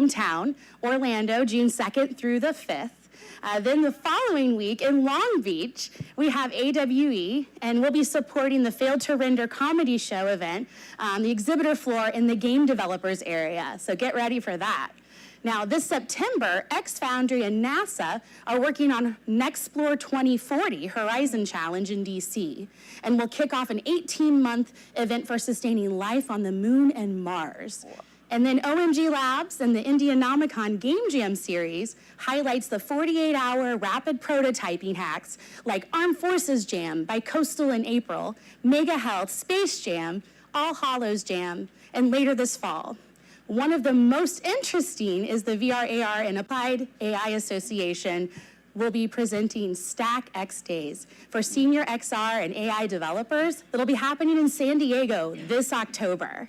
hometown, Orlando, June 2nd through the 5th. Then the following week in Long Beach, we have AWE, and we'll be supporting the Failed to Render comedy show event on the exhibitor floor in the game developers area. So get ready for that. Now, this September, X-Foundry and NASA are working on Nextplore 2040 Horizon Challenge in DC, and will kick off an 18-month event for sustaining life on the moon and Mars. And then OMG Labs and the Indianomicon Game Jam series highlights the 48-hour rapid prototyping hacks like Armed Forces Jam, Bicoastal in April, Mega Health, Space Jam, All Hallows Jam, and later this fall. One of the most interesting is the VR, AR, and Applied AI Association will be presenting Stack X Days for senior XR and AI developers that'll be happening in San Diego this October.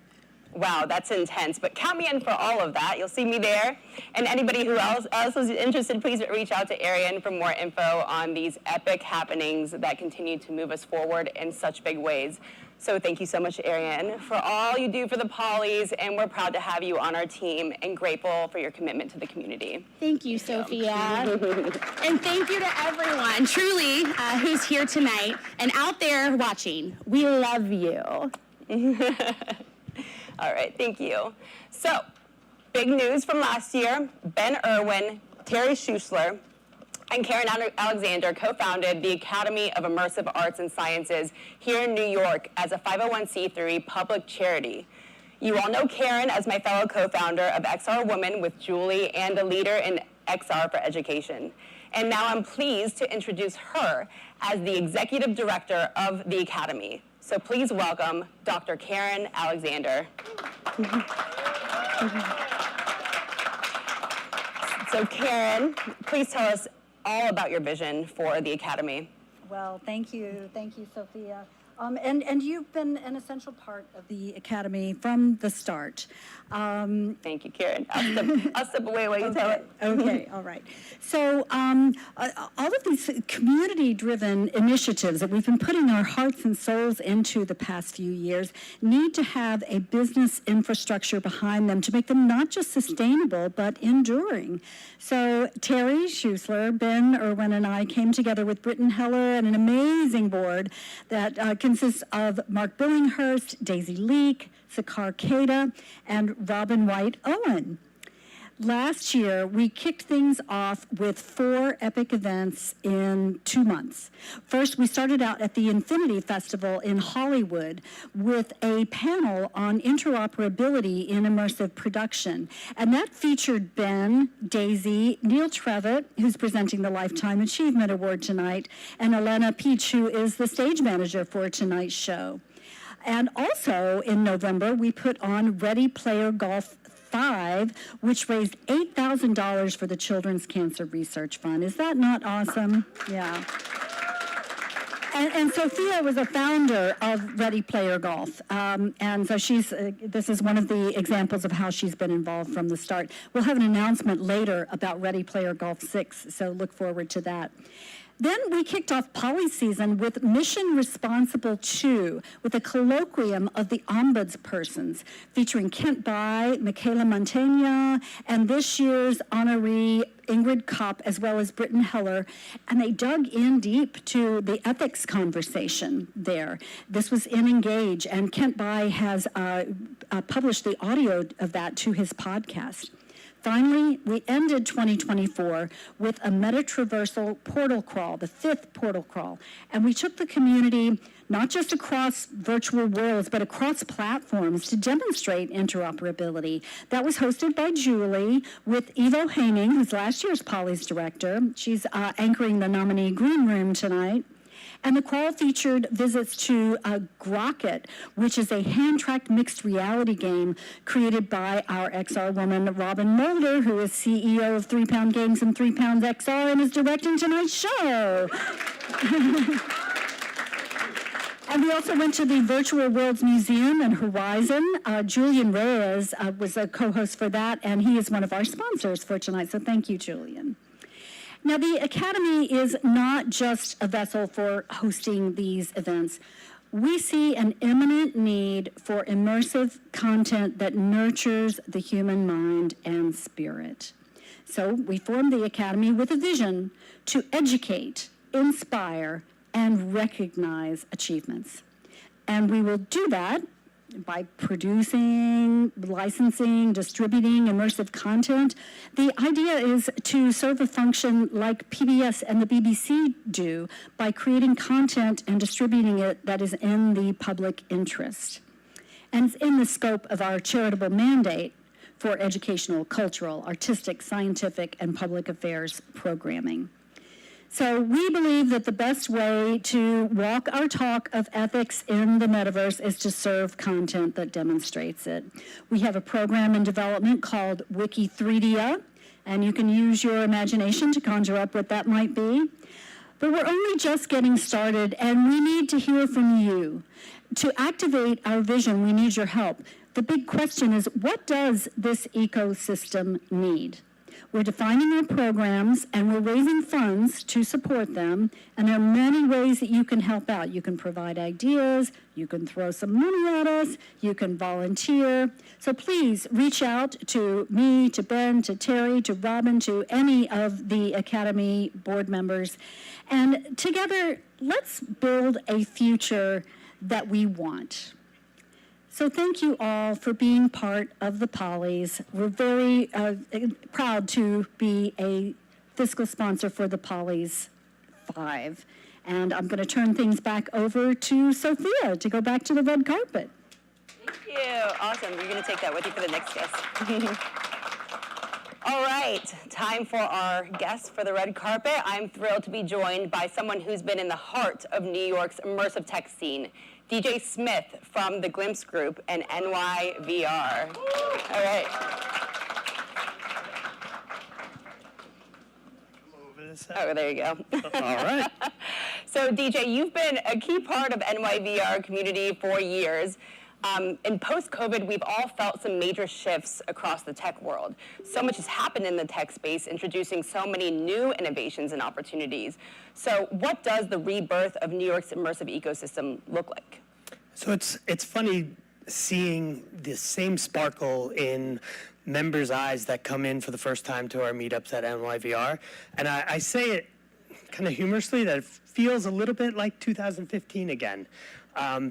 Wow, that's intense, but count me in for all of that. You'll see me there. And anybody who else is interested, please reach out to Arian for more info on these epic happenings that continue to move us forward in such big ways. So thank you so much, Arian, for all you do for the Polys, and we're proud to have you on our team and grateful for your commitment to the community. Thank you, Sophia. And thank you to everyone, truly, who's here tonight and out there watching. We love you. All right, thank you. So, big news from last year. Ben Irwin, Terry Schuessler, and Karen Alexander co-founded the Academy of Immersive Arts and Sciences here in New York as a 501c3 public charity. You all know Karen as my fellow co-founder of XR Women with Julie and a leader in XR for education. And now I'm pleased to introduce her as the executive director of the Academy. So please welcome Dr. Karen Alexander. So Karen, please tell us all about your vision for the Academy. Well, thank you, Sophia. And you've been an essential part of the Academy from the start. Thank you, Karen. I'll step away while you tell it. Okay, all right. So all of these community-driven initiatives that we've been putting our hearts and souls into the past few years need to have a business infrastructure behind them to make them not just sustainable, but enduring. So Terry Schuessler, Ben Irwin, and I came together with Britton Heller and an amazing board that consists of Mark Billinghurst, Daisy Leak, Sakar Keda, and Robin White Owen. Last year, we kicked things off with 4 epic events in 2 months. First, we started out at the Infinity Festival in Hollywood with a panel on interoperability in immersive production. And that featured Ben, Daisy, Neil Trevitt, who's presenting the Lifetime Achievement Award tonight, and Elena Peach, who is the stage manager for tonight's show. And also in November, we put on Ready Player Golf 5, which raised $8,000 for the Children's Cancer Research Fund. Is that not awesome? Yeah. And Sophia was a founder of Ready Player Golf. And so this is one of the examples of how she's been involved from the start. We'll have an announcement later about Ready Player Golf 6, so look forward to that. Then we kicked off Poly season with Mission Responsible 2, with a colloquium of the ombudspersons, featuring Kent Bai, Michaela Montaigne, and this year's honoree Ingrid Kopp, as well as Britton Heller, and they dug in deep to the ethics conversation there. This was in Engage, and Kent Bai has published the audio of that to his podcast. Finally, we ended 2024 with a meta-traversal portal crawl, the 5th portal crawl. And we took the community not just across virtual worlds, but across platforms to demonstrate interoperability. That was hosted by Julie with Evo Haining, who's last year's Poly's director. She's anchoring the nominee Green Room tonight. And the crawl featured visits to Grocket, which is a hand-tracked mixed reality game created by our XR woman, Robin Mulder, who is CEO of 3 Pound Games and 3 Pounds XR and is directing tonight's show. And we also went to the Virtual Worlds Museum and Horizon. Julian Reyes was a co-host for that, and he is one of our sponsors for tonight, so thank you, Julian. Now, the Academy is not just a vessel for hosting these events. We see an imminent need for immersive content that nurtures the human mind and spirit. So we formed the Academy with a vision to educate, inspire, and recognize achievements. And we will do that by producing, licensing, distributing immersive content. The idea is to serve a function like PBS and the BBC do by creating content and distributing it that is in the public interest. And it's in the scope of our charitable mandate for educational, cultural, artistic, scientific, and public affairs programming. So we believe that the best way to walk our talk of ethics in the metaverse is to serve content that demonstrates it. We have a program in development called Wiki3dia, and you can use your imagination to conjure up what that might be. But we're only just getting started, and we need to hear from you. To activate our vision, we need your help. The big question is, what does this ecosystem need? We're defining our programs, and we're raising funds to support them, and there are many ways that you can help out. You can provide ideas, you can throw some money at us, you can volunteer. So please reach out to me, to Ben, to Terry, to Robin, to any of the Academy board members. And together, let's build a future that we want. So thank you all for being part of the Polys. We're very proud to be a fiscal sponsor for the Polys 5. And I'm going to turn things back over to Sophia to go back to the red carpet. Thank you. Awesome. You're going to take that with you for the next guest. All right, time for our guest for the red carpet. I'm thrilled to be joined by someone who's been in the heart of New York's immersive tech scene, DJ Smith from the Glimpse Group and NYVR. All right. Oh, there you go. All right. So, DJ, you've been a key part of NYVR community for years. In post-COVID, we've all felt some major shifts across the tech world. So much has happened in the tech space, introducing so many new innovations and opportunities. So what does the rebirth of New York's immersive ecosystem look like? So it's funny seeing the same sparkle in members' eyes that come in for the first time to our meetups at NYVR. And I say it kind of humorously that it feels a little bit like 2015 again.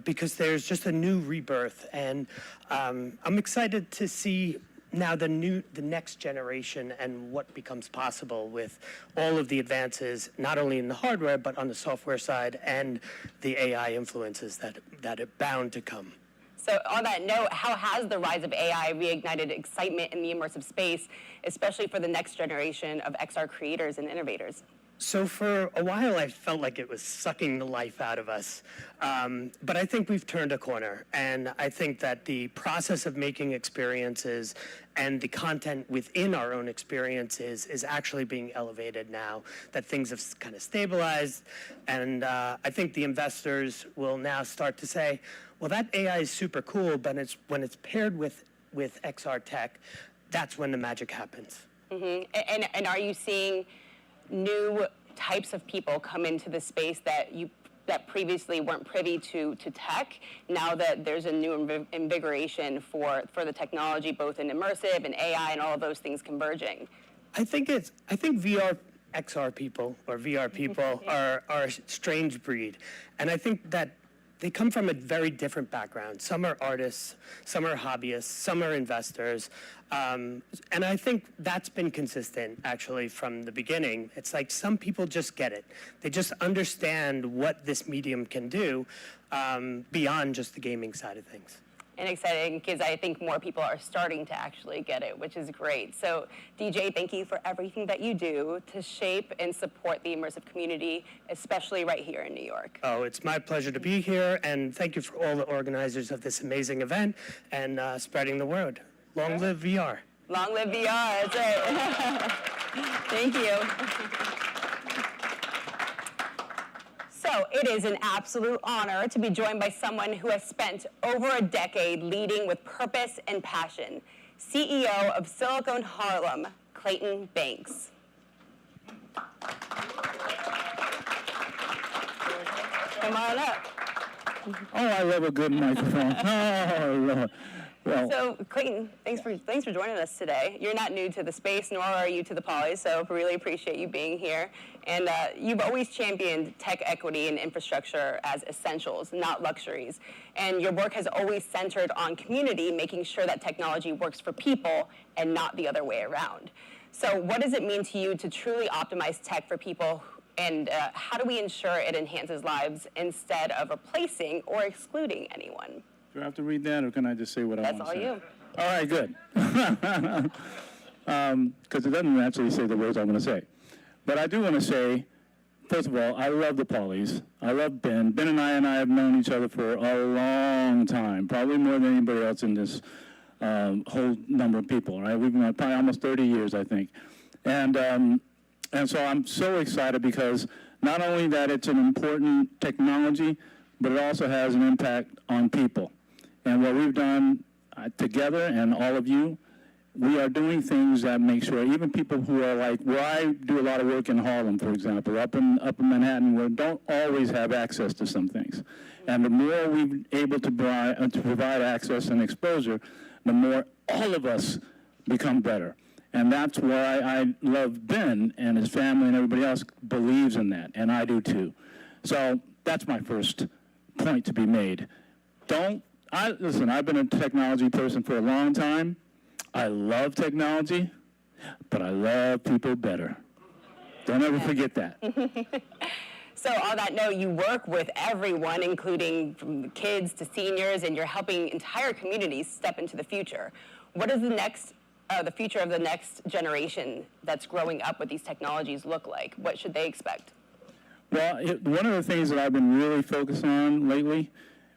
Because there's just a new rebirth, and I'm excited to see now the next generation and what becomes possible with all of the advances, not only in the hardware but on the software side and the AI influences that are bound to come. So on that note, how has the rise of AI reignited excitement in the immersive space, especially for the next generation of XR creators and innovators? So for a while, I felt like it was sucking the life out of us. But I think we've turned a corner. And I think that the process of making experiences and the content within our own experiences is actually being elevated now, that things have kind of stabilized. And I think the investors will now start to say, well, that AI is super cool, but when it's paired with XR tech, that's when the magic happens. Mm-hmm. And are you seeing new types of people come into the space that previously weren't privy to tech, now that there's a new invigoration for the technology, both in immersive and AI and all of those things converging? I think VR XR people or VR people are a strange breed, and I think that they come from a very different background. Some are artists, some are hobbyists, some are investors. And I think that's been consistent, actually, from the beginning. It's like some people just get it. They just understand what this medium can do beyond just the gaming side of things. And exciting, because I think more people are starting to actually get it, which is great. So, DJ, thank you for everything that you do to shape and support the immersive community, especially right here in New York. Oh, it's my pleasure to be here, and thank you for all the organizers of this amazing event and spreading the word. Long live VR. Long live VR, that's right. Thank you. So it is an absolute honor to be joined by someone who has spent over a decade leading with purpose and passion. CEO of Silicon Harlem, Clayton Banks. Come on up. Oh, I love a good microphone. Oh, Lord. Well, So, Clayton, thanks for joining us today. You're not new to the space, nor are you to the Polys, so really appreciate you being here. And you've always championed tech equity and infrastructure as essentials, not luxuries. And your work has always centered on community, making sure that technology works for people and not the other way around. So what does it mean to you to truly optimize tech for people, and how do we ensure it enhances lives instead of replacing or excluding anyone? do I have to read that, or can I just say what I want to say? That's all you. All right, good. Because it doesn't actually say the words I want to say. But I do want to say, first of all, I love the Polys. I love Ben. Ben and I have known each other for a long time, probably more than anybody else in this whole number of people, right? We've been probably almost 30 years, I think. And so I'm so excited because not only that it's an important technology, but it also has an impact on people. And what we've done together, and all of you, we are doing things that make sure even people who are like, where I do a lot of work in Harlem, for example, up in Manhattan, where don't always have access to some things. And the more we're able to provide access and exposure, the more all of us become better. And that's why I love Ben, and his family and everybody else believes in that, and I do too. So that's my first point to be made. Listen, I've been a technology person for a long time. I love technology, but I love people better. Don't ever forget that. So on that note, you work with everyone, including from kids to seniors, and you're helping entire communities step into the future. What is the future of the next generation that's growing up with these technologies look like? What should they expect? Well, one of the things that I've been really focused on lately,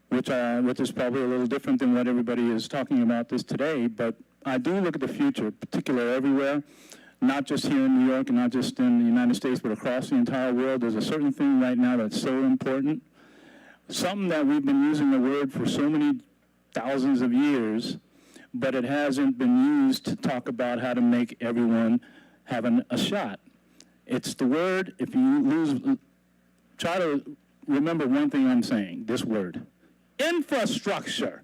which is probably a little different than what everybody is talking about this today, but I do look at the future, particularly everywhere, not just here in New York and not just in the United States, but across the entire world. There's a certain thing right now that's so important, something that we've been using the word for so many thousands of years, but it hasn't been used to talk about how to make everyone have a shot. It's the word, if you try to remember one thing I'm saying, this word, infrastructure.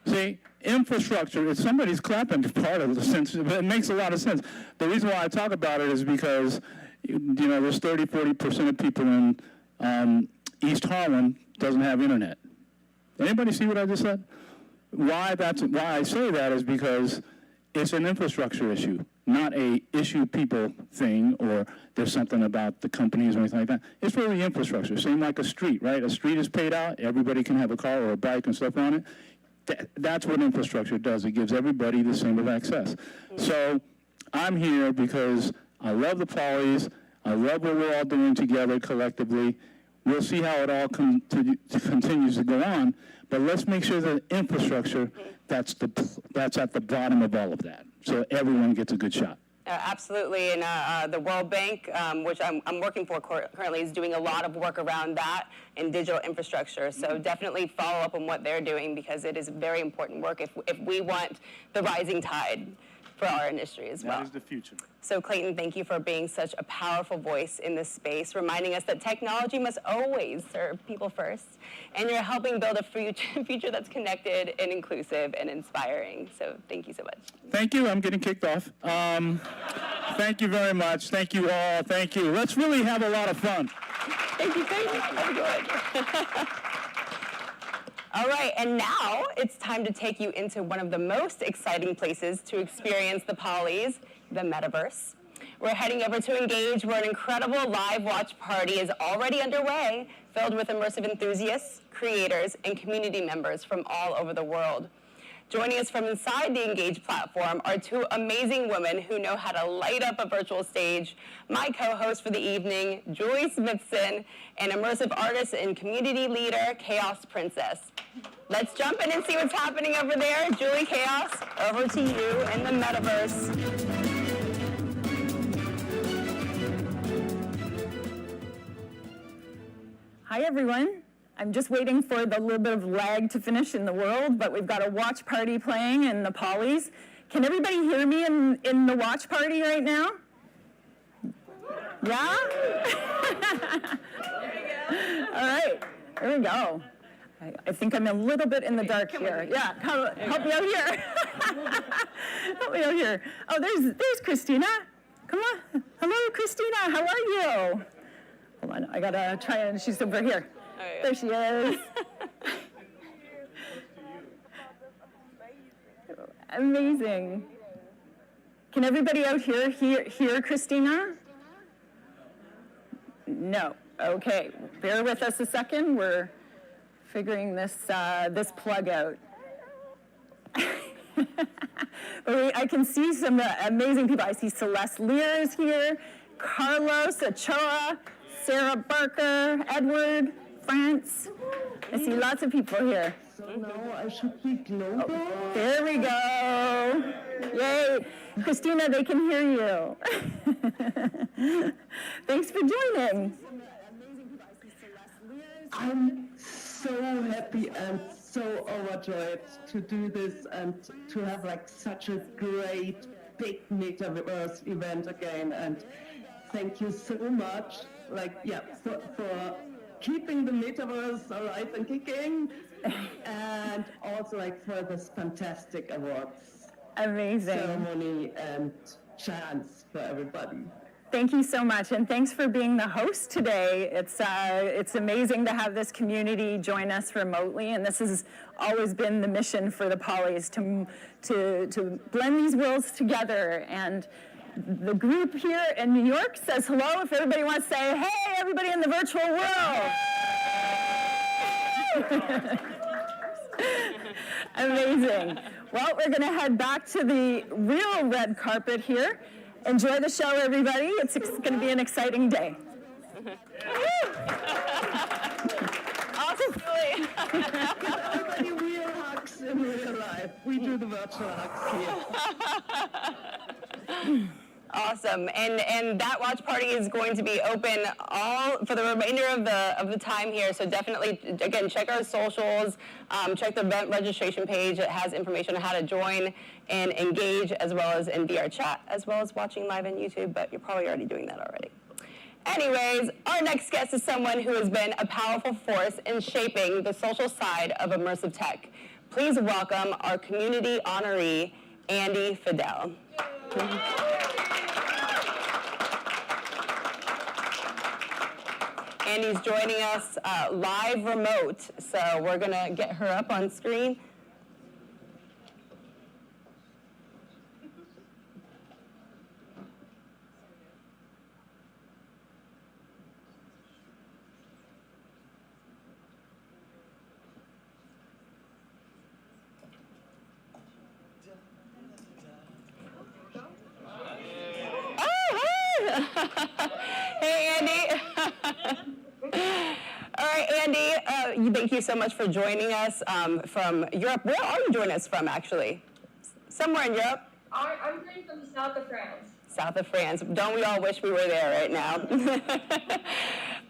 See, infrastructure, if somebody's clapping, part of the sense, but it makes a lot of sense. The reason why I talk about it is because, there's 40% of people in East Harlem doesn't have internet. Anybody see what I just said? Why I say that is because it's an infrastructure issue, not a issue people thing, or there's something about the companies or anything like that. It's really infrastructure, same like a street, right? A street is paid out, everybody can have a car or a bike and stuff on it. That's what infrastructure does. It gives everybody the same of access. So I'm here because I love the Polys. I love what we're all doing together collectively. We'll see how it all continues to go on, but let's make sure that infrastructure, that's at the bottom of all of that, so everyone gets a good shot. Absolutely, and the World Bank, which I'm working for currently, is doing a lot of work around that and digital infrastructure. So definitely follow up on what they're doing, because it is very important work if we want the rising tide for our industry as well. That is the future. So Clayton, thank you for being such a powerful voice in this space, reminding us that technology must always serve people first, and you're helping build a future that's connected and inclusive and inspiring. So thank you so much. Thank you. I'm getting kicked off. Thank you very much. Thank you all. Thank you. Let's really have a lot of fun. Thank you, Clayton. Have a good. All right, and now it's time to take you into one of the most exciting places to experience the Polys, the metaverse. We're heading over to Engage, where an incredible live watch party is already underway, filled with immersive enthusiasts, creators, and community members from all over the world. Joining us from inside the Engage platform are two amazing women who know how to light up a virtual stage. My co-host for the evening, Julie Smithson, and immersive artist and community leader, Chaos Princess. Let's jump in and see what's happening over there. Julie, Chaos, over to you in the metaverse. Hi, everyone. I'm just waiting for the little bit of lag to finish in the world, but we've got a watch party playing in the Polys. Can everybody hear me in the watch party right now? Yeah? All right. There we go. I think I'm a little bit in the dark here. Yeah, help me out here. Help me out here. Oh, there's Christina. Come on. Hello, Christina. How are you? Hold on. I gotta try and she's over here. There she is. Amazing. Can everybody out here hear Christina? No. Okay. Bear with us a second. We're figuring this plug out. I can see some amazing people. I see Celeste Lear is here, Carlos Ochoa, Sarah Barker, Edward, France. I see lots of people here. So now I should be global. There we go. Yay. Christina, they can hear you. Thanks for joining. I'm so happy and so overjoyed to do this and to have like such a great big metaverse event again. And thank you so much, for keeping the metaverse alive and kicking, and also for this fantastic awards Amazing. ceremony and chance for everybody. Thank you so much, and thanks for being the host today. It's amazing to have this community join us remotely, and this has always been the mission for the Polys, to blend these worlds together. And the group here in New York says hello. If everybody wants to say, hey, everybody in the virtual world. Amazing. Well, we're going to head back to the real red carpet here. Enjoy the show, everybody. It's going to be an exciting day. Awesome. Everybody real hugs in real life. We do the virtual hugs here. Awesome, and that watch party is going to be open all for the remainder of the time here. So definitely, again, check our socials, check the event registration page. It has information on how to join and engage, as well as in VR chat, as well as watching live on YouTube. But you're probably already doing that already. Anyways, our next guest is someone who has been a powerful force in shaping the social side of immersive tech. Please welcome our community honoree, Andy Fidel. Andy's joining us live remote, so we're gonna get her up on screen. Hey, Andy. All right, Andy, thank you so much for joining us from Europe. Where are you joining us from, actually? Somewhere in Europe? I'm joining from the south of France. South of France. Don't we all wish we were there right now?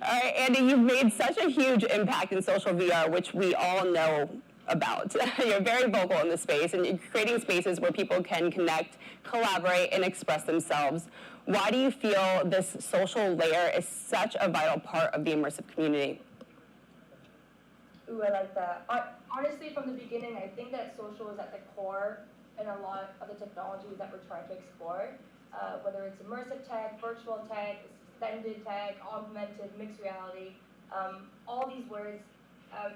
All right, Andy, you've made such a huge impact in social VR, which we all know about. You're very vocal in this space, and you're creating spaces where people can connect, collaborate, and express themselves. Why do you feel this social layer is such a vital part of the immersive community? Ooh, I like that. Honestly, from the beginning, I think that social is at the core in a lot of the technologies that we're trying to explore, whether it's immersive tech, virtual tech, extended tech, augmented, mixed reality, all these words.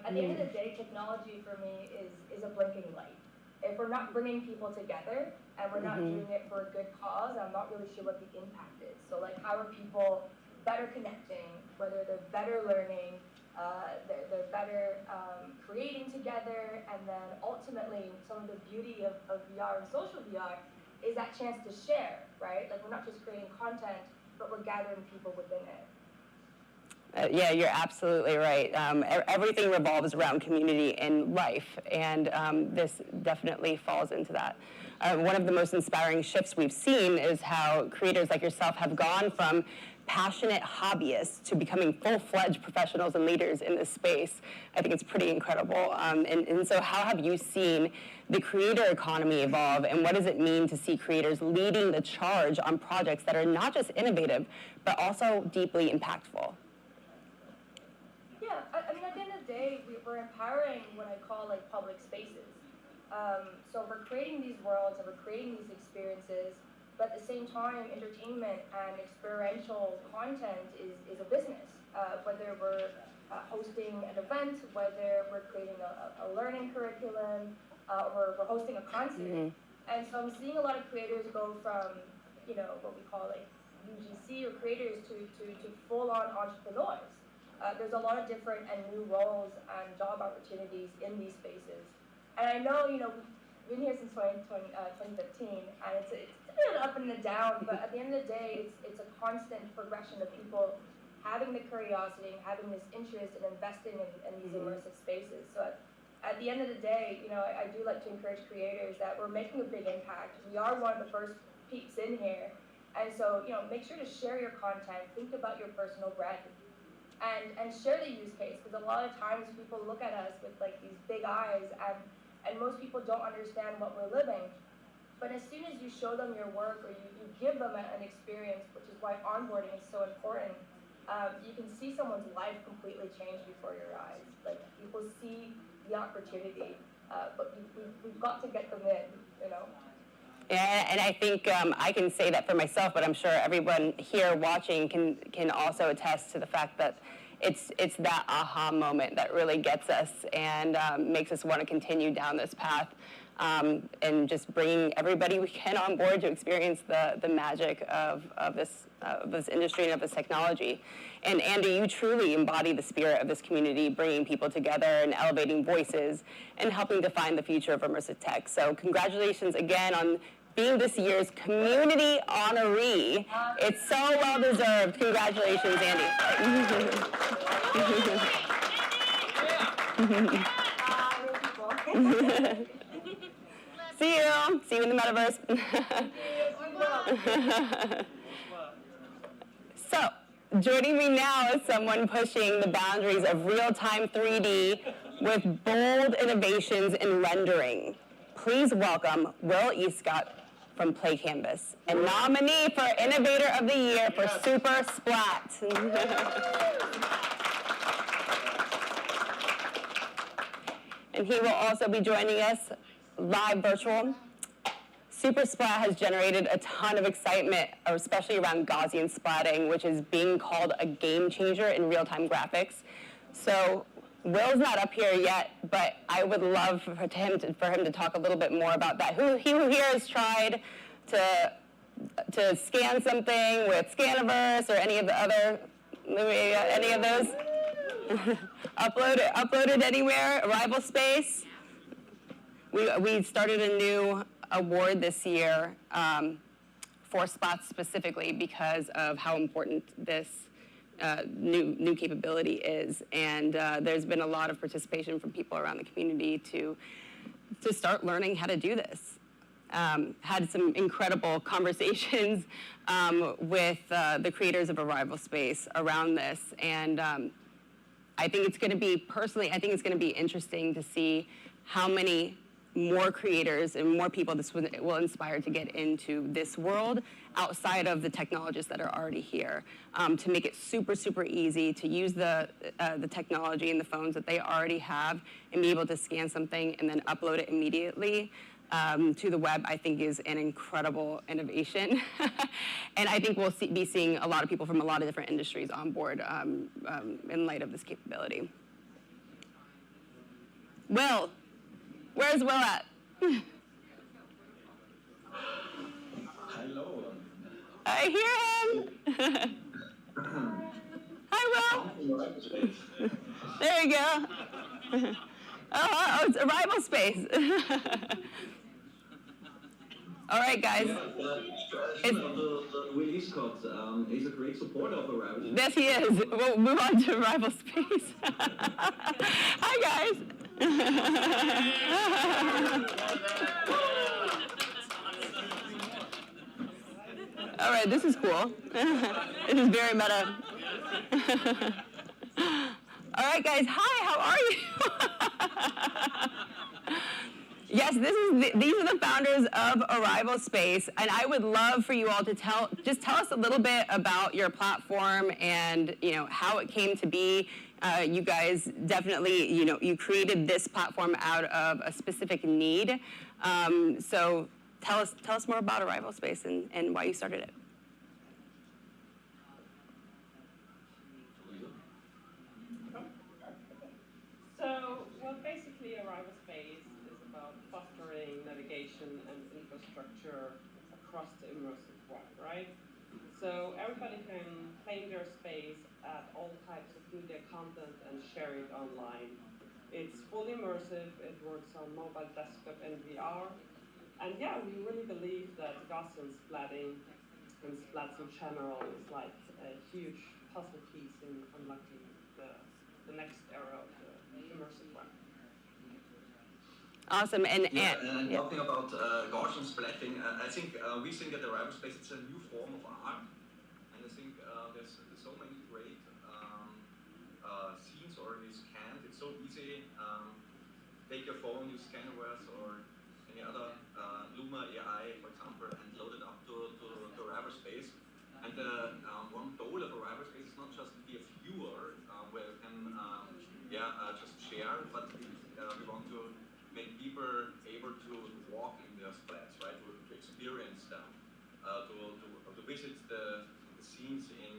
At the end of the day, technology for me is a blinking light. If we're not bringing people together and we're not doing it for a good cause, I'm not really sure what the impact is. So how are people better connecting, whether they're better learning, they're better creating together, and then ultimately some of the beauty of VR and social VR is that chance to share, right? We're not just creating content, but we're gathering people within it. Yeah, you're absolutely right. Everything revolves around community and life, and this definitely falls into that. One of the most inspiring shifts we've seen is how creators like yourself have gone from passionate hobbyists to becoming full-fledged professionals and leaders in this space. I think it's pretty incredible. And so how have you seen the creator economy evolve, and what does it mean to see creators leading the charge on projects that are not just innovative, but also deeply impactful? Yeah, I mean, at the end of the we're empowering what I call like public spaces. So we're creating these worlds and we're creating these experiences, but at the same time, entertainment and experiential content is a business. Whether we're hosting an event, whether we're creating a learning curriculum, or we're hosting a concert. And so I'm seeing a lot of creators go from, you know, what we call like UGC or creators to full-on entrepreneurs. There's a lot of different and new roles and job opportunities in these spaces. And I know, you know, we've been here since 2015, and it's a bit up and a down, but at the end of the day, it's a constant progression of people having the curiosity and having this interest in investing in these immersive spaces. So at the end of the day, you know, I do like to encourage creators that we're making a big impact. We are one of the first peaks in here. And so, you know, make sure to share your content, think about your personal brand, and share the use case, because a lot of times people look at us with like these big eyes, and most people don't understand what we're living. But as soon as you show them your work, or you give them an experience, which is why onboarding is so important, you can see someone's life completely change before your eyes. Like, people see the opportunity, but we've got to get them in, you know? Yeah, and I think I can say that for myself, but I'm sure everyone here watching can also attest to the fact that it's that aha moment that really gets us and makes us want to continue down this path, and just bringing everybody we can on board to experience the magic of this industry and of this technology. And Andy, you truly embody the spirit of this community, bringing people together and elevating voices and helping define the future of immersive tech. So congratulations again on being this year's community honoree. It's so well deserved. Congratulations, Andy. See you in the metaverse. So, joining me now is someone pushing the boundaries of real-time 3D with bold innovations in rendering. Please welcome Will Escott from Play Canvas, and nominee for Innovator of the Year for Super Splat. And he will also be joining us live virtual. Super Splat has generated a ton of excitement, especially around Gaussian splatting, which is being called a game changer in real-time graphics. So Will's not up here yet, but I would love for him to talk a little bit more about that. Who here has tried to scan something with Scaniverse or any of the other, any of those? Uploaded anywhere? Arrival Space? We started a new award this year for Spots specifically because of how important this new capability is, and there's been a lot of participation from people around the community to start learning how to do this. Had some incredible conversations with the creators of Arrival Space around this, and I think it's going to be, personally, I think it's going to be interesting to see how many more creators and more people this will inspire to get into this world outside of the technologists that are already here, to make it super, super easy to use the technology and the phones that they already have and be able to scan something and then upload it immediately to the web, I think is an incredible innovation. And I think we'll be seeing a lot of people from a lot of different industries on board in light of this capability. Will, where's Will at? Hello. I hear him. Hi, Will. There you go. Oh, it's Arrival Space. All right, guys. Will Escott is a great supporter of Arrival Space. Yes, he is. We'll move on to Arrival Space. Hi, guys. All right, this is cool. This is very meta. All right, guys. Hi, how are you? Yes, these are the founders of Arrival Space, and I would love for you all to tell us a little bit about your platform and how it came to be. You guys definitely you created this platform out of a specific need. So tell us more about Arrival Space and why you started it. So, well, basically, Arrival Space is about fostering navigation and infrastructure across the immersive web, right? So everybody can claim their space, add all types of media content, and share it online. It's fully immersive. It works on mobile, desktop, and VR. And yeah, we really believe that Gaussian splatting and splats in general is like a huge puzzle piece in unlocking the next era of the immersive web. Awesome, and talking about Gaussian splatting, I think we think at Arrival Space it's a new form of art, and I think there's so many great scenes already scanned. It's so easy. Take your phone, use Scannerverse or any other Luma AI, for example, and load it up to Arrival Space. And one goal of Arrival Space is not just to be a viewer where you can just share, but we want to make people able to walk in their splats, right? To experience them, to visit the scenes in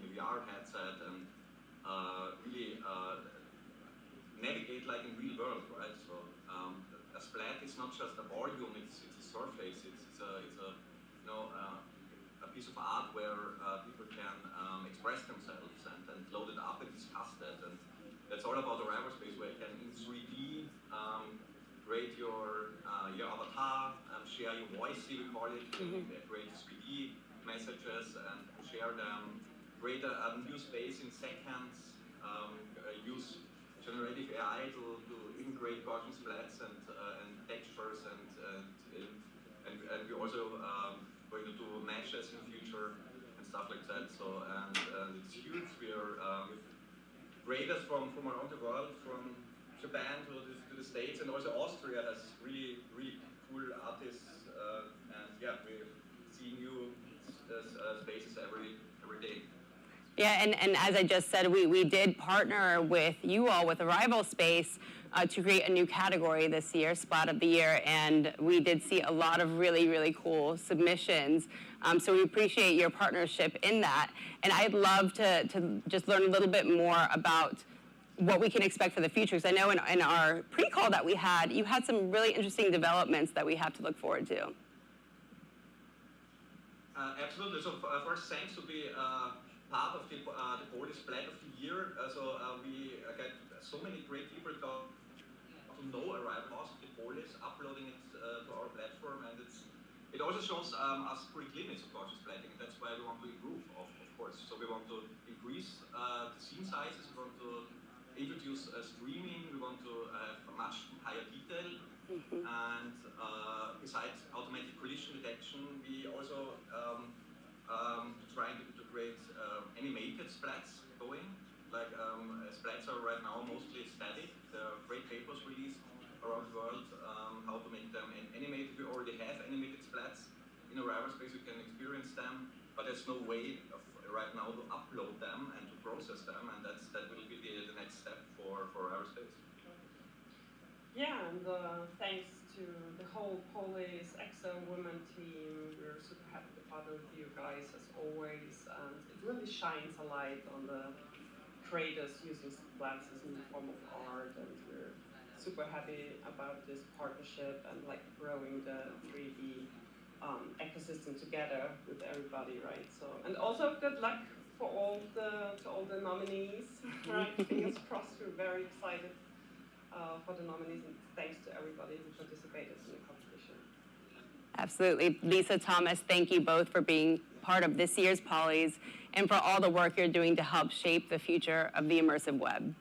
the VR headset and really navigate like in real world, right? So a splat is not just a volume; it's a surface. It's a piece of art where people can express themselves and load it up and discuss that. And that's all about Arrival Space, where you can in 3D create your avatar, share your voice, we call it, create 3D messages and share them, create a new space in seconds, use generative AI to integrate Gaussian splats and textures and we also going to do matches in the future and stuff like that. So and it's huge. We are with creators from around the world, from Japan to the States, and also Austria has really cool artists. And yeah, we're seeing new spaces every day. Yeah, and as I just said, we did partner with you all, with Arrival Space, to create a new category this year, Splat of the Year, and we did see a lot of really cool submissions. So we appreciate your partnership in that. And I'd love to just learn a little bit more about what we can expect for the future, because I know in our pre-call that we had, you had some really interesting developments that we have to look forward to. Absolutely. So first, thanks to be part of the Polish Splat of the Year. We get so many great people to know Arrival of the Polish, uploading it to our platform, and it also shows us great limits of Gaussian splatting, and that's why we want to improve, of course. So we want to increase the scene sizes, we want to introduce streaming, we want to have a much higher detail, and besides automatic collision detection, we also trying to create animated splats going. Like splats are right now mostly static. There are great papers released around the world how to make them animated. We already have animated splats in Arrival Space. We can experience them, but there's no way right now to upload them and to process them, and that will be the next step for Arrival Space. Yeah, and thanks to the whole Polish XR women team, we're super happy to partner with you guys as always, and it really shines a light on the creators using splats as a new form of art, and we're super happy about this partnership and like growing the 3D ecosystem together with everybody, right? So, and also good luck for all the nominees, right? Fingers crossed. We're very excited for the nominees, and thanks to everybody who participated in the competition. Absolutely. Lisa, Thomas, thank you both for being part of this year's Polys and for all the work you're doing to help shape the future of the immersive web.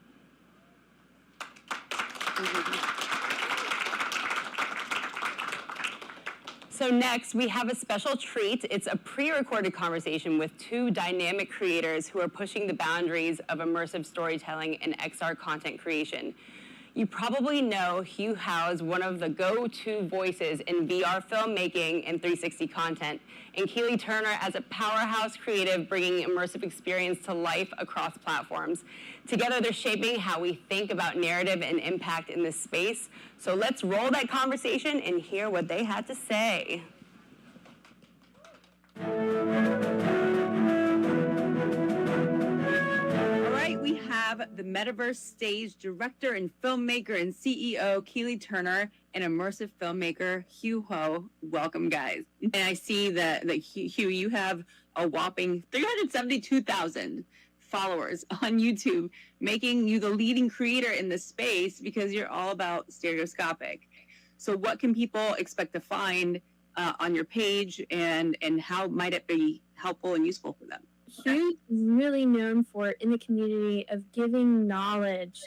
So next, we have a special treat. It's a pre-recorded conversation with two dynamic creators who are pushing the boundaries of immersive storytelling and XR content creation. You probably know Hugh Howe's one of the go-to voices in VR filmmaking and 360 content, and Keely Turner as a powerhouse creative bringing immersive experience to life across platforms. Together, they're shaping how we think about narrative and impact in this space. So let's roll that conversation and hear what they had to say. We have the Metaverse stage director and filmmaker and CEO, Keely Turner, and immersive filmmaker, Hugh Ho. Welcome, guys. And I see that Hugh, you have a whopping 372,000 followers on YouTube, making you the leading creator in this space because you're all about stereoscopic. So what can people expect to find on your page, and how might it be helpful and useful for them? Hugh is really known for in the community of giving knowledge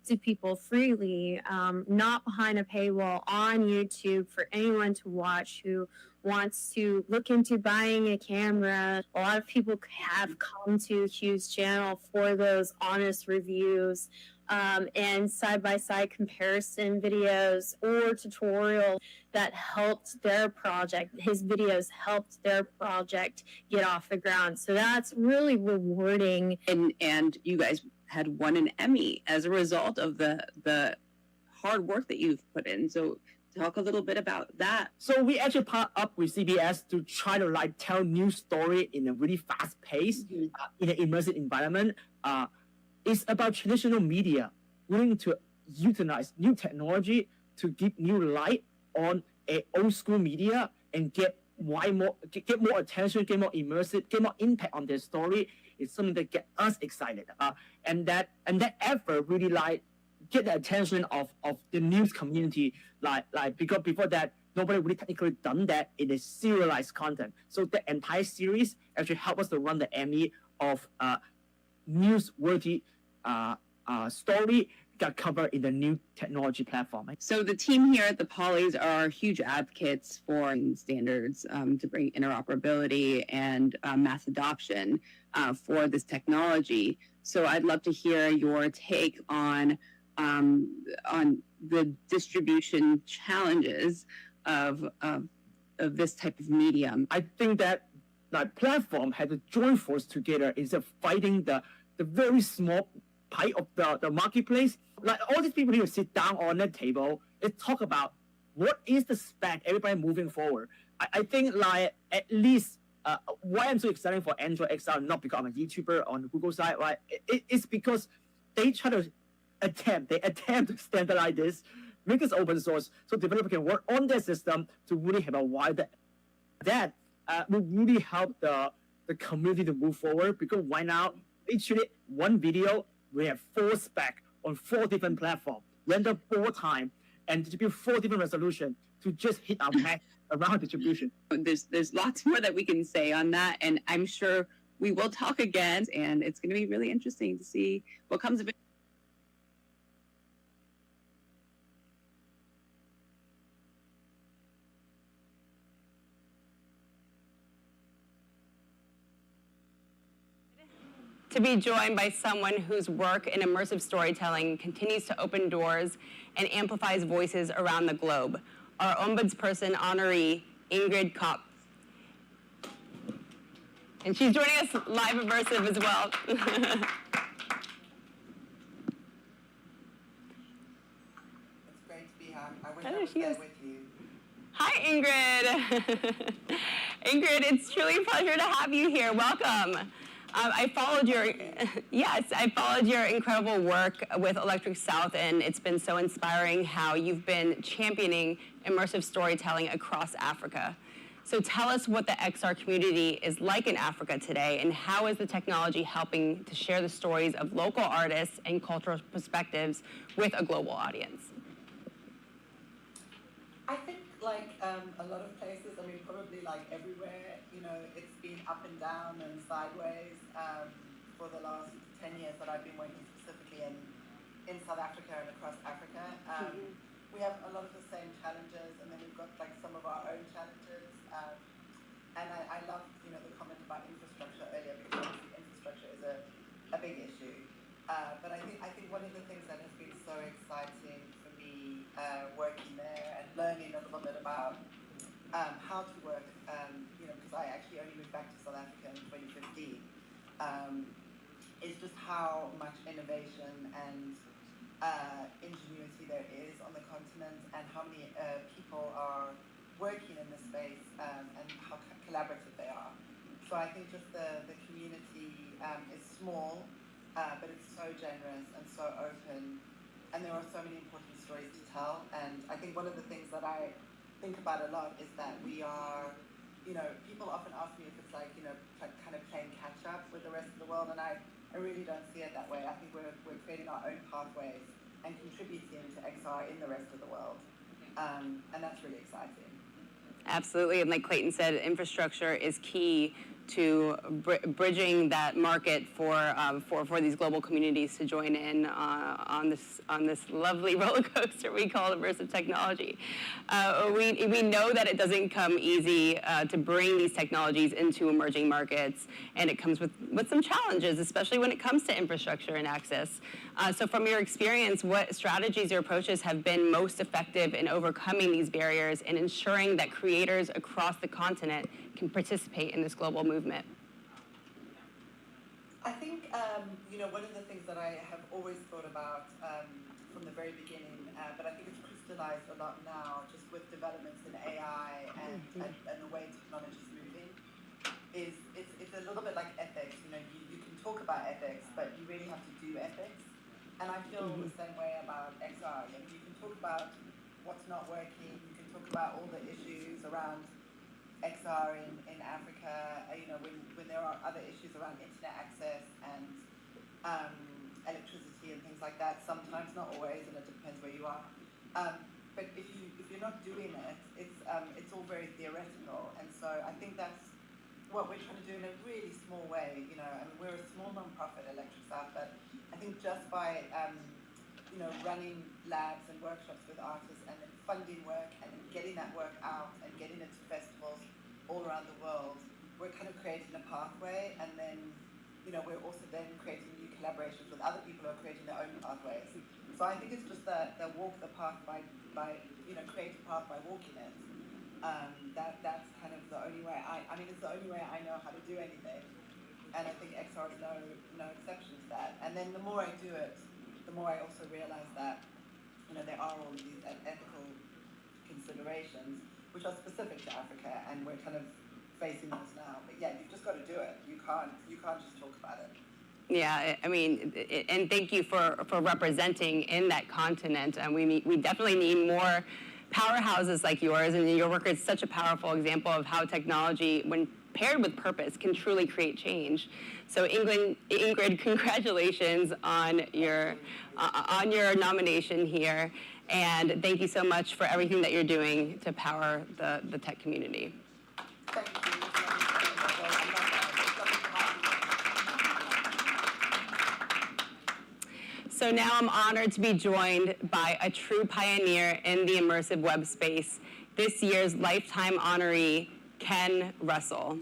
to people freely, not behind a paywall on YouTube for anyone to watch who wants to look into buying a camera. A lot of people have come to Hugh's channel for those honest reviews and side-by-side comparison videos or tutorials that helped their project. His videos helped their project get off the ground. So that's really rewarding. And you guys had won an Emmy as a result of the hard work that you've put in. So talk a little bit about that. So we actually partnered up with CBS to try to tell news story in a really fast pace in an immersive environment. It's about traditional media willing to utilize new technology to give new light on a old school media and get more attention, get more immersive, get more impact on their story. It's something that gets us excited. And that effort really get the attention of the news community. Because before that, nobody really technically done that in a serialized content. So the entire series actually helped us to run the Emmy of newsworthy story got covered in the new technology platform. So the team here at the Polys are huge advocates for standards to bring interoperability and mass adoption for this technology. So I'd love to hear your take on the distribution challenges of this type of medium. I think that platform had to join force together instead of fighting the very small part of the marketplace. All these people here sit down on the table and talk about what is the spec, everybody moving forward. I think at least why I'm so excited for Android XR, not because I'm a YouTuber on the Google side, right? It's because they try to attempt to standardize this, make this open source so developers can work on their system to really have a wider. That will really help the community to move forward, because right now, literally one video, we have 4 spec on 4 different platforms, render 4 times, and distribute 4 different resolutions to just hit our max around distribution. There's lots more that we can say on that, and I'm sure we will talk again, and it's going to be really interesting to see what comes of it. To be joined by someone whose work in immersive storytelling continues to open doors and amplifies voices around the globe, our ombudsperson honoree, Ingrid Kopp. And she's joining us live immersive as well. It's great to be here. I wish I was there with you. Hi, Ingrid. Ingrid, it's truly a pleasure to have you here. Welcome. I followed your incredible work with Electric South, and it's been so inspiring how you've been championing immersive storytelling across Africa. So tell us what the XR community is like in Africa today, and how is the technology helping to share the stories of local artists and cultural perspectives with a global audience? I think a lot of places, I mean, probably everywhere, it's been up and down and sideways for the last 10 years that I've been working specifically in South Africa and across Africa. We have a lot of the same challenges, and then we've got some of our own challenges. And I love, the comment about infrastructure earlier, because obviously infrastructure is a big issue. But I think one of the things that has been so exciting working there and learning a little bit about how to work, because I actually only moved back to South Africa in 2015, is just how much innovation and ingenuity there is on the continent, and how many people are working in this space, and how collaborative they are. So I think just the community is small, but it's so generous and so open, and there are so many important stories to tell. And I think one of the things that I think about a lot is that we are, people often ask me if it's like, kind of playing catch up with the rest of the world, and I really don't see it that way. I think we're creating our own pathways and contributing to XR in the rest of the world, and that's really exciting. Absolutely, and like Clayton said, infrastructure is key to bridging that market for these global communities to join in on this lovely roller coaster we call immersive technology. We know that it doesn't come easy to bring these technologies into emerging markets, and it comes with some challenges, especially when it comes to infrastructure and access. So from your experience, what strategies or approaches have been most effective in overcoming these barriers and ensuring that creators across the continent can participate in this global movement? I think, one of the things that I have always thought about from the very beginning, but I think it's crystallized a lot now, just with developments in AI and the way technology is moving, is it's a little bit like ethics. You can talk about ethics, but you really have to do ethics. And I feel the same way about XR. You can talk about what's not working, you can talk about all the issues around XR in Africa, when there are other issues around internet access and electricity and things like that, sometimes, not always, and it depends where you are. But if you're not doing it, it's all very theoretical, and so I think that's what we're trying to do in a really small way. We're a small non-profit, Electric South, but I think just by running labs and workshops with artists and then funding work and getting that work out and getting it to festivals all around the world, we're kind of creating a pathway, and then we're also then creating new collaborations with other people who are creating their own pathways. So I think it's just the walk the path by create a path by walking it. That's kind of the only way it's the only way I know how to do anything, and I think XR is no exception to that. And then the more I do it, the more I also realize that there are all of these ethical considerations which are specific to Africa, and we're kind of facing those now. But yeah, you've just got to do it. You can't just talk about it. Yeah, and thank you for representing in that continent. And we definitely need more powerhouses like yours, and your work is such a powerful example of how technology, when paired with purpose, can truly create change. So Ingrid, congratulations on your nomination here, and thank you so much for everything that you're doing to power the tech community. Thank you. So now I'm honored to be joined by a true pioneer in the immersive web space, this year's Lifetime honoree, Ken Russell.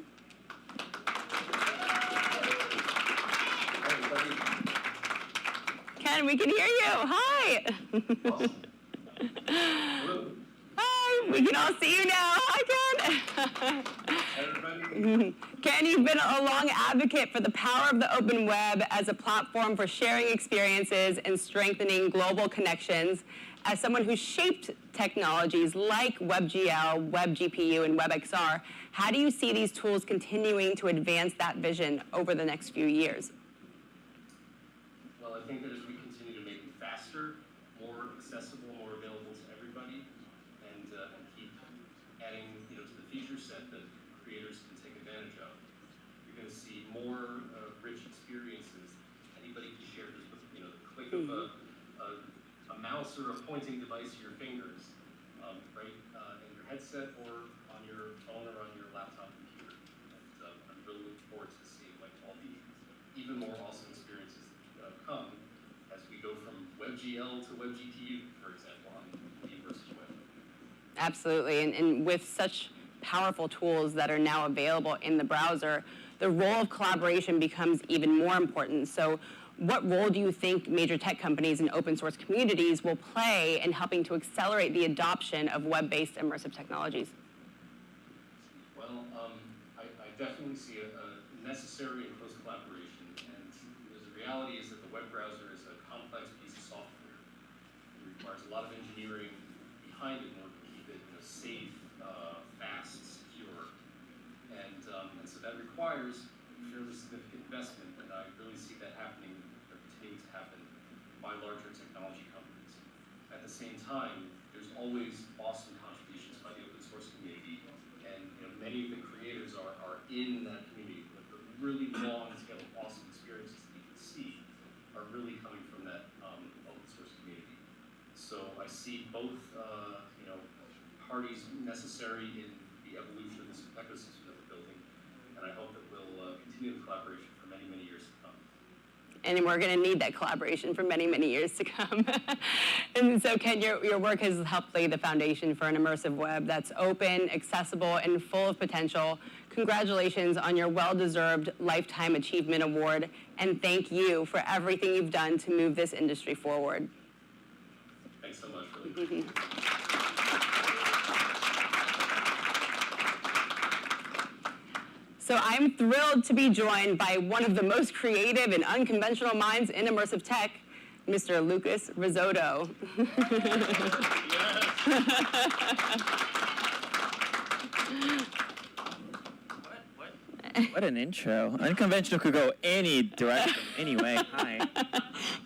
Ken, we can hear you. Hi. Hi, we can all see you now. Hi, Ken. Everybody. Ken, you've been a long advocate for the power of the open web as a platform for sharing experiences and strengthening global connections. As someone who shaped technologies like WebGL, WebGPU, and WebXR, how do you see these tools continuing to advance that vision over the next few years? Well, I think that as we continue to make them faster, more accessible, more available to everybody, and keep adding, to the feature set that creators can take advantage of, you're going to see more rich experiences. Anybody can share this with, the click of a mouse or a pointing device to your fingers, right, in your headset or on your phone or on your laptop computer. And I'm really looking forward to seeing all the even more awesome experiences come as we go from WebGL to WebGPU, for example, on the immersive web. Absolutely, and with such powerful tools that are now available in the browser, the role of collaboration becomes even more important. So what role do you think major tech companies and open source communities will play in helping to accelerate the adoption of web-based immersive technologies? Well, I definitely see a necessary and close collaboration, and the reality is that the web browser is a complex piece of software. It requires a lot of engineering behind it in order to keep it safe, fast, secure, and so that requires fairly significant investment, and I really see that happening, or continuing to happen, by larger technology companies. At the same time, there's always awesome contributions by the open source community, and many of the creators are in that community. The really long tail of awesome experiences that you can see are really coming from that open source community. So I see both parties necessary in the evolution of this ecosystem that we're building, and I hope that we'll continue the collaboration for many, many years to come. And we're going to need that collaboration for many, many years to come. And so, Ken, your work has helped lay the foundation for an immersive web that's open, accessible, and full of potential. Congratulations on your well-deserved Lifetime Achievement Award, and thank you for everything you've done to move this industry forward. Thanks so much, really. So I'm thrilled to be joined by one of the most creative and unconventional minds in immersive tech, Mr. Lucas Risotto. What an intro. Unconventional could go any direction, anyway. Hi.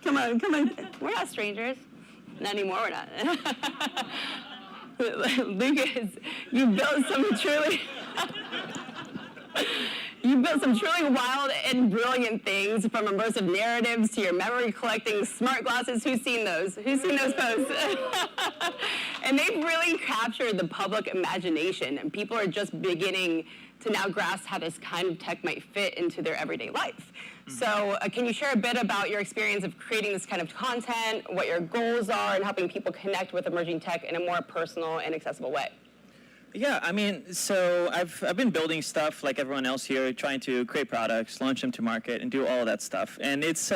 Come on. We're not strangers. Not anymore, we're not. Lucas, you built some truly wild and brilliant things, from immersive narratives to your memory collecting smart glasses. Who's seen those? Who's seen those posts? And they've really captured the public imagination, and people are just beginning to now grasp how this kind of tech might fit into their everyday life. So can you share a bit about your experience of creating this kind of content, what your goals are, and helping people connect with emerging tech in a more personal and accessible way? Yeah, I mean, so I've been building stuff like everyone else here, trying to create products, launch them to market, and do all of that stuff. And it's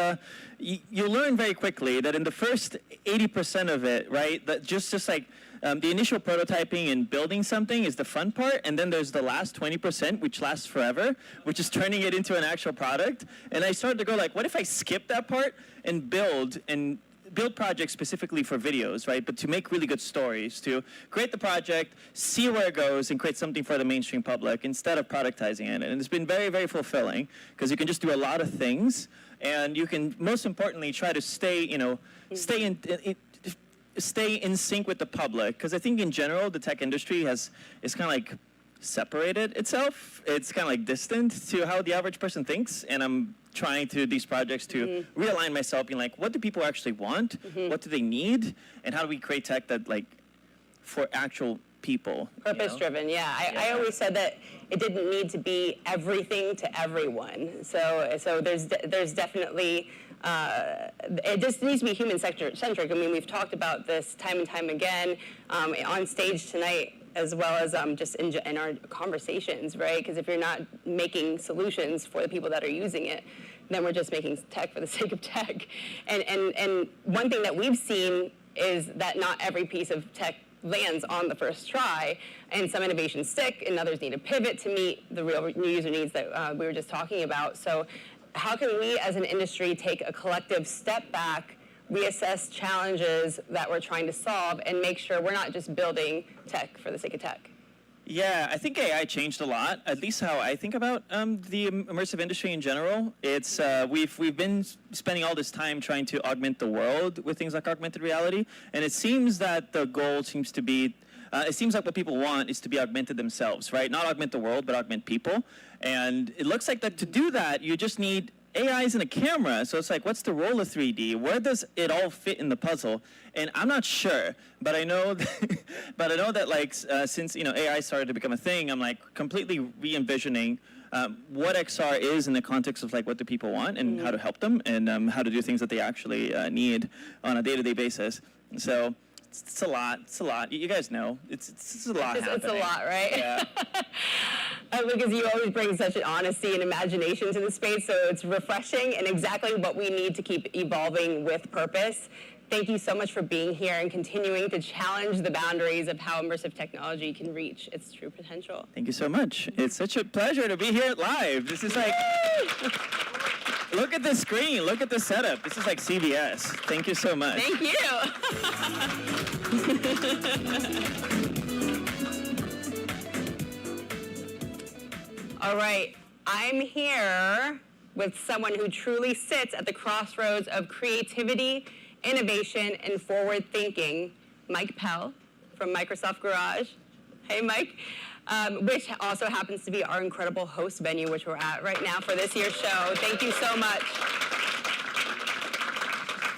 you learn very quickly that in the first 80% of it, right, that just like the initial prototyping and building something is the fun part, and then there's the last 20%, which lasts forever, which is turning it into an actual product. And I started to go like, what if I skip that part and build projects specifically for videos, right? But to make really good stories, to create the project, see where it goes, and create something for the mainstream public instead of productizing it. And it's been very, very fulfilling because you can just do a lot of things, and you can, most importantly, try to stay in sync with the public. Because I think in general, the tech industry is kind of like separated itself. It's kind of like distant to how the average person thinks, and I'm trying to do these projects to realign myself, being like, what do people actually want? What do they need? And how do we create tech that, like, for actual people? Purpose-driven, yeah. I always said that it didn't need to be everything to everyone. So there's definitely, it just needs to be human-centric. I mean, we've talked about this time and time again on stage tonight, as well as just in our conversations, right? Because if you're not making solutions for the people that are using it, then we're just making tech for the sake of tech. And one thing that we've seen is that not every piece of tech lands on the first try, and some innovations stick, and others need to pivot to meet the real new user needs that we were just talking about. So how can we as an industry take a collective step back, reassess challenges that we're trying to solve, and make sure we're not just building tech for the sake of tech? Yeah, I think AI changed a lot, at least how I think about the immersive industry in general. It's we've been spending all this time trying to augment the world with things like augmented reality, and it seems that the goal seems to be, it seems like what people want is to be augmented themselves, right? Not augment the world, but augment people. And it looks like that to do that, you just need AIs and a camera. So it's like, what's the role of 3D? Where does it all fit in the puzzle? And I'm not sure, but I know that, like, since AI started to become a thing, I'm like completely re-envisioning what XR is in the context of like what do people want and how to help them, and how to do things that they actually need on a day-to-day basis. So It's a lot. It's a lot. You guys know. It's a lot happening. It's a lot, right? Yeah. Because you always bring such an honesty and imagination to the space, so it's refreshing and exactly what we need to keep evolving with purpose. Thank you so much for being here and continuing to challenge the boundaries of how immersive technology can reach its true potential. Thank you so much. It's such a pleasure to be here live. This is like, look at the screen. Look at the setup. This is like CBS. Thank you so much. Thank you. All right, I'm here with someone who truly sits at the crossroads of creativity, innovation, and forward thinking, Mike Pell from Microsoft Garage. Hey, Mike. Which also happens to be our incredible host venue, which we're at right now for this year's show. Thank you so much.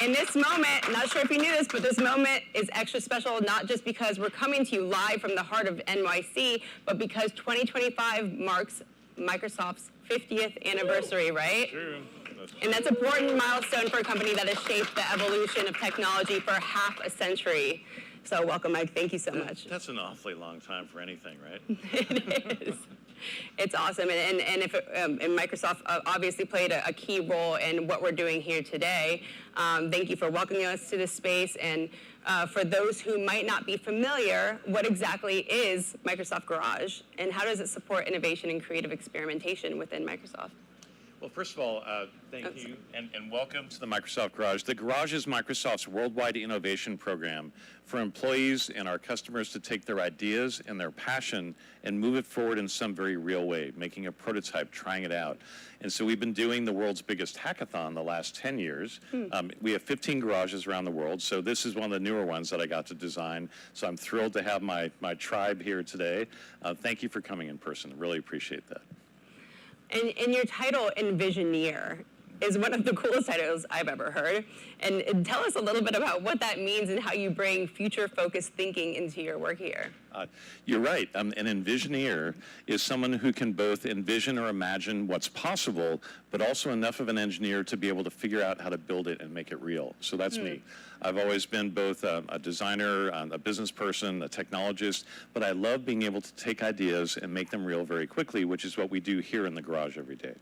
In this moment, not sure if you knew this, but this moment is extra special, not just because we're coming to you live from the heart of NYC, but because 2025 marks Microsoft's 50th anniversary, right? True. And that's an important milestone for a company that has shaped the evolution of technology for half a century. So welcome, Mike. Thank you so much. That's an awfully long time for anything, right? It is. It's awesome. And Microsoft obviously played a key role in what we're doing here today. Thank you for welcoming us to this space. And for those who might not be familiar, what exactly is Microsoft Garage? And how does it support innovation and creative experimentation within Microsoft? Well, first of all, thank you and welcome to the Microsoft Garage. The Garage is Microsoft's worldwide innovation program for employees and our customers to take their ideas and their passion and move it forward in some very real way, making a prototype, trying it out. And so we've been doing the world's biggest hackathon the last 10 years. We have 15 garages around the world, so this is one of the newer ones that I got to design. So I'm thrilled to have my tribe here today. Thank you for coming in person. Really appreciate that. And your title, Envisioneer, is one of the coolest titles I've ever heard. And tell us a little bit about what that means and how you bring future-focused thinking into your work here. You're right. An Envisioneer is someone who can both envision or imagine what's possible, but also enough of an engineer to be able to figure out how to build it and make it real. So that's me. I've always been both a designer, a business person, a technologist, but I love being able to take ideas and make them real very quickly, which is what we do here in the Garage every day.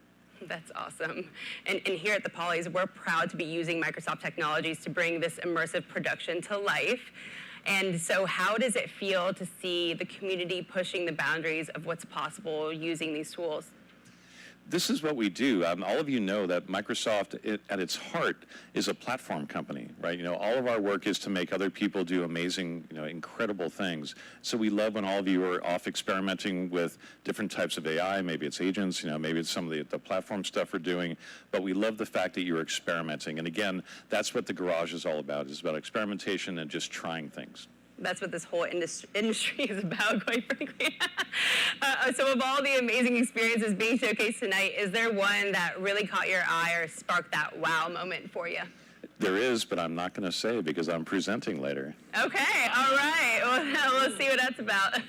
That's awesome. And here at the Polys, we're proud to be using Microsoft technologies to bring this immersive production to life. And so how does it feel to see the community pushing the boundaries of what's possible using these tools? This is what we do. All of you know that Microsoft, at its heart, is a platform company, right? You know, all of our work is to make other people do amazing, incredible things. So we love when all of you are off experimenting with different types of AI. Maybe it's agents, maybe it's some of the platform stuff we're doing. But we love the fact that you're experimenting. And again, that's what the Garage is all about. It's about experimentation and just trying things. That's what this whole industry is about, quite frankly. So of all the amazing experiences being showcased tonight, is there one that really caught your eye or sparked that wow moment for you? There is, but I'm not going to say because I'm presenting later. Okay, all right. Well, let's see what that's about.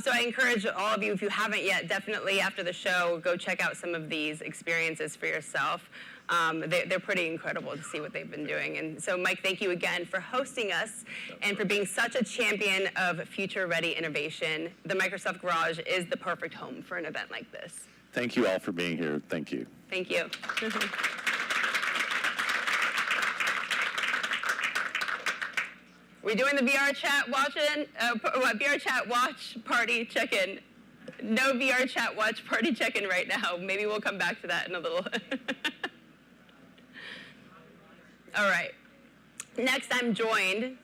So I encourage all of you, if you haven't yet, definitely after the show, go check out some of these experiences for yourself. They're pretty incredible to see what they've been doing. And so, Mike, thank you again for hosting us and for being such a champion of future-ready innovation. The Microsoft Garage is the perfect home for an event like this. Thank you all for being here. Thank you. Thank you. We're doing the VR chat VR chat watch party check-in. No VR chat watch party check-in right now. Maybe we'll come back to that in a little. All right. Next, I'm joined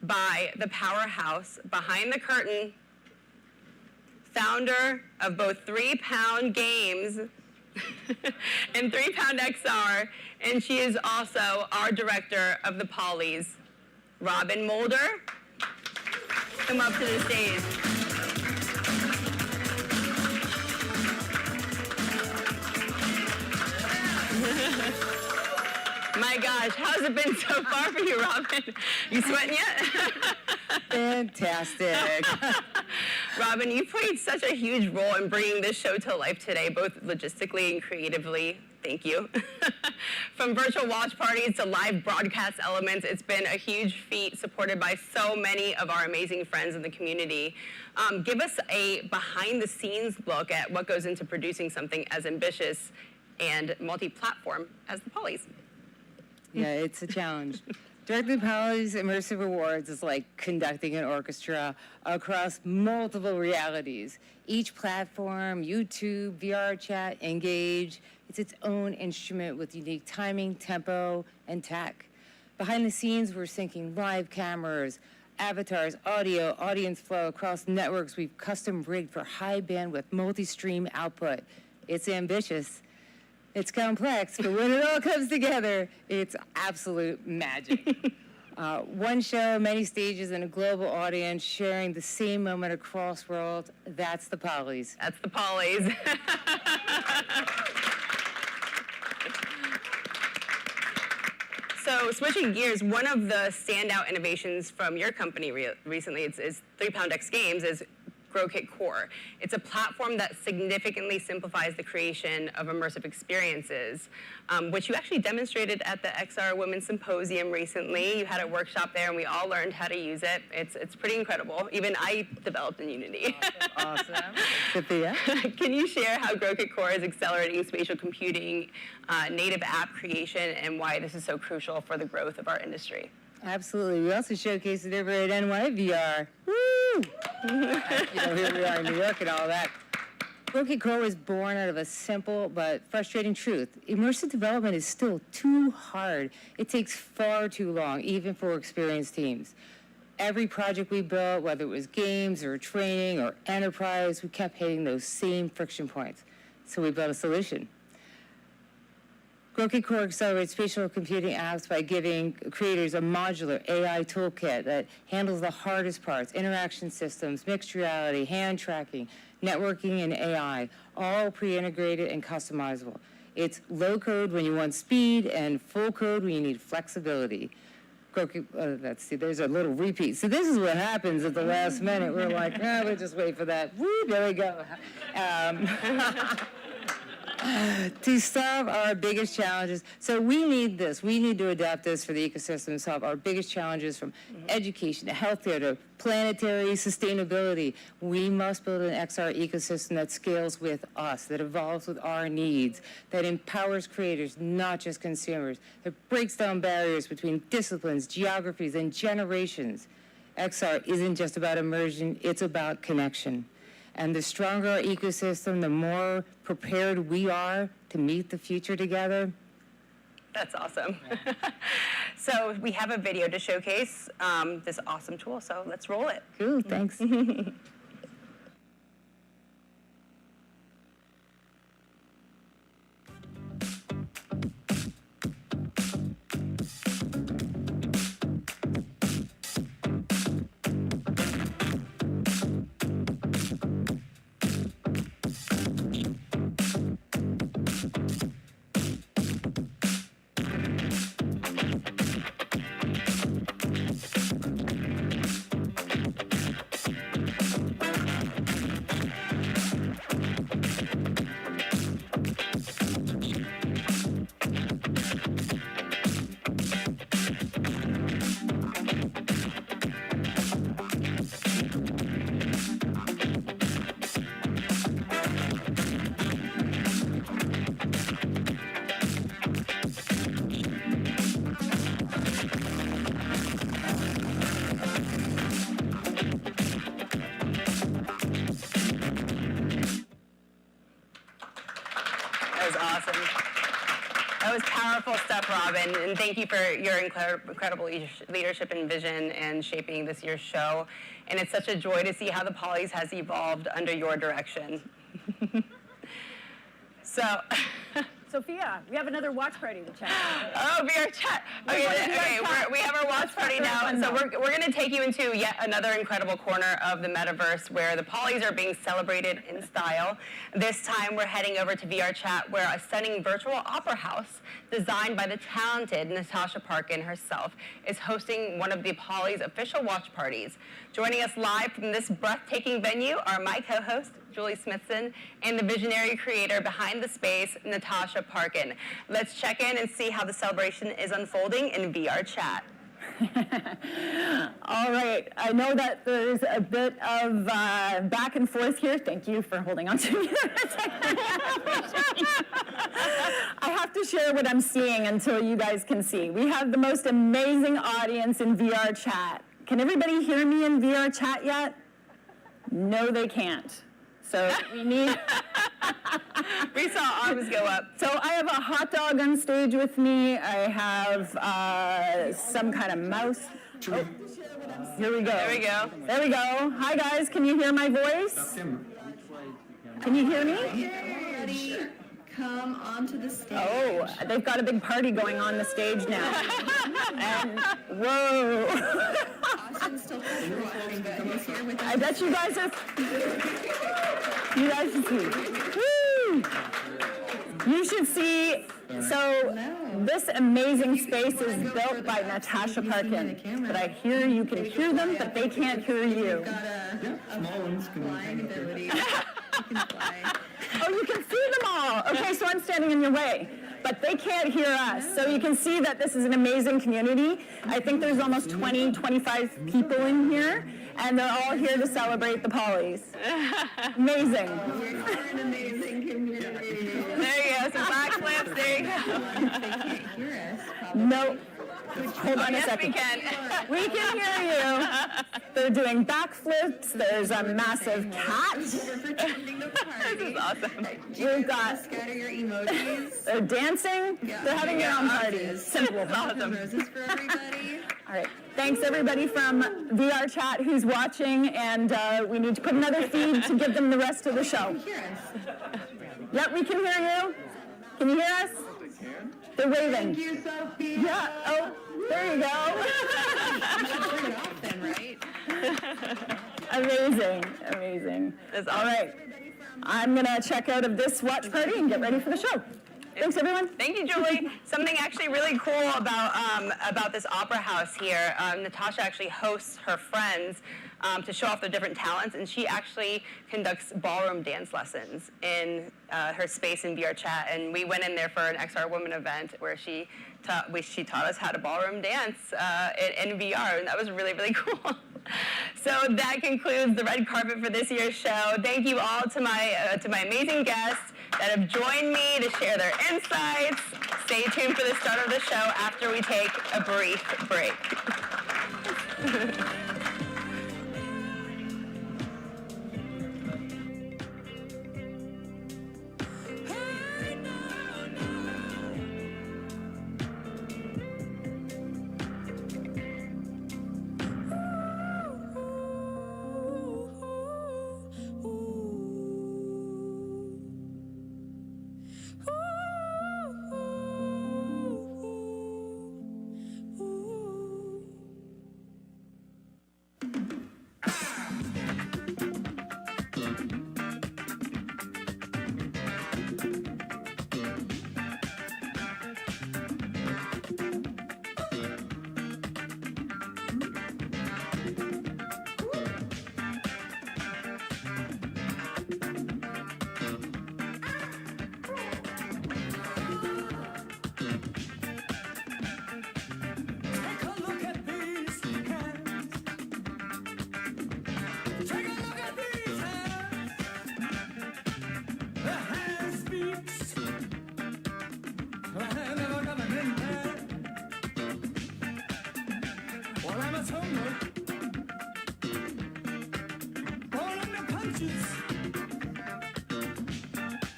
by the powerhouse behind the curtain, founder of both 3 Pound Games and 3 Pound XR, and she is also our director of the Polys, Robin Mulder. Come up to the stage. My gosh, how's it been so far for you, Robin? You sweating yet? Fantastic. Robin, you played such a huge role in bringing this show to life today, both logistically and creatively. Thank you. From virtual watch parties to live broadcast elements, it's been a huge feat supported by so many of our amazing friends in the community. Give us a behind-the-scenes look at what goes into producing something as ambitious and multi-platform as the Polys. Yeah, it's a challenge. Directing the Polys Immersive Awards is like conducting an orchestra across multiple realities. Each platform, YouTube, VR chat, Engage, it's its own instrument with unique timing, tempo, and tech. Behind the scenes, we're syncing live cameras, avatars, audio, audience flow across networks we've custom rigged for high bandwidth multi-stream output. It's ambitious. It's complex, but when it all comes together, it's absolute magic. One show, many stages, and a global audience sharing the same moment across worlds. That's the Polys. That's the Polys. So switching gears, one of the standout innovations from your company recently is 3PoundX Games is GrowKit Core. It's a platform that significantly simplifies the creation of immersive experiences, which you actually demonstrated at the XR Women's Symposium recently. You had a workshop there and we all learned how to use it. It's pretty incredible. Even I developed in Unity. Awesome. Sophia? Can you share how GrowKit Core is accelerating spatial computing, native app creation, and why this is so crucial for the growth of our industry? Absolutely. We also showcased it over at NYVR. Woo! Here we are in New York and all that. GrowKit Core was born out of a simple but frustrating truth. Immersive development is still too hard. It takes far too long, even for experienced teams. Every project we built, whether it was games or training or enterprise, we kept hitting those same friction points. So we built a solution. GrowKit Core accelerates spatial computing apps by giving creators a modular AI toolkit that handles the hardest parts, interaction systems, mixed reality, hand tracking, networking, and AI, all pre-integrated and customizable. It's low code when you want speed and full code when you need flexibility. Let's see, there's a little repeat. So this is what happens at the last minute. We're like, we'll just wait for that. Woo, there we go. To solve our biggest challenges. So we need this. We need to adapt this for the ecosystem to solve our biggest challenges from education to healthcare to planetary sustainability. We must build an XR ecosystem that scales with us, that evolves with our needs, that empowers creators, not just consumers, that breaks down barriers between disciplines, geographies, and generations. XR isn't just about immersion, it's about connection. And the stronger our ecosystem, the more prepared we are to meet the future together. That's awesome. So we have a video to showcase this awesome tool, so let's roll it. Cool, thanks. Awesome. That was powerful stuff, Robin, and thank you for your incredible leadership and vision and shaping this year's show. And it's such a joy to see how the Polys has evolved under your direction. So, Sophia, we have another watch party to chat. Oh, VR chat. Okay, we have our watch party now. So we're going to take you into yet another incredible corner of the metaverse where the Polys are being celebrated in style. This time we're heading over to VR chat where a stunning virtual opera house designed by the talented Natasha Parkin herself is hosting one of the Polys' official watch parties. Joining us live from this breathtaking venue are my co-host, Julie Smithson, and the visionary creator behind the space, Natasha Parkin. Let's check in and see how the celebration is unfolding in VR chat. All right, I know that there's a bit of back and forth here. Thank you for holding on to me. I have to share what I'm seeing until you guys can see. We have the most amazing audience in VR chat. Can everybody hear me in VR chat yet? No, they can't. So we need... We saw arms go up. So I have a hot dog on stage with me. I have some kind of mouse. Oh, here we go. There we go. There we go. Hi guys, can you hear my voice? Can you hear me? Everybody, come onto the stage. Oh, they've got a big party going on the stage now. And whoa. Austin's still watching, but he's here with us. I bet you guys are. You guys should see. Woo! You should see. So this amazing space is built by Natasha Parkin. But I hear you can hear them, but they can't hear you. Small ones can flying ability. You can fly. Oh, you can see them all. Okay, so I'm standing in your way. But they can't hear us. So you can see that this is an amazing community. I think there's almost 20, 25 people in here, and they're all here to celebrate the Pollies. Amazing. We're an amazing community. There you go, some backflips, there you go. They can't hear us, probably. No. Hold on a Yes, second. we can. We can hear you. They're doing backflips. There's a massive cat. We're pretending to party. This is awesome. We've got. Scatter your emojis. They're dancing. Yeah. They're having their own parties. Simple. Awesome. Roses for everybody. All right. Thanks everybody from VR chat who's watching, and we need to put another feed to give them the rest of the show. Hear us. Yep, we can hear you. Can you hear us? They're waving. Thank you, Sophie. Yeah. Oh, there you go. Turn it off then, right? Amazing. Amazing. That's All right. I'm gonna check out of this watch party and get ready for the show. Thanks, everyone. Thank you, Julie. Something actually really cool about this opera house here. Natasha actually hosts her friends to show off their different talents, and she actually conducts ballroom dance lessons in her space in VR chat. And we went in there for an XR Women event where she taught us how to ballroom dance in VR, and that was really, really cool. So that concludes the red carpet for this year's show. Thank you all to my amazing guests that have joined me to share their insights. Stay tuned for the start of the show after we take a brief break.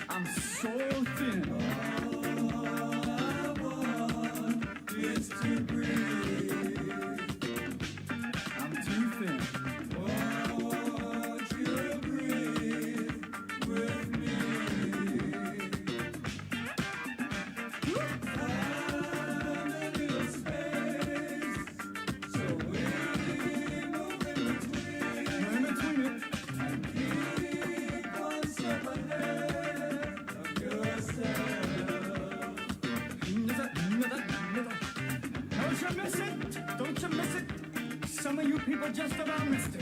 I'm so thin. All I want is to breathe. I'm too thin. Won't you breathe with me? Find a little space, so we move in between it. And keep one step ahead of yourself. Don't you miss it? Don't you miss it? Some of you people just about missed it.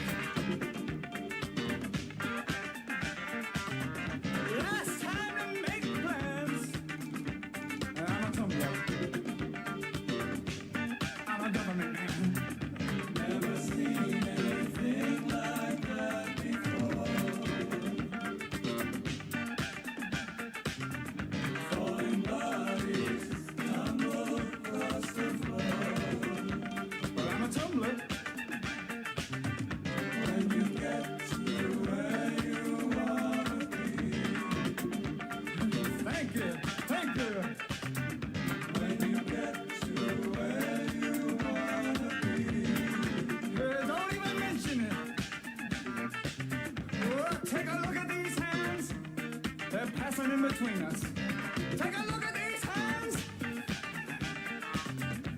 They're passing in between us. Take a look at these hands.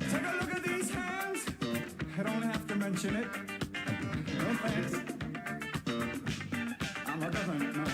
Take a look at these hands. I don't have to mention it. No thanks. I'm a government man.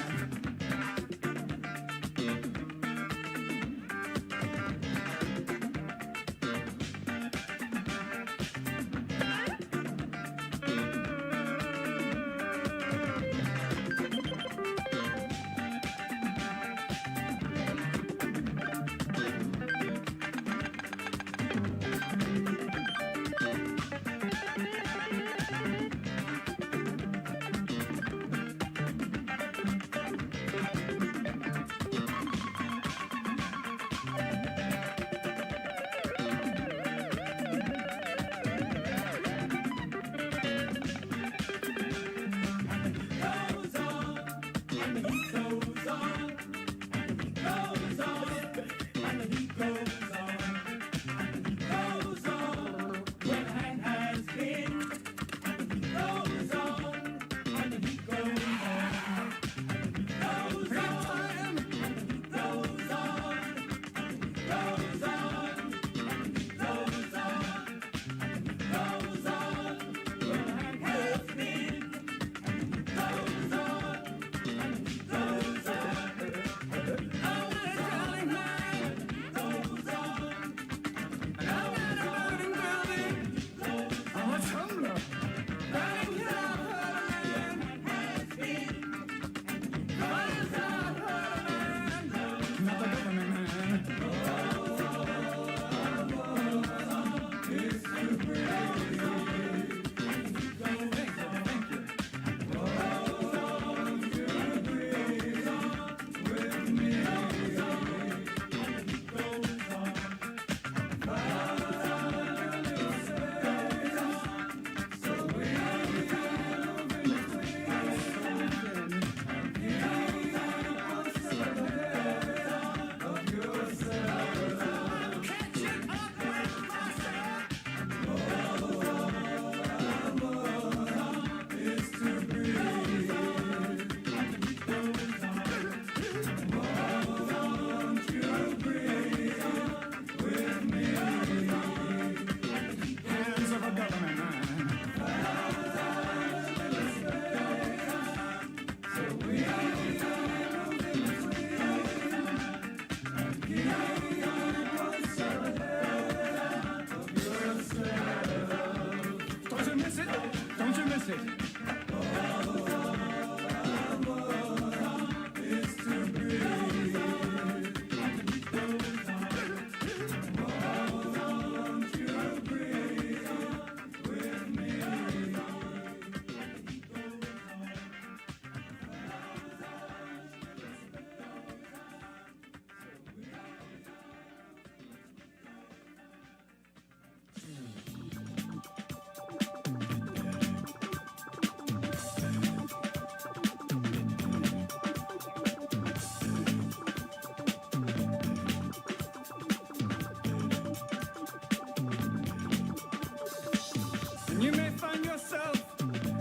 And you may find yourself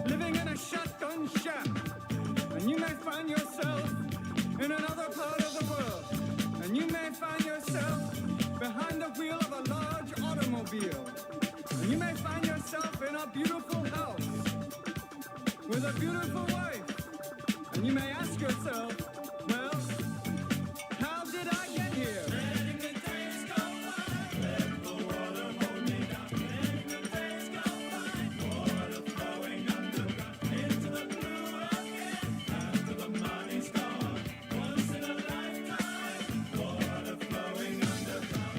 living in a shotgun shack. And you may find yourself in another part of the world. And you may find yourself behind the wheel of a large automobile. And you may find yourself in a beautiful house with a beautiful wife. And you may ask yourself, well, how did I get here?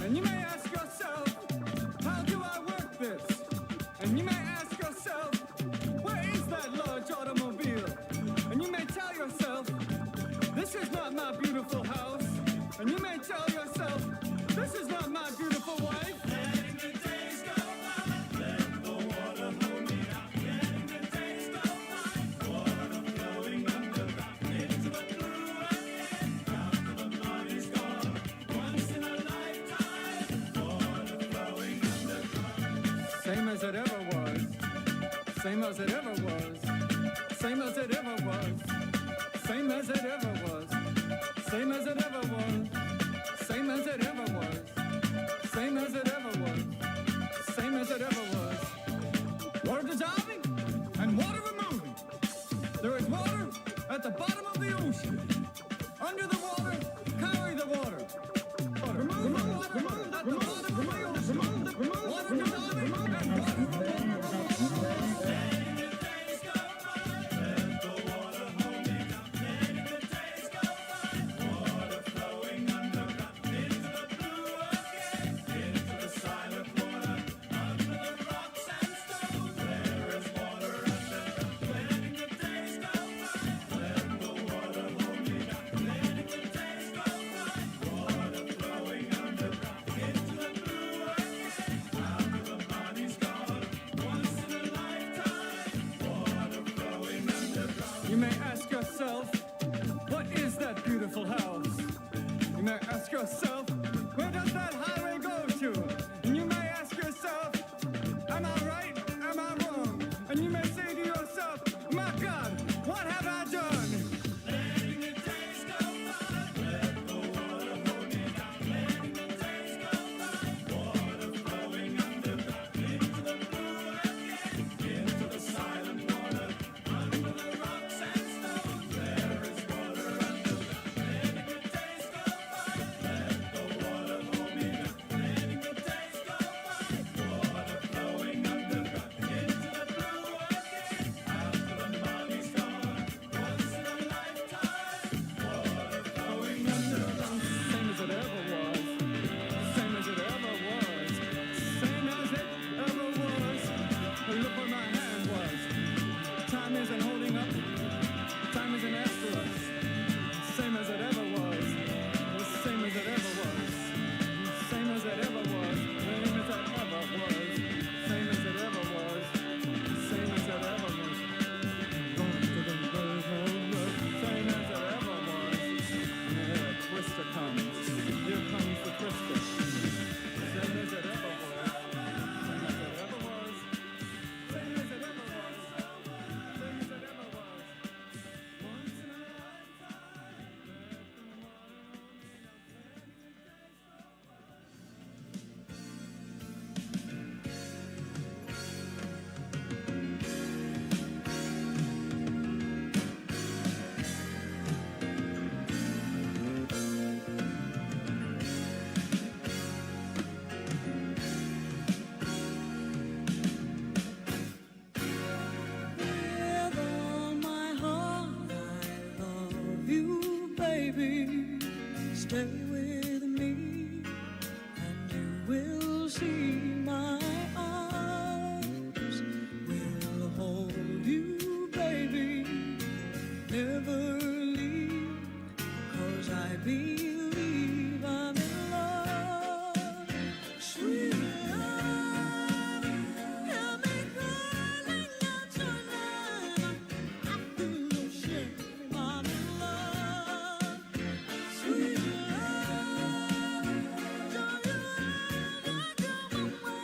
And you may ask yourself, how do I work this? And you may ask yourself, where is that large automobile? And you may tell yourself, this is not my beautiful house. And you may tell yourself, this is not my beautiful wife. Letting the days go by, let the water hold me down. Letting the days go by, water flowing underground into the blue again. After the money's gone, once in a lifetime, water flowing underground. Same as it ever was, same as it ever was, same as it ever was, same as it ever was. ocean. Under the water, carry the water. Remove the water, remove the water, remove the water, You may ask yourself, what is that beautiful house? You may ask yourself, where does that highway go to? And you may ask yourself, am I right? Am I wrong? And you may say to yourself, my God, what have I done? Letting the days go by, let the water hold me down. Letting the days go by, water flowing underground into the blue again, into the silent water, under the rocks and stones. There is water underground. Letting the days go by, let the water hold me down. Letting the days go by, water flowing underground into the blue again, after the money's gone. Once in a lifetime, water flowing underground. Same as it ever was. Same as it ever was. Same as it ever was. Look where my hand was. Time isn't holding up. Time isn't after us. Same as it ever was. Same as it ever was. Same as it ever was. Same as it ever was. Same as it ever was. Same as it ever was. Same as it ever was. Here, Twister comes. Here comes the Twister. Same as it ever was. Same as it ever was. Same as it ever was. Same as it ever was. Once in a With all my heart, I love you, baby. Stay with me, and you will see my arms will hold you, baby. Never leave, 'cause I believe I'm in love. Sweet love, hear me calling out your name. I feel no shame, I'm in love. Sweet love, don't you ever come away.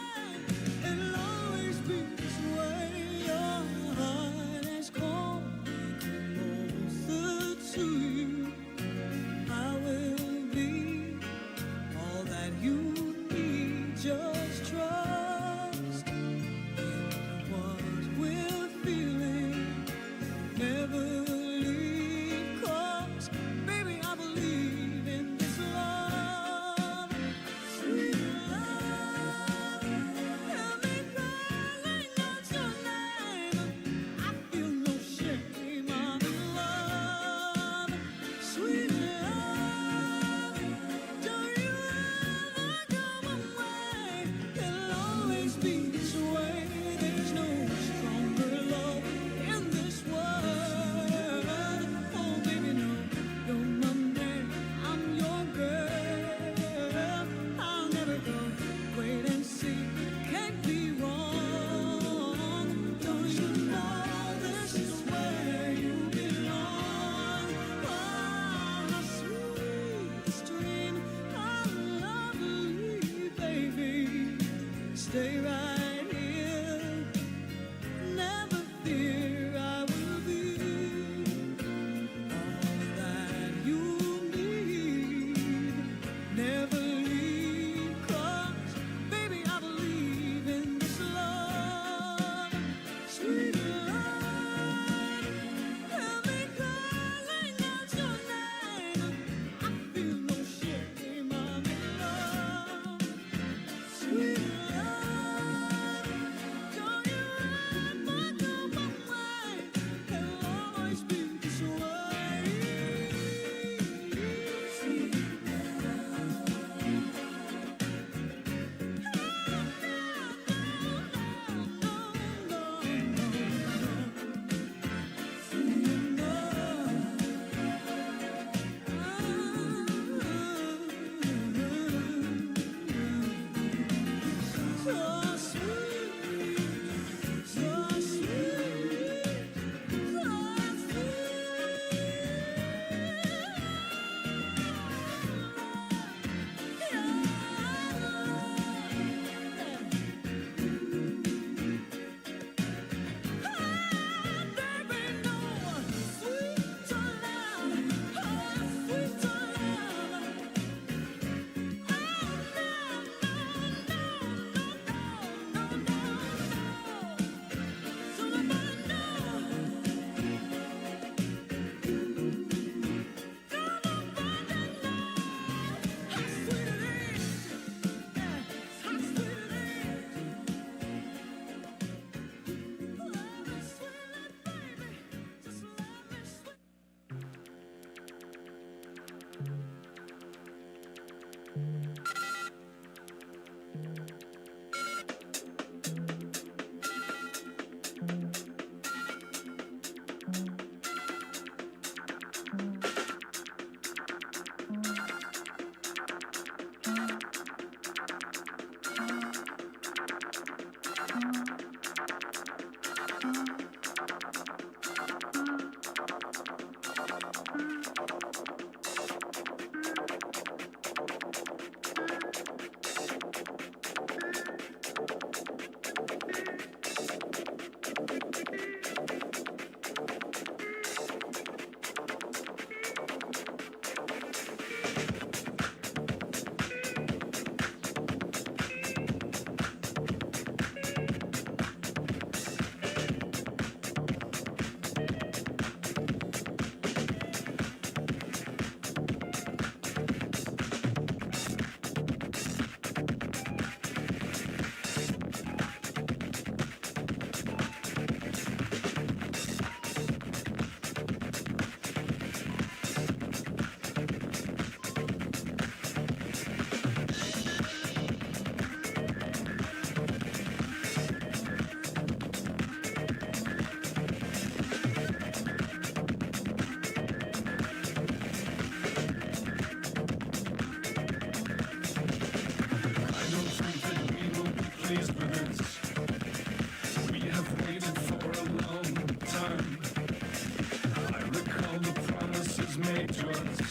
to us.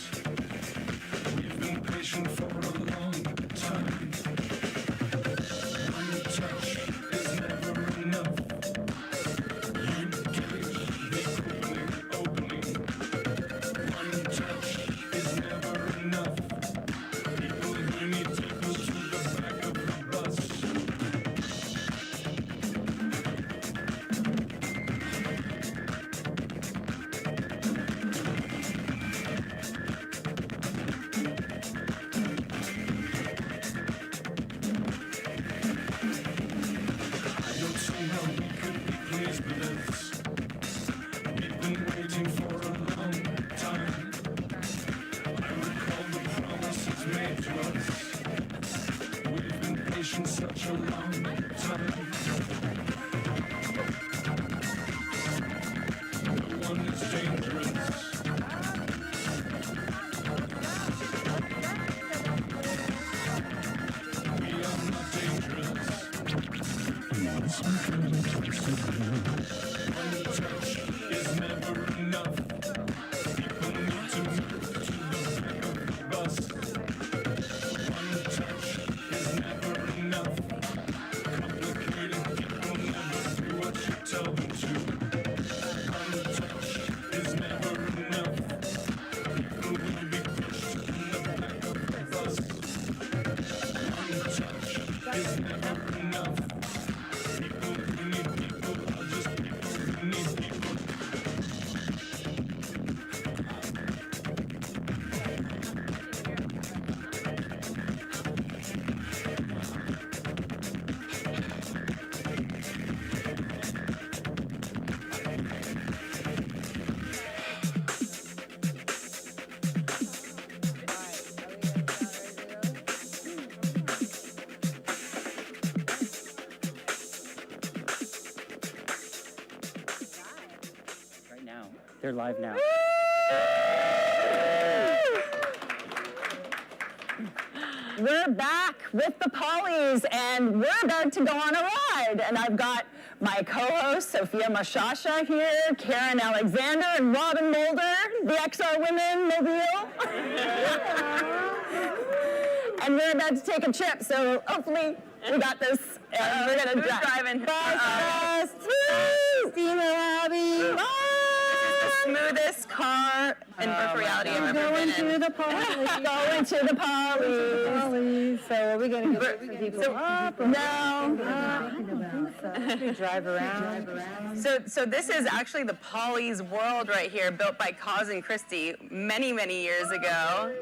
We've been patient for a long time. One touch is never enough. You give the opening. One touch is never enough. People hear me tickle to the back of the bus. I don't see how we could be pleased with this. We've been waiting for a long time. I recall the promises made to us. We've been patient such a long time. No one is dangerous. We are not dangerous. One touch is never enough. People need to move to the back of the bus. One touch is never enough. Complicated people never do what you tell them to. One touch is never enough. People will be pushed in the back of the bus. One touch is never enough. People who need people are just people who need people. Right now. They're live now. We're back with the Pollies, and we're about to go on a ride. And I've got my co-host, Sophia Mashasha here, Karen Alexander, and Robin Mulder, the XR Women Mobile. And we're about to take a trip, so hopefully we got this. And we're gonna drive. Driving? Fast. Steamer Abby. The smoothest car in virtual reality I've ever been in. Going to the Pollies. Going to the Pollies. So are we going to get some people up? Or we drive around. So this is actually the Polly's World right here, built by Cause and Christie many, many years ago.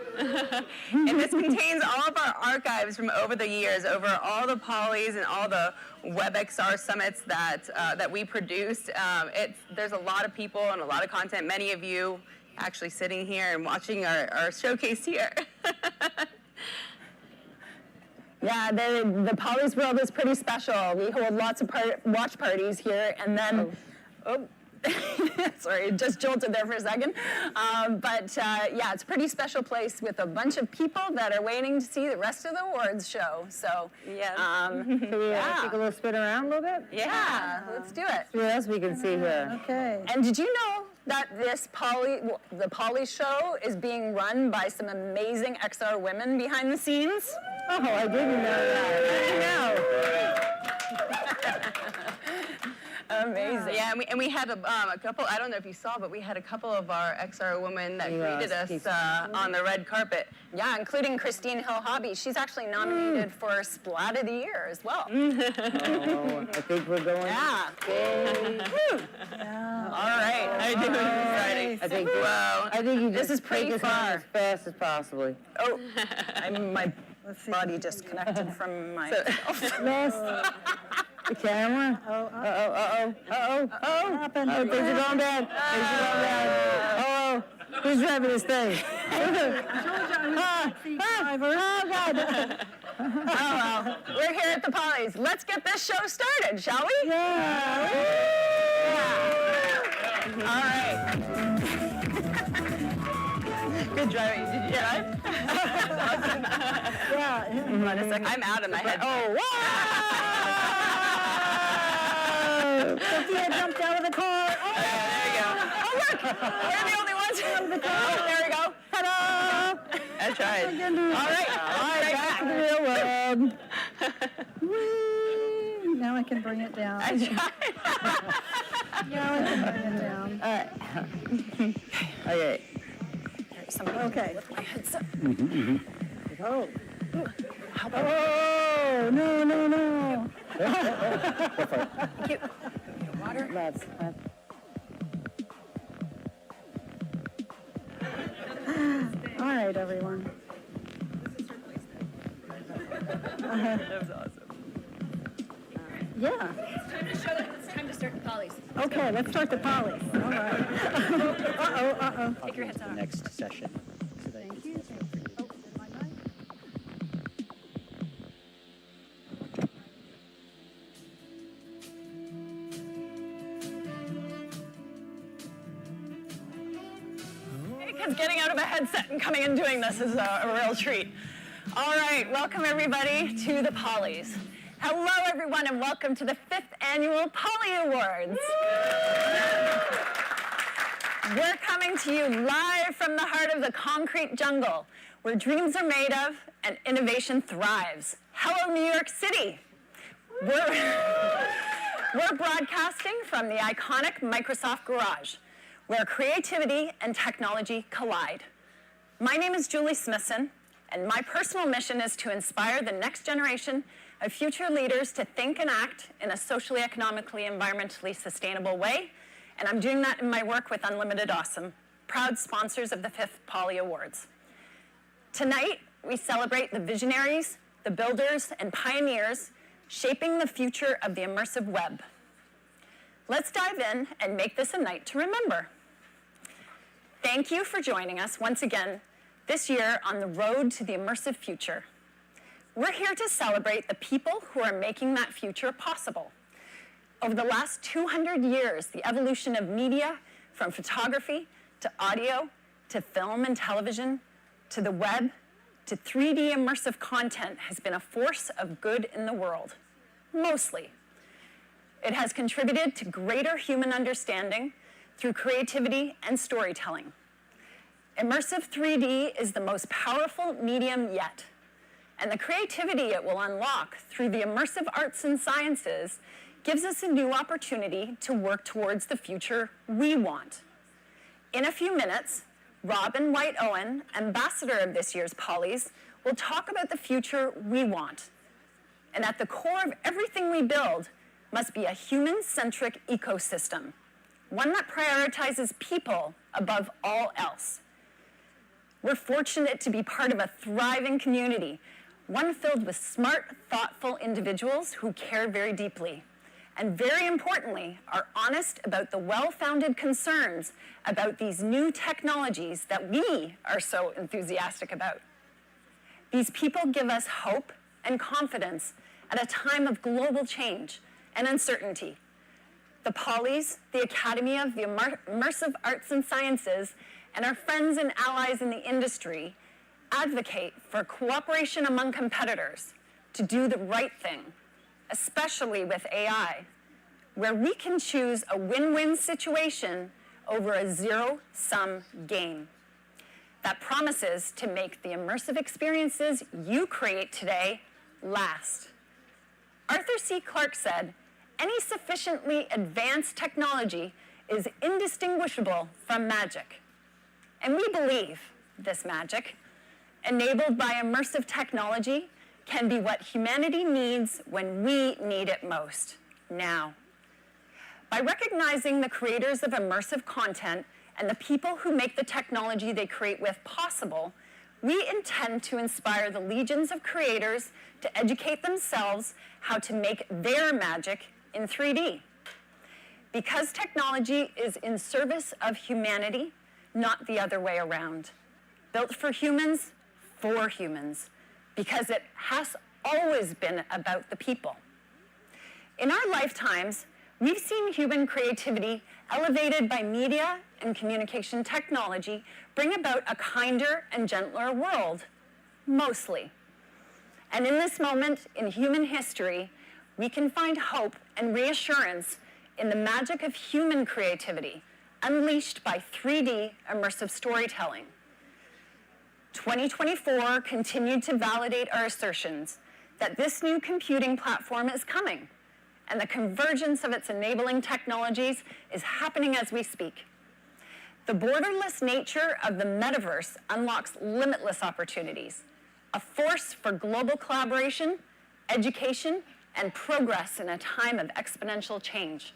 And this contains all of our archives from over the years, over all the Pollys and all the WebXR summits that we produced. There's a lot of people and a lot of content. Many of you actually sitting here and watching our showcase here. Yeah, the Polly's World is pretty special. We hold lots of watch parties here, and then, sorry, just jolted there for a second. Yeah, it's a pretty special place with a bunch of people that are waiting to see the rest of the awards show. So, yeah. Can we take a little spin around a little bit? Yeah, let's do it. See what else we can see here. Okay. And did you know that the Polly show is being run by some amazing XR women behind the scenes? Oh, I didn't know that. Amazing. Yeah, and we had a couple, I don't know if you saw, but we had a couple of our XR women that greeted us on the red carpet. Yeah, including Christine Hill Hobby. She's actually nominated for Splat of the Year as well. Oh, I think we're going. Yeah. All right. How you doing this Friday? I think. Wow. I think you just This is pretty take us on far. as fast as possible. Oh, my body disconnected from myself. The camera. Oh, things are going bad. Oh, who's driving this thing? Oh, God. Oh, well, we're here at the Pollies. Let's get this show started, shall we? Yeah. All right. Good driving. Did you drive? Yeah. I'm out of my head. Oh, wow! Sophia jumped out of the car. There you go. Oh, look! We're the only ones. Oh, there we go. I tried. All right, back to the real world. Whee! Now I can bring it down. I tried. Now I can bring it down. All right. Okay. Okay. My headset. Oh. Oh, no. Cute. Water. That's all right, everyone. That was awesome. Yeah. It's time to start the polys. Okay, let's start the polys. All right. Uh-oh. Take your heads off. Next session. So that Thank you. Because getting out of a headset and coming and doing this is a real treat. All right, welcome everybody to the Polys. Hello everyone and welcome to the 5th Annual Poly Awards. We're coming to you live from the heart of the concrete jungle, where dreams are made of and innovation thrives. Hello New York City. We're broadcasting from the iconic Microsoft Garage, where creativity and technology collide. My name is Julie Smithson, and my personal mission is to inspire the next generation of future leaders to think and act in a socially, economically, environmentally sustainable way, and I'm doing that in my work with Unlimited Awesome, proud sponsors of the 5th Poly Awards. Tonight, we celebrate the visionaries, the builders, and pioneers shaping the future of the immersive web. Let's dive in and make this a night to remember. Thank you for joining us once again this year on the road to the immersive future. We're here to celebrate the people who are making that future possible. Over the last 200 years, the evolution of media, from photography to audio to film and television to the web to 3D immersive content, has been a force of good in the world, mostly. It has contributed to greater human understanding through creativity and storytelling. Immersive 3D is the most powerful medium yet, and the creativity it will unlock through the immersive arts and sciences gives us a new opportunity to work towards the future we want. In a few minutes, Robin White-Owen, ambassador of this year's Polys, will talk about the future we want. And at the core of everything we build must be a human-centric ecosystem, one that prioritizes people above all else. We're fortunate to be part of a thriving community, one filled with smart, thoughtful individuals who care very deeply, and very importantly, are honest about the well-founded concerns about these new technologies that we are so enthusiastic about. These people give us hope and confidence at a time of global change and uncertainty. The Polys, the Academy of the Immersive Arts and Sciences, and our friends and allies in the industry advocate for cooperation among competitors to do the right thing, especially with AI, where we can choose a win-win situation over a zero-sum game that promises to make the immersive experiences you create today last. Arthur C. Clarke said, "Any sufficiently advanced technology is indistinguishable from magic." And we believe this magic, enabled by immersive technology, can be what humanity needs when we need it most, now. By recognizing the creators of immersive content and the people who make the technology they create with possible, we intend to inspire the legions of creators to educate themselves how to make their magic in 3D. Because technology is in service of humanity, not the other way around. Built for humans, for humans, because it has always been about the people. In our lifetimes, we've seen human creativity elevated by media and communication technology bring about a kinder and gentler world, mostly. And in this moment in human history, we can find hope and reassurance in the magic of human creativity unleashed by 3D immersive storytelling. 2024 continued to validate our assertions that this new computing platform is coming, and the convergence of its enabling technologies is happening as we speak. The borderless nature of the metaverse unlocks limitless opportunities, a force for global collaboration, education, and progress in a time of exponential change.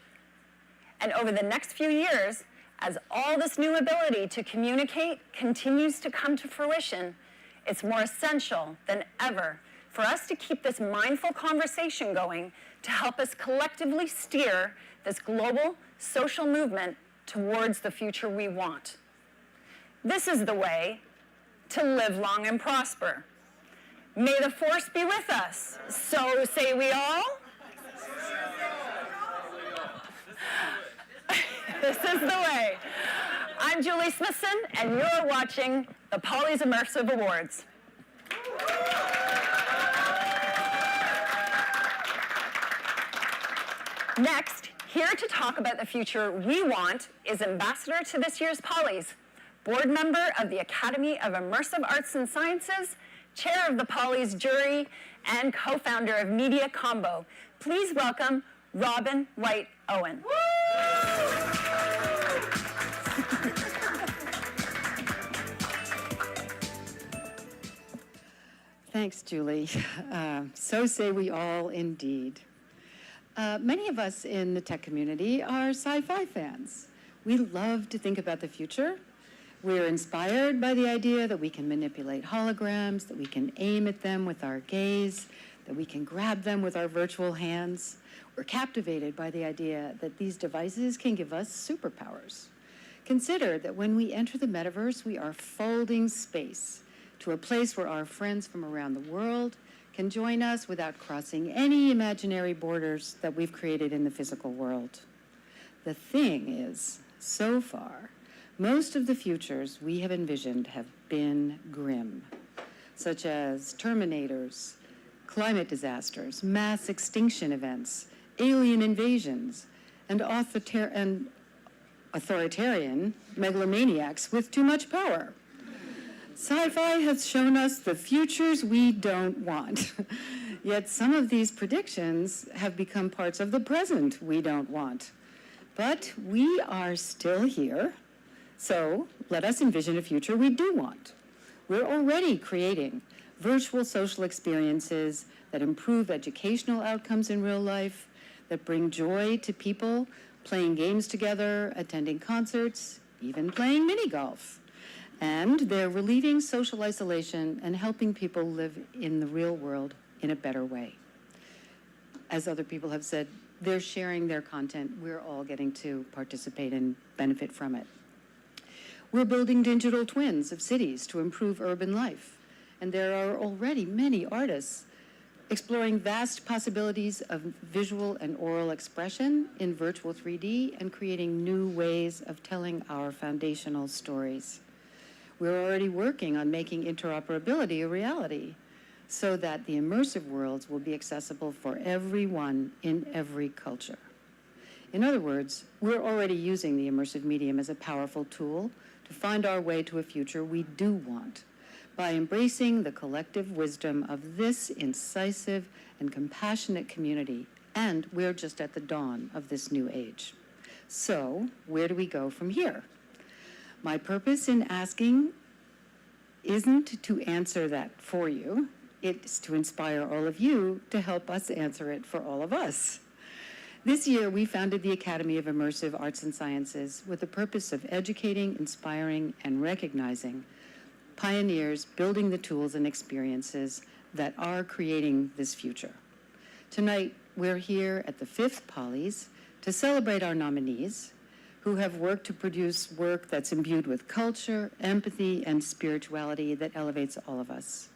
And over the next few years, as all this new ability to communicate continues to come to fruition, it's more essential than ever for us to keep this mindful conversation going to help us collectively steer this global social movement towards the future we want. This is the way to live long and prosper. May the force be with us. So say we all. This is the way. I'm Julie Smithson, and you're watching the Polly's Immersive Awards. Next, here to talk about the future we want is ambassador to this year's Polly's, board member of the Academy of Immersive Arts and Sciences, chair of the Polly's jury, and co-founder of Media Combo. Please welcome Robin White Owen. Thanks, Julie. So say we all indeed. Many of us in the tech community are sci-fi fans. We love to think about the future. We're inspired by the idea that we can manipulate holograms, that we can aim at them with our gaze, that we can grab them with our virtual hands. We're captivated by the idea that these devices can give us superpowers. Consider that when we enter the metaverse, we are folding space to a place where our friends from around the world can join us without crossing any imaginary borders that we've created in the physical world. The thing is, so far, most of the futures we have envisioned have been grim, such as Terminators, climate disasters, mass extinction events, alien invasions, and authoritarian megalomaniacs with too much power. Sci-fi has shown us the futures we don't want. Yet some of these predictions have become parts of the present we don't want. But we are still here, so let us envision a future we do want. We're already creating virtual social experiences that improve educational outcomes in real life, that bring joy to people playing games together, attending concerts, even playing mini golf. And they're relieving social isolation and helping people live in the real world in a better way. As other people have said, they're sharing their content. We're all getting to participate and benefit from it. We're building digital twins of cities to improve urban life. And there are already many artists exploring vast possibilities of visual and oral expression in virtual 3D and creating new ways of telling our foundational stories. We're already working on making interoperability a reality so that the immersive worlds will be accessible for everyone in every culture. In other words, we're already using the immersive medium as a powerful tool to find our way to a future we do want by embracing the collective wisdom of this incisive and compassionate community, and we're just at the dawn of this new age. So, where do we go from here? My purpose in asking isn't to answer that for you. It's to inspire all of you to help us answer it for all of us. This year, we founded the Academy of Immersive Arts and Sciences with the purpose of educating, inspiring, and recognizing pioneers building the tools and experiences that are creating this future. Tonight, we're here at the 5th Polly's to celebrate our nominees, who have worked to produce work that's imbued with culture, empathy, and spirituality that elevates all of us.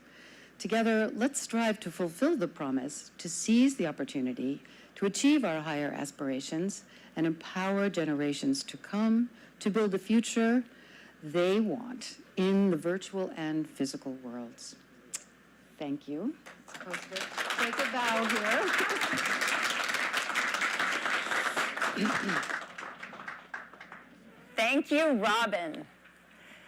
Together, let's strive to fulfill the promise, to seize the opportunity, to achieve our higher aspirations, and empower generations to come to build the future they want in the virtual and physical worlds. Thank you. Supposed to take a bow here. Thank you, Robin.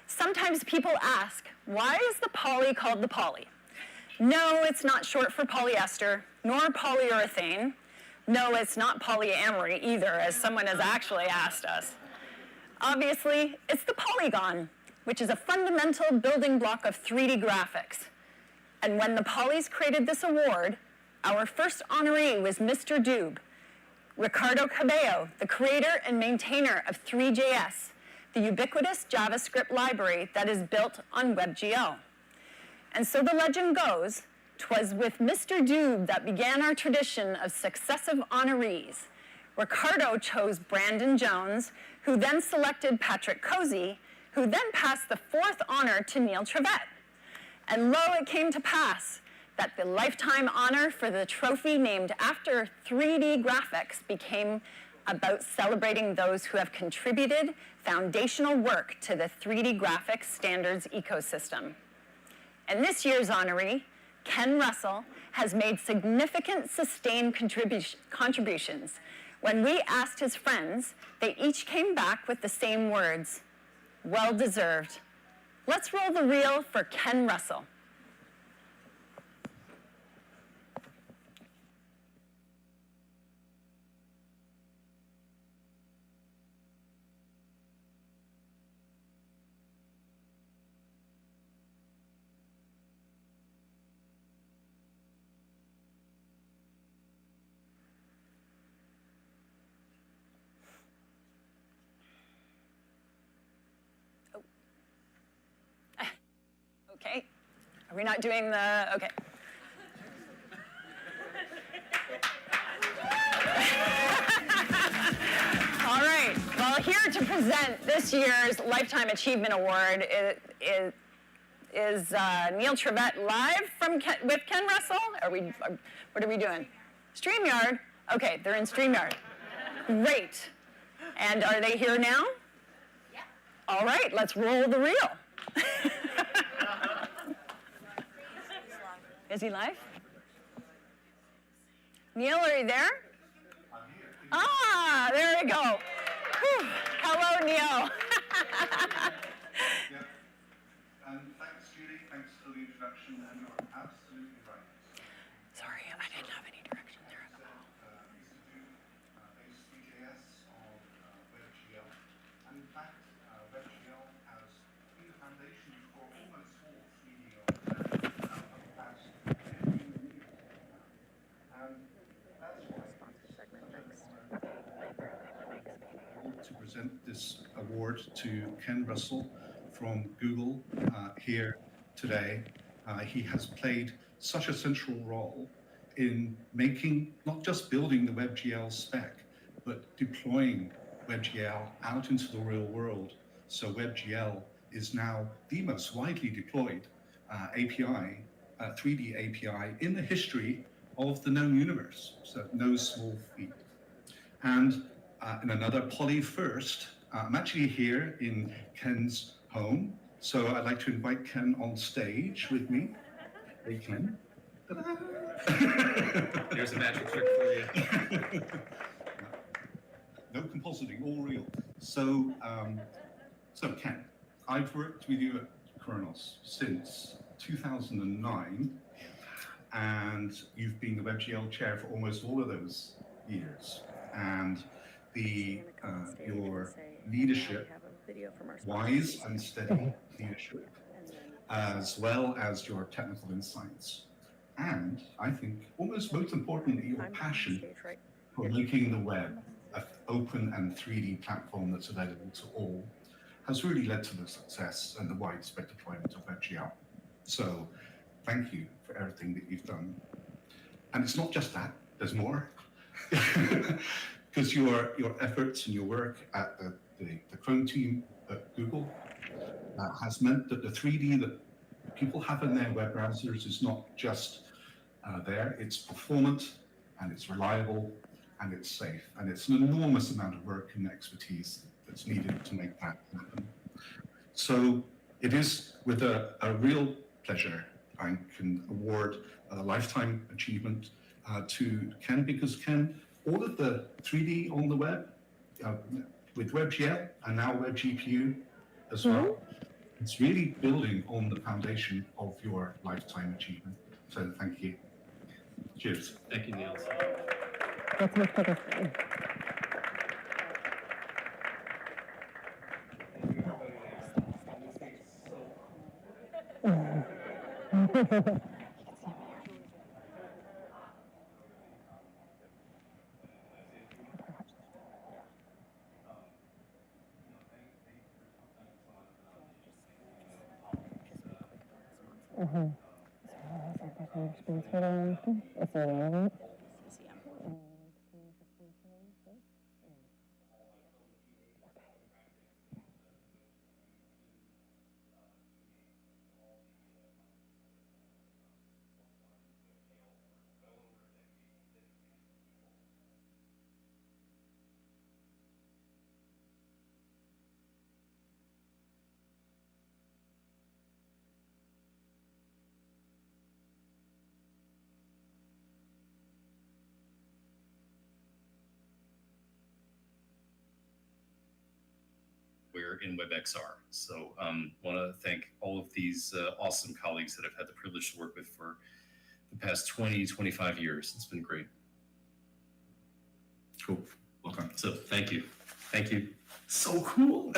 Sometimes people ask, Why is the poly called the poly? No, it's not short for polyester, nor polyurethane. No, it's not polyamory either, as someone has actually asked us. Obviously, it's the polygon, which is a fundamental building block of 3D graphics. And when the Polys created this award, our first honoree was Mr. Doob, Ricardo Cabello, the creator and maintainer of 3JS, the ubiquitous JavaScript library that is built on WebGL. And so the legend goes, 'twas with Mr. Doob that began our tradition of successive honorees. Ricardo chose Brandon Jones, who then selected Patrick Cozy, who then passed the fourth honor to Neil Trevette. And lo, it came to pass that the lifetime honor for the trophy named after 3D graphics became about celebrating those who have contributed foundational work to the 3D graphics standards ecosystem. And this year's honoree, Ken Russell, has made significant sustained contributions. When we asked his friends, they each came back with the same words, well deserved. Let's roll the reel for Ken Russell. Okay, are we not doing the, okay. All right, well, here to present this year's Lifetime Achievement Award is Neil Trevette live with Ken Russell? What are we doing? StreamYard? Okay, they're in StreamYard. Great. And are they here now? Yeah. All right, let's roll the reel. Is he live? Neil, are you there? I'm here. Ah, there we go. Whew. Hello, Neil. Yeah. Thanks, Judy. Thanks for the introduction, and you're absolutely right. Sorry, I didn't have any direction there at all. Used to do base 3JS on WebGL, and in fact, WebGL has been the foundation for almost all 3D on the past 10 years. And that's why it's to present this award to Ken Russell from Google here today. He has played such a central role in making, not just building the WebGL spec, but deploying WebGL out into the real world. So WebGL is now the most widely deployed API, 3D API in the history of the known universe. So no small feat. And in another poly first, I'm actually here in Ken's home. So I'd like to invite Ken on stage with me. Hey, Ken. There's a magic trick for you. No compositing, all real. So, Ken, I've worked with you at Kronos since 2009, and you've been the WebGL chair for almost all of those years. And your leadership, wise and steady leadership, as well as your technical insights. And I think, almost most importantly, your passion for making the web an open and 3D platform that's available to all has really led to the success and the widespread deployment of WebGL. So thank you for everything that you've done. And it's not just that, there's more. Because your efforts and your work at the Chrome team at Google has meant that the 3D that people have in their web browsers is not just there, it's performant and it's reliable and it's safe. And it's an enormous amount of work and expertise that's needed to make that happen. So it is with a real pleasure I can award a lifetime achievement to Ken, because Ken, all of the 3D on the web with WebGL and now WebGPU as well, It's really building on the foundation of your lifetime achievement. So thank you. Cheers. Thank you, Niels. We're in WebXR. So want to thank all of these awesome colleagues that I've had the privilege to work with for the past 20, 25 years. It's been great. Cool. Welcome. So thank you. Thank you. So cool.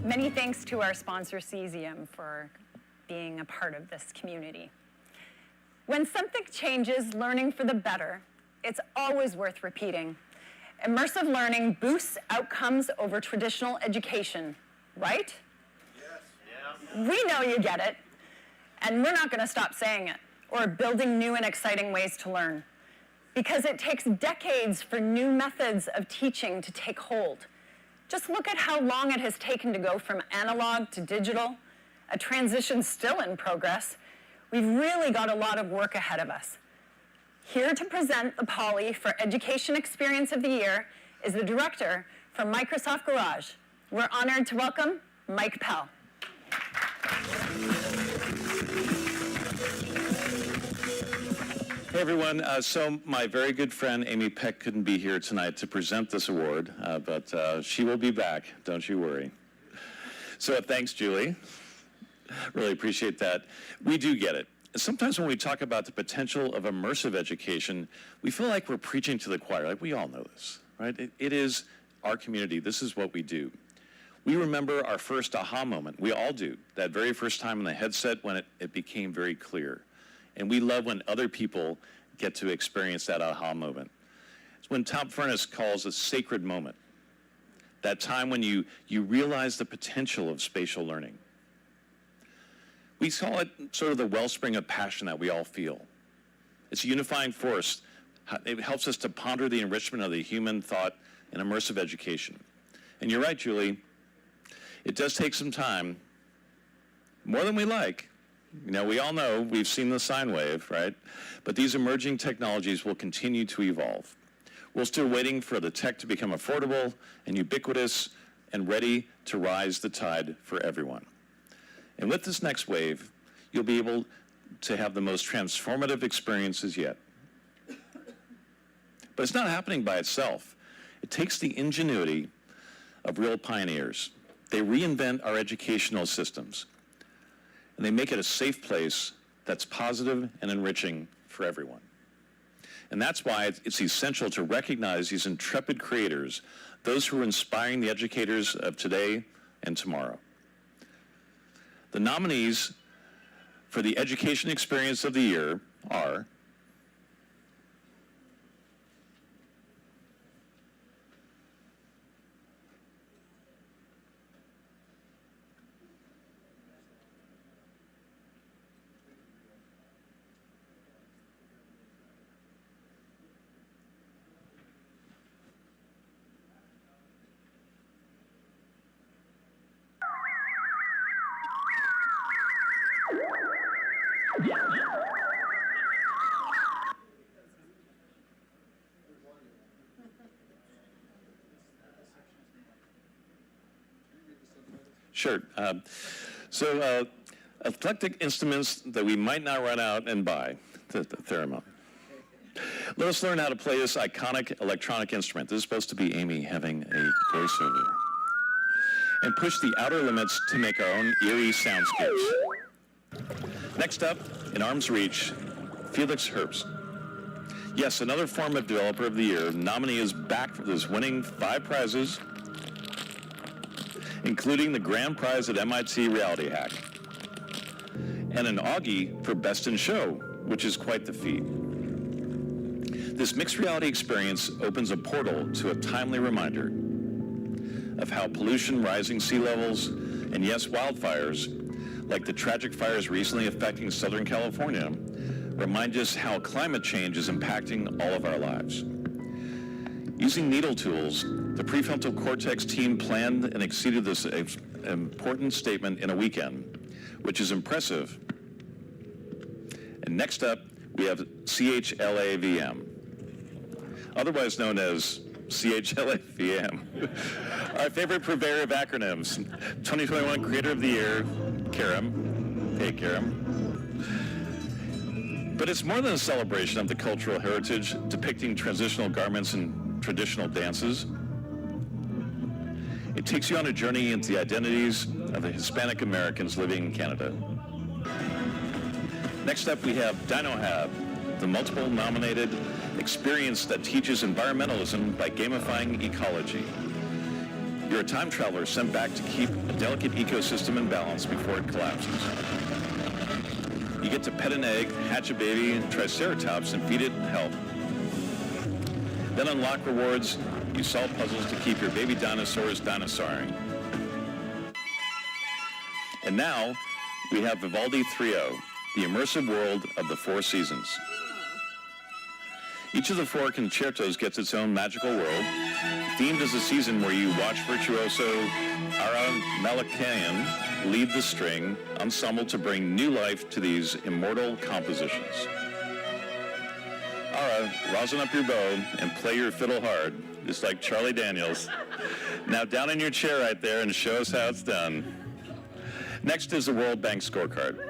Many thanks to our sponsor, Cesium, for being a part of this community. When something changes, learning for the better, it's always worth repeating. Immersive learning boosts outcomes over traditional education, right? Yes. We know you get it, and we're not going to stop saying it, or building new and exciting ways to learn, because it takes decades for new methods of teaching to take hold. Just look at how long it has taken to go from analog to digital, a transition still in progress. We've really got a lot of work ahead of us. Here to present the Poly for Education Experience of the Year is the director from Microsoft Garage. We're honored to welcome Mike Pell. Hey everyone, so my very good friend Amy Peck couldn't be here tonight to present this award, but she will be back, don't you worry. So thanks, Julie. Really appreciate that. We do get it. Sometimes when we talk about the potential of immersive education, we feel like we're preaching to the choir, like we all know this, right? It is our community, this is what we do. We remember our first aha moment, we all do, that very first time in the headset when it became very clear. And we love when other people get to experience that aha moment. It's when Tom Furness calls a sacred moment. That time when you realize the potential of spatial learning. We call it sort of the wellspring of passion that we all feel. It's a unifying force. It helps us to ponder the enrichment of the human thought in immersive education. And you're right, Julie. It does take some time, more than we like. You know, we all know, we've seen the sine wave, right? But these emerging technologies will continue to evolve. We're still waiting for the tech to become affordable and ubiquitous and ready to rise the tide for everyone. And with this next wave, you'll be able to have the most transformative experiences yet. But it's not happening by itself. It takes the ingenuity of real pioneers. They reinvent our educational systems. And they make it a safe place that's positive and enriching for everyone. And that's why it's essential to recognize these intrepid creators, those who are inspiring the educators of today and tomorrow. The nominees for the Education Experience of the Year are Sure. Eclectic instruments that we might not run out and buy, the theremin. Let us learn how to play this iconic electronic instrument. This is supposed to be Amy having a voiceover. And push the outer limits to make our own eerie soundscapes. Next up, in arm's reach, Felix Herbst. Yes, another form of Developer of the Year. Nominee is back for this, winning 5 prizes, including the grand prize at MIT Reality Hack, and an Augie for Best in Show, which is quite the feat. This mixed reality experience opens a portal to a timely reminder of how pollution, rising sea levels, and yes, wildfires, like the tragic fires recently affecting Southern California, remind us how climate change is impacting all of our lives. Using needle tools, the prefrontal cortex team planned and exceeded this important statement in a weekend, which is impressive. And next up, we have CHLAVM, otherwise known as CHLAVM, our favorite purveyor of acronyms. 2021 Creator of the Year, Karam. Hey, Karam. But it's more than a celebration of the cultural heritage, depicting transitional garments and traditional dances. It takes you on a journey into the identities of the Hispanic Americans living in Canada. Next up, we have DinoHab, the multiple nominated experience that teaches environmentalism by gamifying ecology. You're a time traveler sent back to keep a delicate ecosystem in balance before it collapses. You get to pet an egg, hatch a baby, triceratops, and feed it health. Then unlock rewards. You solve puzzles to keep your baby dinosaurs dinosauring. And now, we have Vivaldi 3.0, the immersive world of the 4 seasons. Each of the 4 concertos gets its own magical world, themed as a season where you watch virtuoso Ara Malakian lead the string ensemble to bring new life to these immortal compositions. Ara, rosin up your bow and play your fiddle hard, just like Charlie Daniels. Now down in your chair right there and show us how it's done. Next is the World Bank scorecard.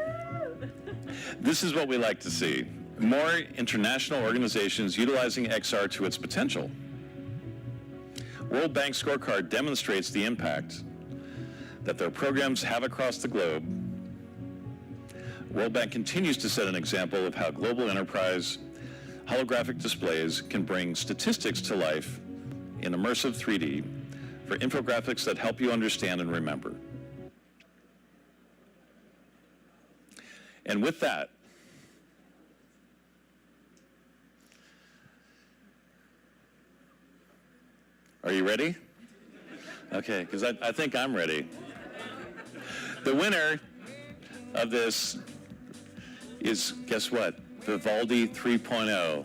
This is what we like to see. More international organizations utilizing XR to its potential. World Bank scorecard demonstrates the impact that their programs have across the globe. World Bank continues to set an example of how global enterprise holographic displays can bring statistics to life in immersive 3D for infographics that help you understand and remember. And with that, are you ready? Okay, because I think I'm ready. The winner of this is, guess what? Vivaldi 3.0.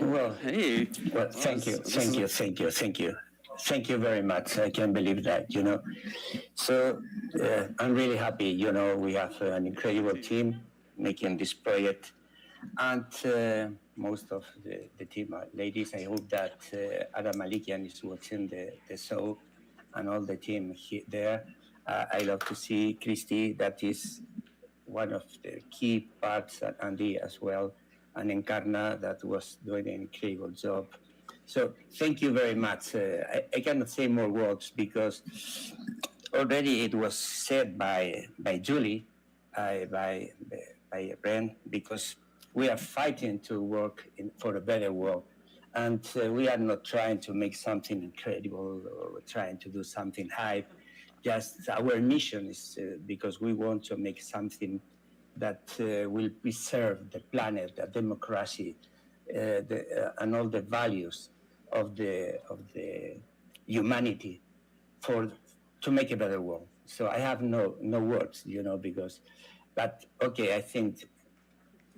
Well, hey. Well, thank you. Thank you very much. I can't believe that, you know. So I'm really happy, you know, we have an incredible team making this project. And most of the team are ladies. I hope that Adam Malikian is watching the show and all the team there. I love to see Christy, that is one of the key parts, and Andy as well, and Encarna, that was doing an incredible job. So thank you very much. I cannot say more words because already it was said by Julie, by Ren, because we are fighting to work for a better world. And we are not trying to make something incredible or trying to do something hype. Just our mission is because we want to make something that will preserve the planet, the democracy, and all the values of the humanity to make a better world. So I have no words, you know, but okay, I think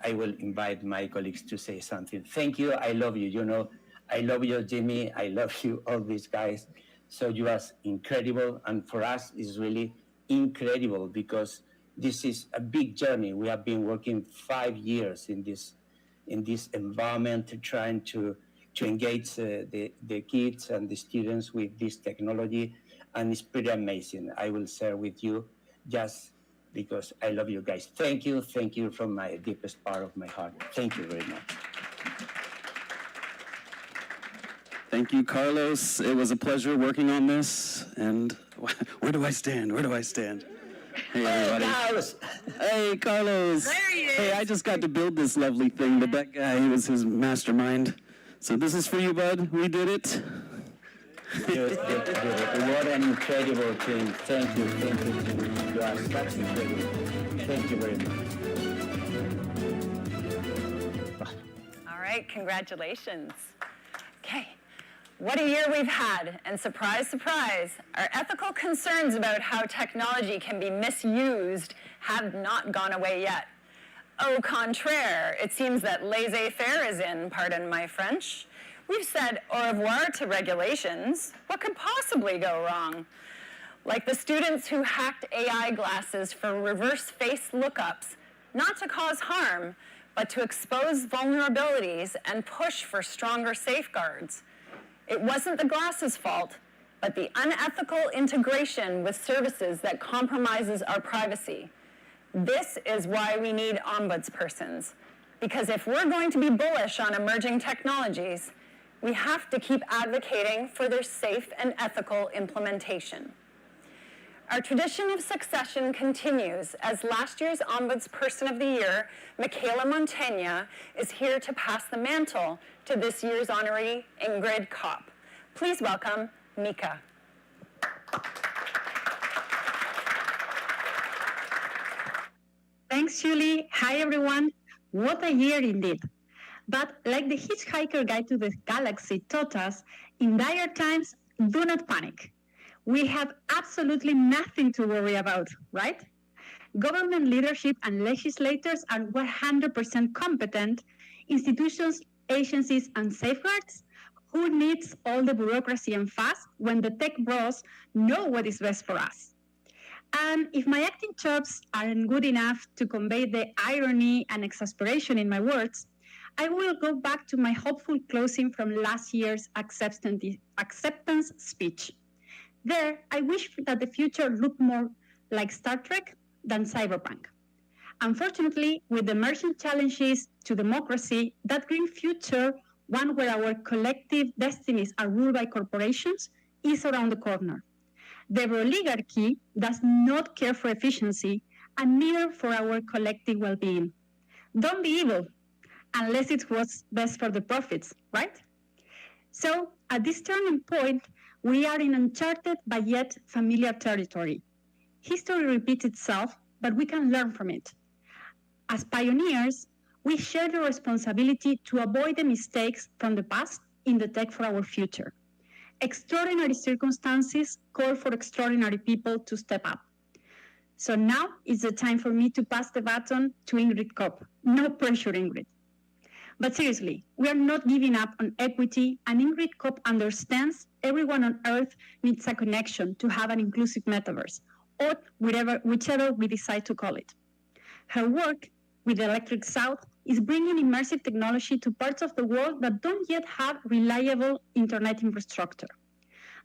I will invite my colleagues to say something. Thank you. I love you. You know, I love you, Jimmy. I love you, all these guys. So you are incredible. And for us, it's really incredible because this is a big journey. We have been working 5 years in this environment, trying to engage the kids and the students with this technology. And it's pretty amazing. I will share with you just because I love you guys. Thank you from my deepest part of my heart. Thank you very much. Thank you, Carlos. It was a pleasure working on this. And where do I stand? Where do I stand? Hey, everybody. Carlos. Hey, Carlos. There he is. Hey, I just got to build this lovely thing, but that guy, he was his mastermind. So this is for you, bud. We did it. What an incredible team. Thank you, Jimmy. You are such incredible. Thank you very much. All right, congratulations. Okay, what a year we've had, and surprise, surprise, our ethical concerns about how technology can be misused have not gone away yet. Au contraire, it seems that laissez-faire is in, pardon my French. We've said au revoir to regulations. What could possibly go wrong? Like the students who hacked AI glasses for reverse face lookups, not to cause harm, but to expose vulnerabilities and push for stronger safeguards. It wasn't the glasses' fault, but the unethical integration with services that compromises our privacy. This is why we need ombudspersons, because if we're going to be bullish on emerging technologies, we have to keep advocating for their safe and ethical implementation. Our tradition of succession continues as last year's Ombudsperson of the Year, Michaela Montaigne, is here to pass the mantle to this year's honoree, Ingrid Kopp. Please welcome Mika. Thanks, Julie. Hi, everyone. What a year indeed. But like the Hitchhiker Guide to the Galaxy taught us, in dire times, do not panic. We have absolutely nothing to worry about, right? Government leadership and legislators are 100% competent. Institutions, agencies, and safeguards, who needs all the bureaucracy and fuss when the tech bros know what is best for us? And if my acting chops aren't good enough to convey the irony and exasperation in my words, I will go back to my hopeful closing from last year's acceptance speech. There, I wish that the future looked more like Star Trek than cyberpunk. Unfortunately, with the emerging challenges to democracy, that green future, one where our collective destinies are ruled by corporations, is around the corner. The oligarchy does not care for efficiency and neither for our collective well-being. Don't be evil, unless it's what's best for the profits, right? So, at this turning point, we are in uncharted but yet familiar territory. History repeats itself, but we can learn from it. As pioneers, we share the responsibility to avoid the mistakes from the past in the tech for our future. Extraordinary circumstances call for extraordinary people to step up. So now is the time for me to pass the baton to Ingrid Kopp. No pressure, Ingrid. But seriously, we are not giving up on equity, and Ingrid Kopp understands everyone on Earth needs a connection to have an inclusive metaverse, or whichever we decide to call it. Her work with Electric South is bringing immersive technology to parts of the world that don't yet have reliable internet infrastructure.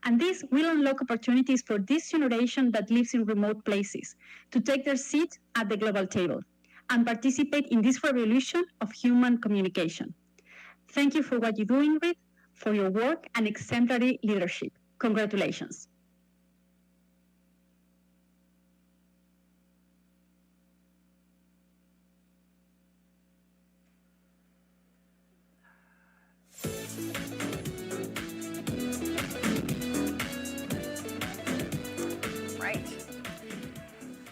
And this will unlock opportunities for this generation that lives in remote places to take their seat at the global table and participate in this revolution of human communication. Thank you for what you do, Ingrid, for your work and exemplary leadership. Congratulations.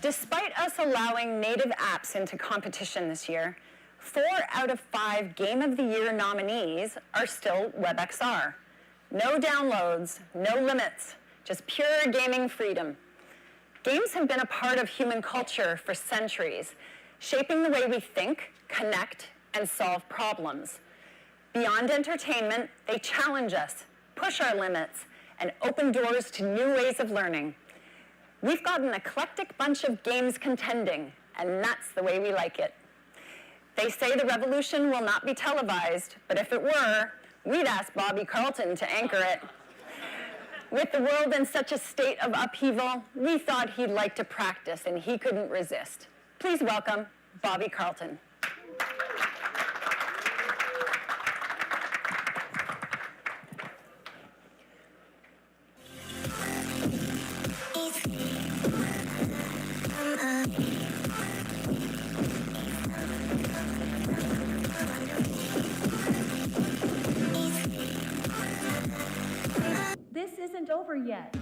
Despite us allowing native apps into competition this year, 4 out of 5 Game of the Year nominees are still WebXR. No downloads, no limits, just pure gaming freedom. Games have been a part of human culture for centuries, shaping the way we think, connect, and solve problems. Beyond entertainment, they challenge us, push our limits, and open doors to new ways of learning. We've got an eclectic bunch of games contending, and that's the way we like it. They say the revolution will not be televised, but if it were, we'd ask Bobby Carlton to anchor it. With the world in such a state of upheaval, we thought he'd like to practice, and he couldn't resist. Please welcome Bobby Carlton. This isn't over yet.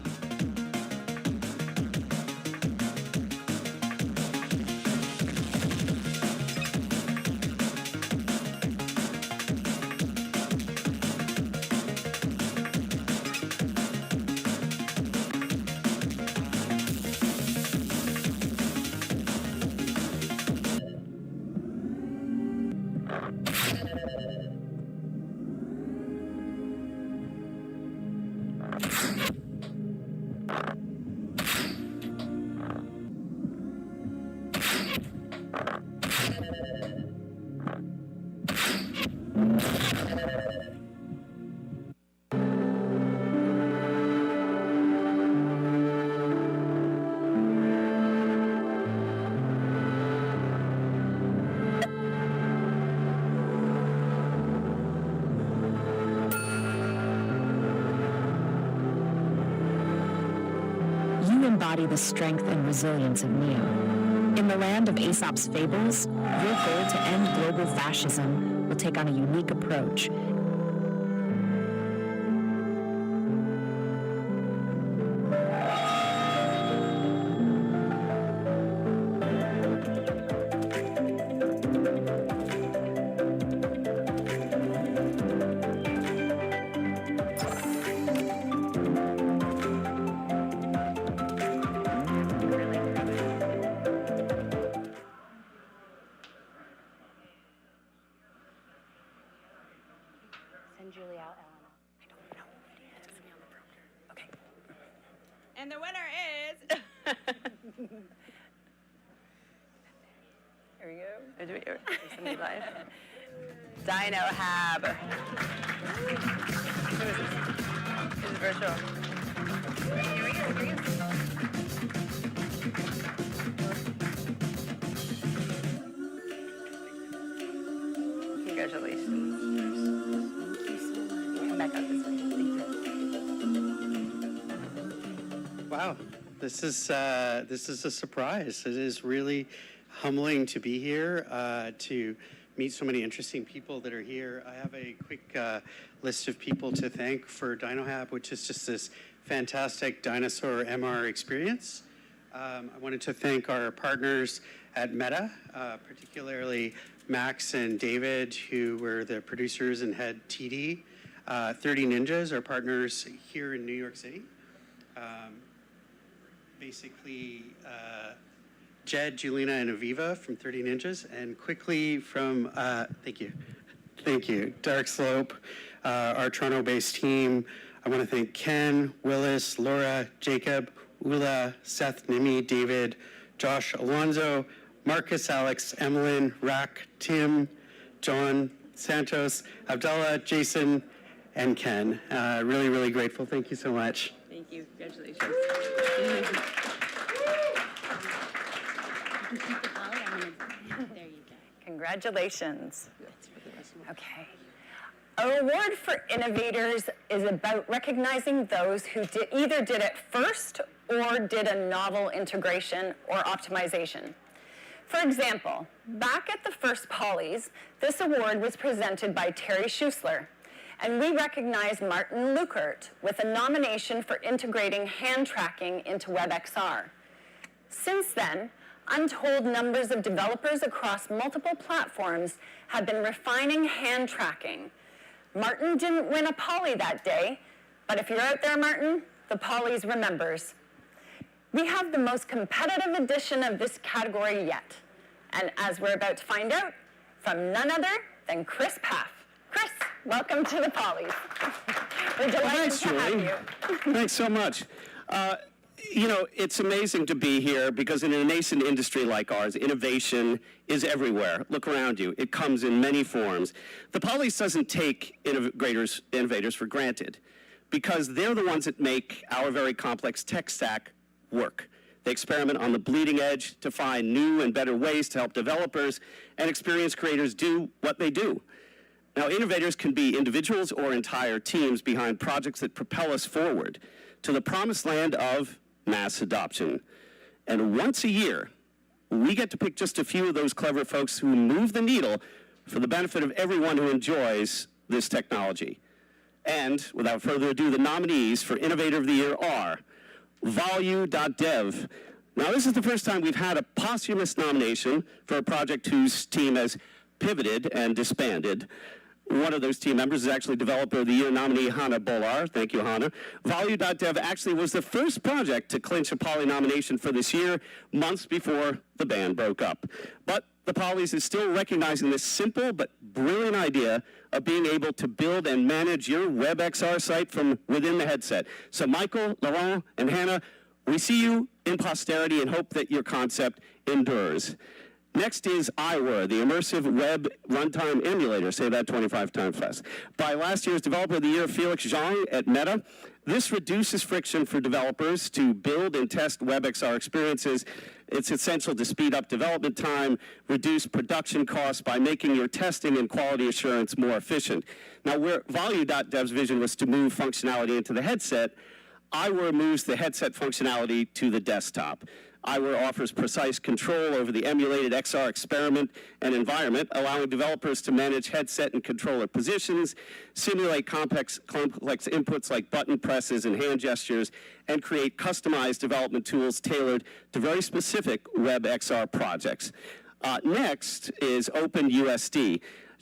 You embody the strength and resilience of Neo. In the land of Aesop's fables, your goal to end global fascism will take on a unique approach. Send Julie out, Elena. I don't know. It's me on the prompter. Okay. And the winner is... Here we go. Do it. Somebody live. Dino Hab. Who is this? This is virtual. Here we go. Congratulations. Back up this way. Wow, this is a surprise. It is really humbling to be here, to meet so many interesting people that are here. I have a quick list of people to thank for DinoHab, which is just this fantastic dinosaur MR experience. I wanted to thank our partners at Meta, particularly Max and David, who were the producers and head TD. 30 Ninjas are partners here in New York City. Basically, Jed, Julina, and Aviva from 30 Ninjas, and quickly from, thank you, Dark Slope, our Toronto-based team. I want to thank Ken, Willis, Laura, Jacob, Ula, Seth, Nimi, David, Josh, Alonzo, Marcus, Alex, Emmeline, Rack, Tim, John, Santos, Abdallah, Jason, and Ken. Really, really grateful. Thank you so much. Thank you. Congratulations. There you go. Congratulations. Okay. Our award for innovators is about recognizing those who either did it first or did a novel integration or optimization. For example, back at the first Polys, this award was presented by Terry Schuessler, and we recognized Martin Lukert with a nomination for integrating hand tracking into WebXR. Since then, untold numbers of developers across multiple platforms have been refining hand tracking. Martin didn't win a Poly that day, but if you're out there, Martin, the Polys remembers. We have the most competitive edition of this category yet. And as we're about to find out, from none other than Chris Paff. Chris, welcome to the Pollies. We're delighted Thanks, to have Julie. you. Thanks so much. You know, it's amazing to be here because in a nascent industry like ours, innovation is everywhere. Look around you. It comes in many forms. The Pollies doesn't take innovators for granted because they're the ones that make our very complex tech stack work. They experiment on the bleeding edge to find new and better ways to help developers and experienced creators do what they do. Now, innovators can be individuals or entire teams behind projects that propel us forward to the promised land of mass adoption. And once a year, we get to pick just a few of those clever folks who move the needle for the benefit of everyone who enjoys this technology. And without further ado, the nominees for Innovator of the Year are Value.dev. Now, this is the first time we've had a posthumous nomination for a project whose team has pivoted and disbanded. One of those team members is actually Developer of the Year nominee Hannah Bolar. Thank you, Hannah. Value.dev actually was the first project to clinch a Poly nomination for this year, months before the band broke up. But the Pollies is still recognizing this simple but brilliant idea of being able to build and manage your WebXR site from within the headset. So Michael, Laurent, and Hannah, we see you in posterity and hope that your concept endures. Next is iWere, the immersive web runtime emulator. Say that 25 times fast. By last year's Developer of the Year, Felix Zhang at Meta. This reduces friction for developers to build and test WebXR experiences. It's essential to speed up development time, reduce production costs by making your testing and quality assurance more efficient. Now, where Value.dev's vision was to move functionality into the headset, iWere moves the headset functionality to the desktop. iWere offers precise control over the emulated XR experiment and environment, allowing developers to manage headset and controller positions, simulate complex inputs like button presses and hand gestures, and create customized development tools tailored to very specific WebXR projects. Next is OpenUSD.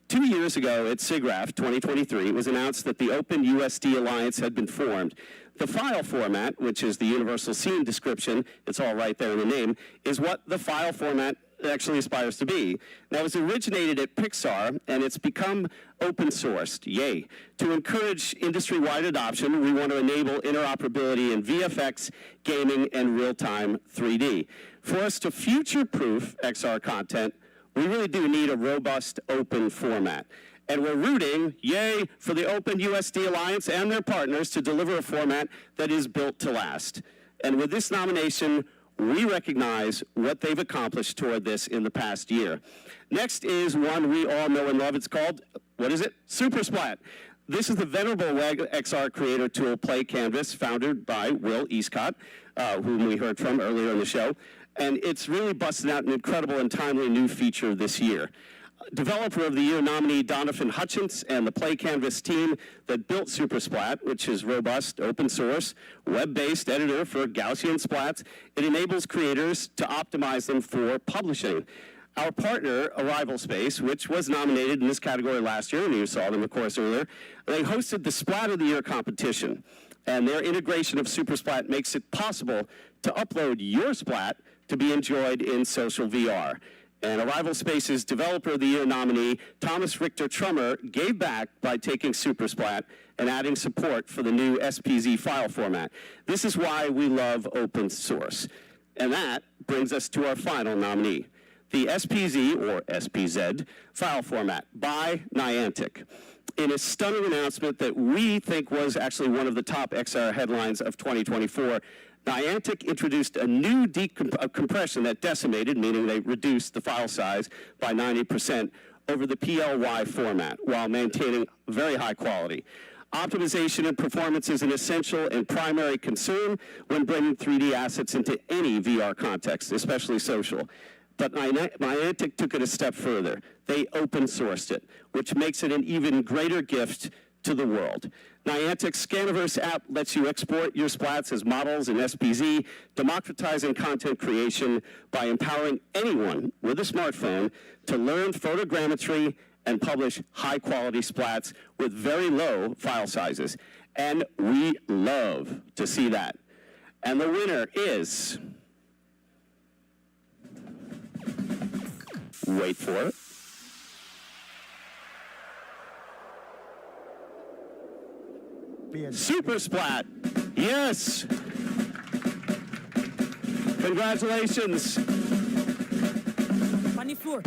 2 years ago at SIGGRAPH 2023, it was announced that the OpenUSD Alliance had been formed. The file format, which is the universal scene description, it's all right there in the name, is what the file format actually aspires to be. Now, it's originated at Pixar, and it's become open sourced. Yay. To encourage industry-wide adoption, we want to enable interoperability in VFX, gaming, and real-time 3D. For us to future-proof XR content, we really do need a robust open format. And we're rooting, yay, for the OpenUSD Alliance and their partners to deliver a format that is built to last. And with this nomination, we recognize what they've accomplished toward this in the past year. Next is one we all know and love. It's called, what is it? SuperSplat. This is the venerable WebXR creator tool Play Canvas, founded by Will Eastcott, whom we heard from earlier in the show. And it's really busted out an incredible and timely new feature this year. Developer of the Year nominee Donovan Hutchins and the Play Canvas team that built SuperSplat, which is robust, open source, web-based editor for Gaussian splats. It enables creators to optimize them for publishing. Our partner, Arrival Space, which was nominated in this category last year, and you saw them, of course, earlier, they hosted the Splat of the Year competition. And their integration of SuperSplat makes it possible to upload your splat to be enjoyed in social VR. And Arrival Space's Developer of the Year nominee, Thomas Richter Trummer, gave back by taking SuperSplat and adding support for the new SPZ file format. This is why we love open source. And that brings us to our final nominee, the SPZ, or SPZ, file format by Niantic. In a stunning announcement that we think was actually one of the top XR headlines of 2024, Niantic introduced a new compression that decimated, meaning they reduced the file size by 90% over the PLY format while maintaining very high quality. Optimization and performance is an essential and primary concern when bringing 3D assets into any VR context, especially social. But Niantic took it a step further. They open sourced it, which makes it an even greater gift to the world. Niantic's Scaniverse app lets you export your splats as models in SPZ, democratizing content creation by empowering anyone with a smartphone to learn photogrammetry and publish high-quality splats with very low file sizes. And we love to see that. And the winner is Wait for it. Super Splat. Yes. Congratulations. On the floor.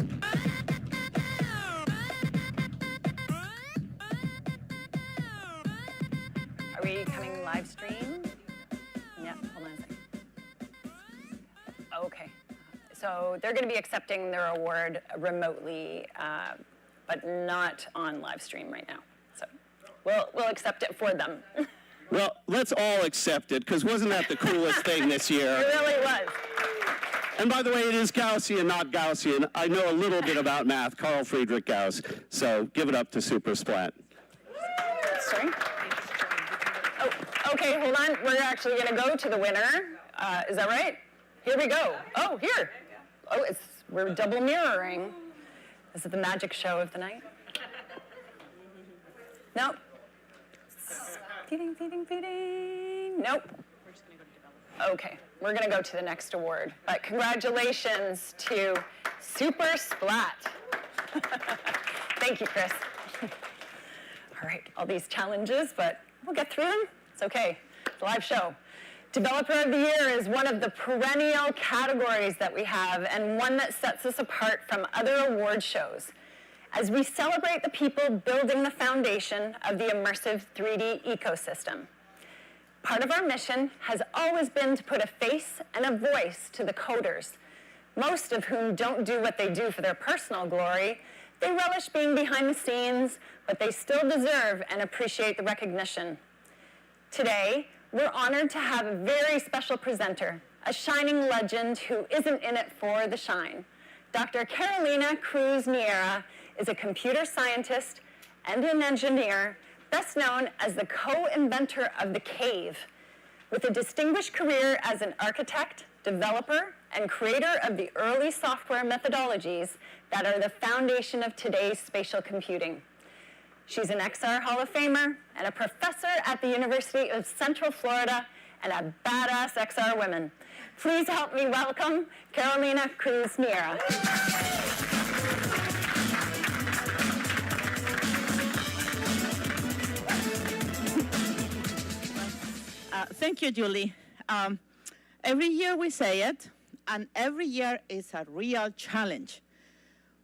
Are we coming live stream? Yeah, hold on a second. Okay. So they're going to be accepting their award remotely, but not on live stream right now. So we'll accept it for them. Well, let's all accept it, because wasn't that the coolest thing this year? It really was. And by the way, it is Gaussian, not Gaussian. I know a little bit about math, Carl Friedrich Gauss. So give it up to Super Splat. Sorry? Oh, okay, hold on. We're actually going to go to the winner. Is that right? Here we go. Oh, here. Oh, we're double mirroring. This is the magic show of the night. Nope. Feeding. Nope. Okay, we're going to go to the next award. But congratulations to Super Splat. Thank you, Chris. All right, all these challenges, but we'll get through them. It's okay. It's a live show. Developer of the Year is one of the perennial categories that we have, and one that sets us apart from other award shows, as we celebrate the people building the foundation of the immersive 3D ecosystem. Part of our mission has always been to put a face and a voice to the coders, most of whom don't do what they do for their personal glory. They relish being behind the scenes, but they still deserve and appreciate the recognition. Today, we're honored to have a very special presenter, a shining legend who isn't in it for the shine. Dr. Carolina Cruz Miera is a computer scientist and an engineer, best known as the co-inventor of the cave, with a distinguished career as an architect, developer, and creator of the early software methodologies that are the foundation of today's spatial computing. She's an XR Hall of Famer and a professor at the University of Central Florida and a badass XR woman. Please help me welcome Carolina Cruz Miera. Thank you, Julie. Every year we say it, and every year is a real challenge.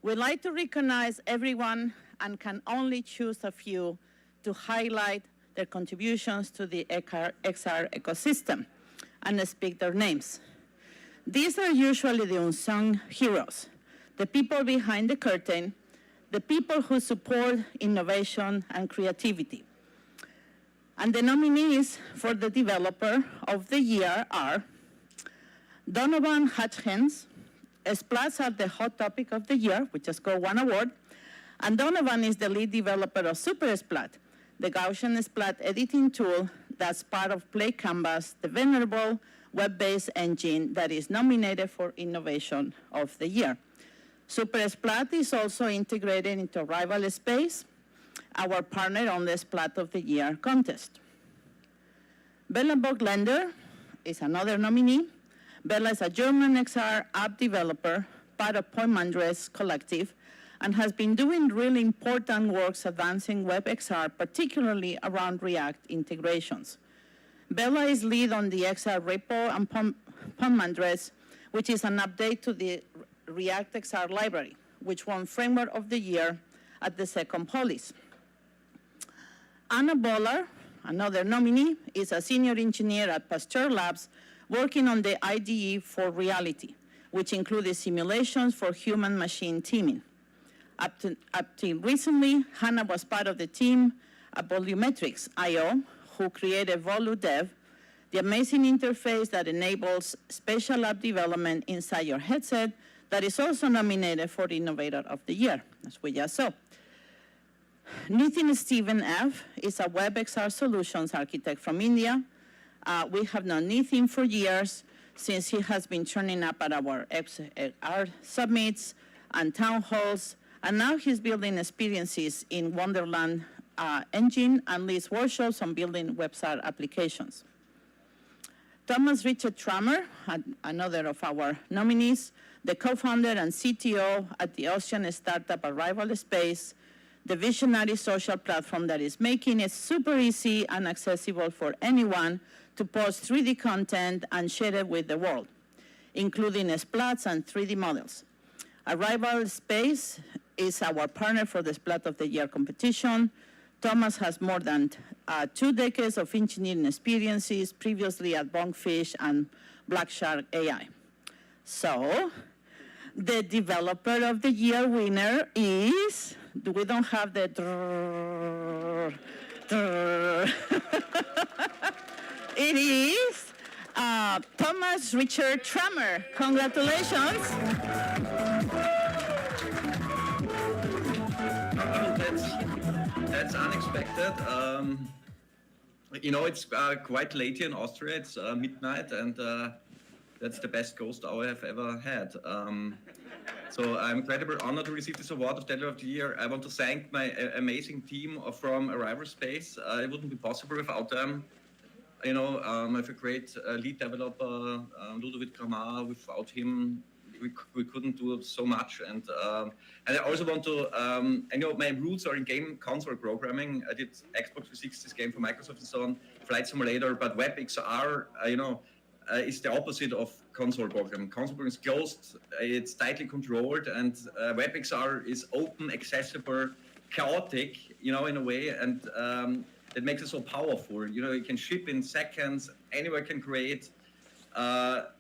We like to recognize everyone and can only choose a few to highlight their contributions to the XR ecosystem and speak their names. These are usually the unsung heroes, the people behind the curtain, the people who support innovation and creativity. And the nominees for the Developer of the Year are Donovan Hutchins. Splats are the hot topic of the year. We just got one award. And Donovan is the lead developer of Super Splat, the Gaussian Splat editing tool that's part of Play Canvas, the venerable web-based engine that is nominated for Innovation of the Year. Super Splat is also integrated into Rival Space, our partner on the Splat of the Year contest. Bella Boglender is another nominee. Bella is a German XR app developer, part of Poimandres Collective, and has been doing really important works advancing WebXR, particularly around React integrations. Bella is lead on the XR repo and Poimandres, which is an update to the React XR library, which won Framework of the Year at the second Polis. Anna Boller, another nominee, is a senior engineer at Pasteur Labs working on the IDE for reality, which included simulations for human-machine teaming. Up to recently, Hannah was part of the team at Volumetrics.io, who created VoluDev, the amazing interface that enables spatial app development inside your headset that is also nominated for Innovator of the Year, as we just saw. Nitin Stephen F. is a WebXR solutions architect from India. We have known Nitin for years, since he has been turning up at our XR summits and town halls, and now he's building experiences in Wonderland engine and leads workshops on building WebXR applications. Thomas Richard Trammer, another of our nominees, the co-founder and CTO at the Ocean startup Arrival Space, the visionary social platform that is making it super easy and accessible for anyone to post 3D content and share it with the world, including splats and 3D models. Arrival Space is our partner for the Splat of the Year competition. Thomas has more than 2 decades of engineering experiences, previously at Bonkfish and Black Shark AI. So, the Developer of the Year winner is, we don't have the it is Thomas Richard Trammer. Congratulations. That's unexpected. You know, it's quite late here in Austria. It's midnight, and that's the best ghost hour I've ever had. So I'm incredibly honored to receive this award of Developer of the Year. I want to thank my amazing team from Arrival Space. It wouldn't be possible without them. You know, I have a great lead developer, Ludovic Gramar. Without him, we couldn't do so much. And I also want to, I know my roots are in game console programming. I did Xbox 360's game for Microsoft and so on, Flight Simulator, but WebXR, you know, is the opposite of console programming. Console programming is closed, it's tightly controlled, and WebXR is open, accessible, chaotic, you know, in a way, and it makes it so powerful. You know, you can ship in seconds, anyone can create.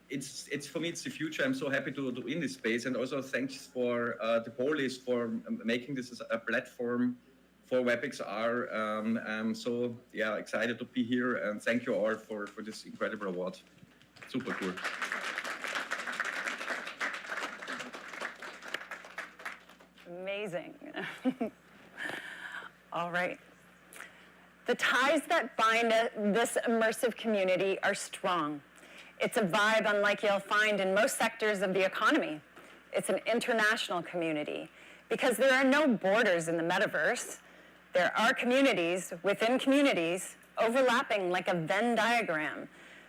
It's for me, it's the future. I'm so happy to in this space, and also thanks for the Police for making this a platform for WebXR. I'm so excited to be here, and thank you all for this incredible award. Super cool. Amazing. All right. The ties that bind this immersive community are strong. It's a vibe unlike you'll find in most sectors of the economy. It's an international community because there are no borders in the metaverse. There are communities within communities overlapping like a Venn diagram.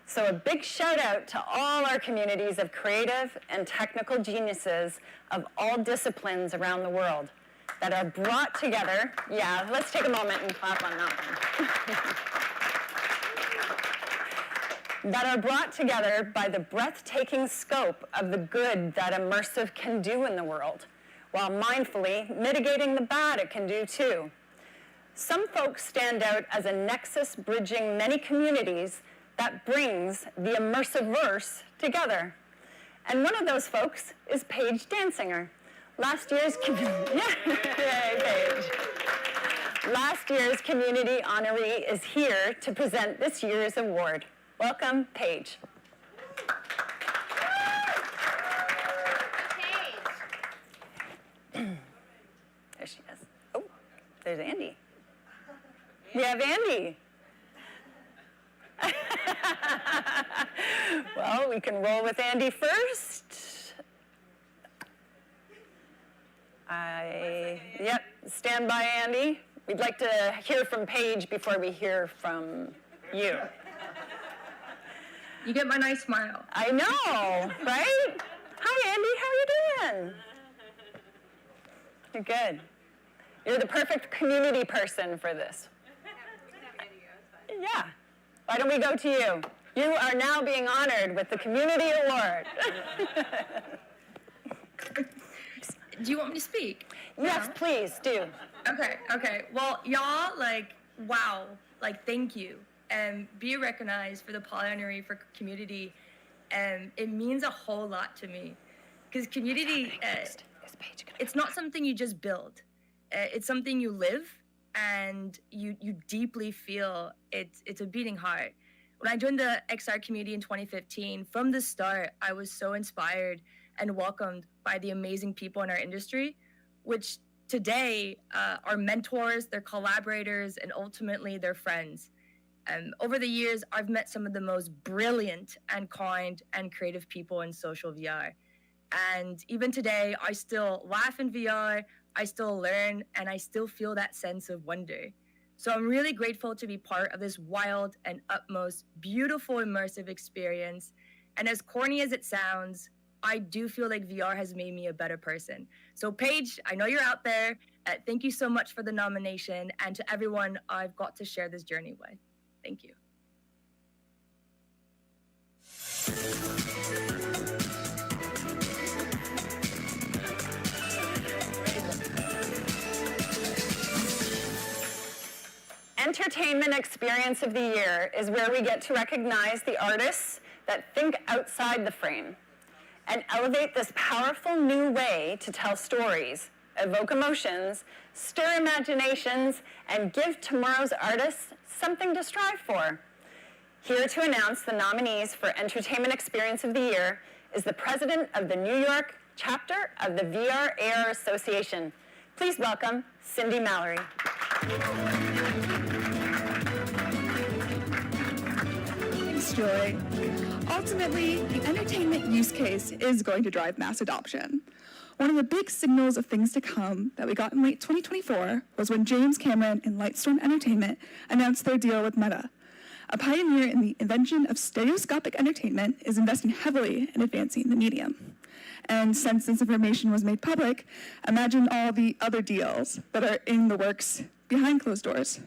So a big shout out to all our communities of creative and technical geniuses of all disciplines around the world that are brought together. Yeah, let's take a moment and clap on that one. That are brought together by the breathtaking scope of the good that immersive can do in the world, while mindfully mitigating the bad it can do too. Some folks stand out as a nexus bridging many communities that brings the immersive verse together. And one of those folks is Paige Dansinger. Last year's community honoree is here to present this year's award. Welcome, Paige. There she is. Oh, there's Andy. We have Andy. Well, we can roll with Andy first. Yep, stand by, Andy. We'd like to hear from Paige before we hear from you. You get my nice smile. I know, right? Hi, Andy, how are you doing? You're good. You're the perfect community person for this. Yeah. Why don't we go to you? You are now being honored with the Community Award. Do you want me to speak? Yes, please do. Okay. Well, y'all, wow, thank you. And be recognized for the Poly honoree for community. And it means a whole lot to me. Because community, it's not something you just build. It's something you live, and you deeply feel. It's a beating heart. When I joined the XR community in 2015, from the start, I was so inspired and welcomed by the amazing people in our industry, which today are mentors, they're collaborators, and ultimately they're friends. Over the years, I've met some of the most brilliant and kind and creative people in social VR. And even today, I still laugh in VR, I still learn, and I still feel that sense of wonder. So I'm really grateful to be part of this wild and utmost beautiful immersive experience. And as corny as it sounds, I do feel like VR has made me a better person. So Paige, I know you're out there. Thank you so much for the nomination, and to everyone I've got to share this journey with. Thank you. Entertainment Experience of the Year is where we get to recognize the artists that think outside the frame and elevate this powerful new way to tell stories, evoke emotions, stir imaginations, and give tomorrow's artists something to strive for. Here to announce the nominees for Entertainment Experience of the Year is the president of the New York chapter of the VR/AR Association. Please welcome Cindy Mallory. Thanks, Joy. Ultimately, the entertainment use case is going to drive mass adoption. One of the big signals of things to come that we got in late 2024 was when James Cameron and Lightstorm Entertainment announced their deal with Meta. A pioneer in the invention of stereoscopic entertainment is investing heavily in advancing the medium. And since this information was made public, imagine all the other deals that are in the works behind closed doors.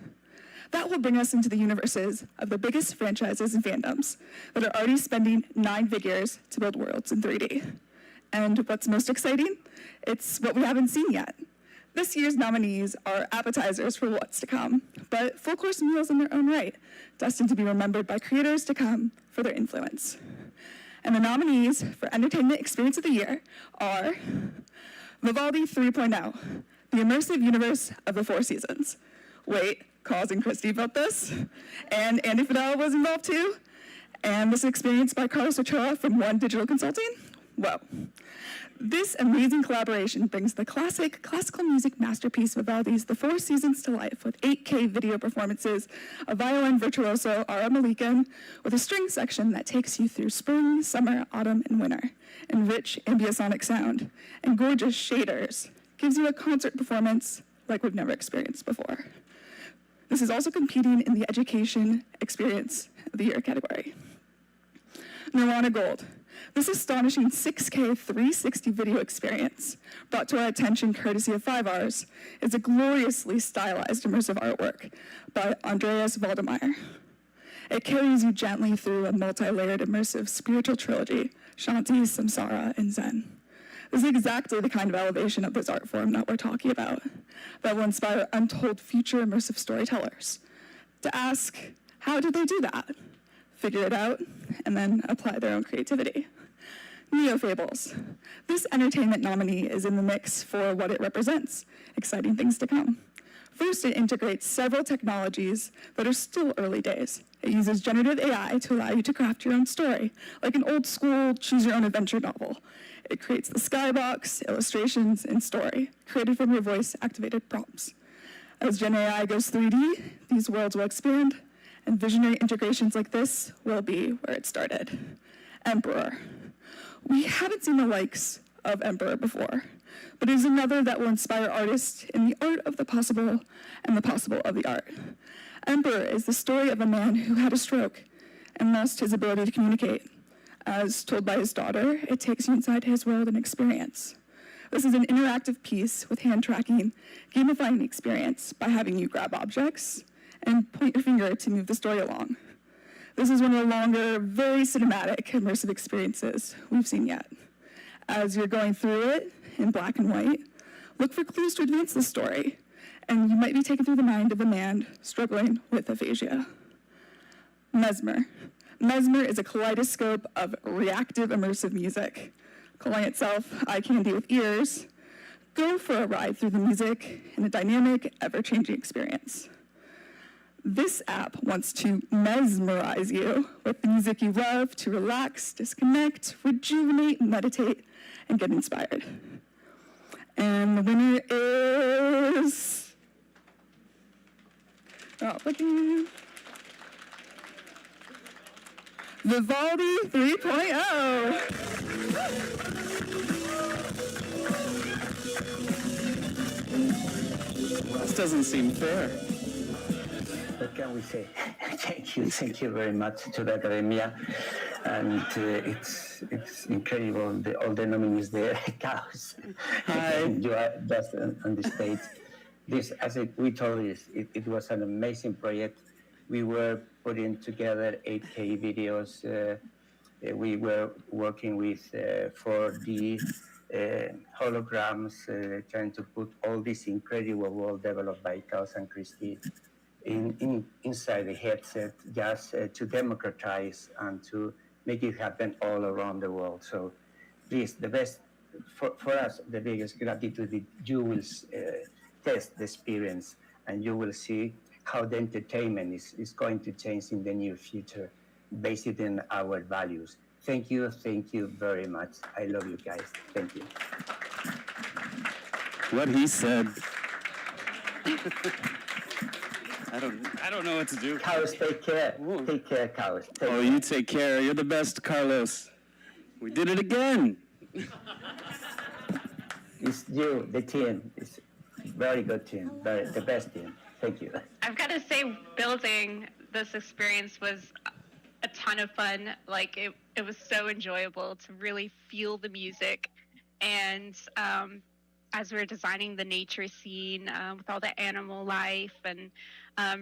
That will bring us into the universes of the biggest franchises and fandoms that are already spending 9 figures to build worlds in 3D. And what's most exciting? It's what we haven't seen yet. This year's nominees are appetizers for what's to come, but full-course meals in their own right, destined to be remembered by creators to come for their influence. And the nominees for Entertainment Experience of the Year are Vivaldi 3.0, the immersive universe of the 4 seasons. Wait, Cause and Christie built this, and Andy Fidel was involved too, and this experience by Carlos Ochoa from One Digital Consulting? Whoa. This amazing collaboration brings the classical music masterpiece Vivaldi's The 4 Seasons to life with 8K video performances, a violin virtuoso, Ara Malikan, with a string section that takes you through spring, summer, autumn, and winter, and rich ambient sound, and gorgeous shaders. Gives you a concert performance like we've never experienced before. This is also competing in the Education Experience of the Year category. Nirvana Gold. This astonishing 6K 360 video experience, brought to our attention courtesy of 5Rs, is a gloriously stylized immersive artwork by Andreas Waldemeier. It carries you gently through a multi-layered immersive spiritual trilogy, Shanti, Samsara, and Zen. This is exactly the kind of elevation of this art form that we're talking about, that will inspire untold future immersive storytellers to ask, how did they do that? Figure it out, and then apply their own creativity. Neo-Fables. This entertainment nominee is in the mix for what it represents, exciting things to come. First, it integrates several technologies that are still early days. It uses generative AI to allow you to craft your own story, like an old school choose-your-own-adventure novel. It creates the skybox, illustrations, and story, created from your voice-activated prompts. As Gen AI goes 3D, these worlds will expand, and visionary integrations like this will be where it started. Emperor. We haven't seen the likes of Emperor before, but it is another that will inspire artists in the art of the possible and the possible of the art. Emperor is the story of a man who had a stroke and lost his ability to communicate. As told by his daughter, it takes you inside his world and experience. This is an interactive piece with hand tracking, gamifying the experience by having you grab objects and point your finger to move the story along. This is one of the longer, very cinematic, immersive experiences we've seen yet. As you're going through it in black and white, look for clues to advance the story, and you might be taken through the mind of a man struggling with aphasia. Mesmer. Mesmer is a kaleidoscope of reactive immersive music. Calling itself eye candy with ears, go for a ride through the music in a dynamic, ever-changing experience. This app wants to mesmerize you with the music you love to relax, disconnect, rejuvenate, meditate, and get inspired. And the winner is... Vivaldi 3.0. This doesn't seem fair. can we say? Thank you very much to the Academia, and it's incredible. All the nominees there, chaos. You are just on the stage. This, as we told you, it was an amazing project. We were putting together 8K videos. We were working with 4D holograms, trying to put all this incredible world developed by Klaus and Christy inside the headset, just to democratize and to make it happen all around the world. So please, the best, for us, the biggest gratitude, you will test the experience and you will see how the entertainment is going to change in the near future, based in our values. Thank you very much. I love you guys. Thank you. What he said. I don't know what to do. Carlos, take care. Take care, Carlos. You take care. You're the best, Carlos. We did it again. It's you, the team. It's very good team. The best team. Thank you. I've got to say, building this experience was a ton of fun. Like, it was so enjoyable to really feel the music. And as we were designing the nature scene with all the animal life, and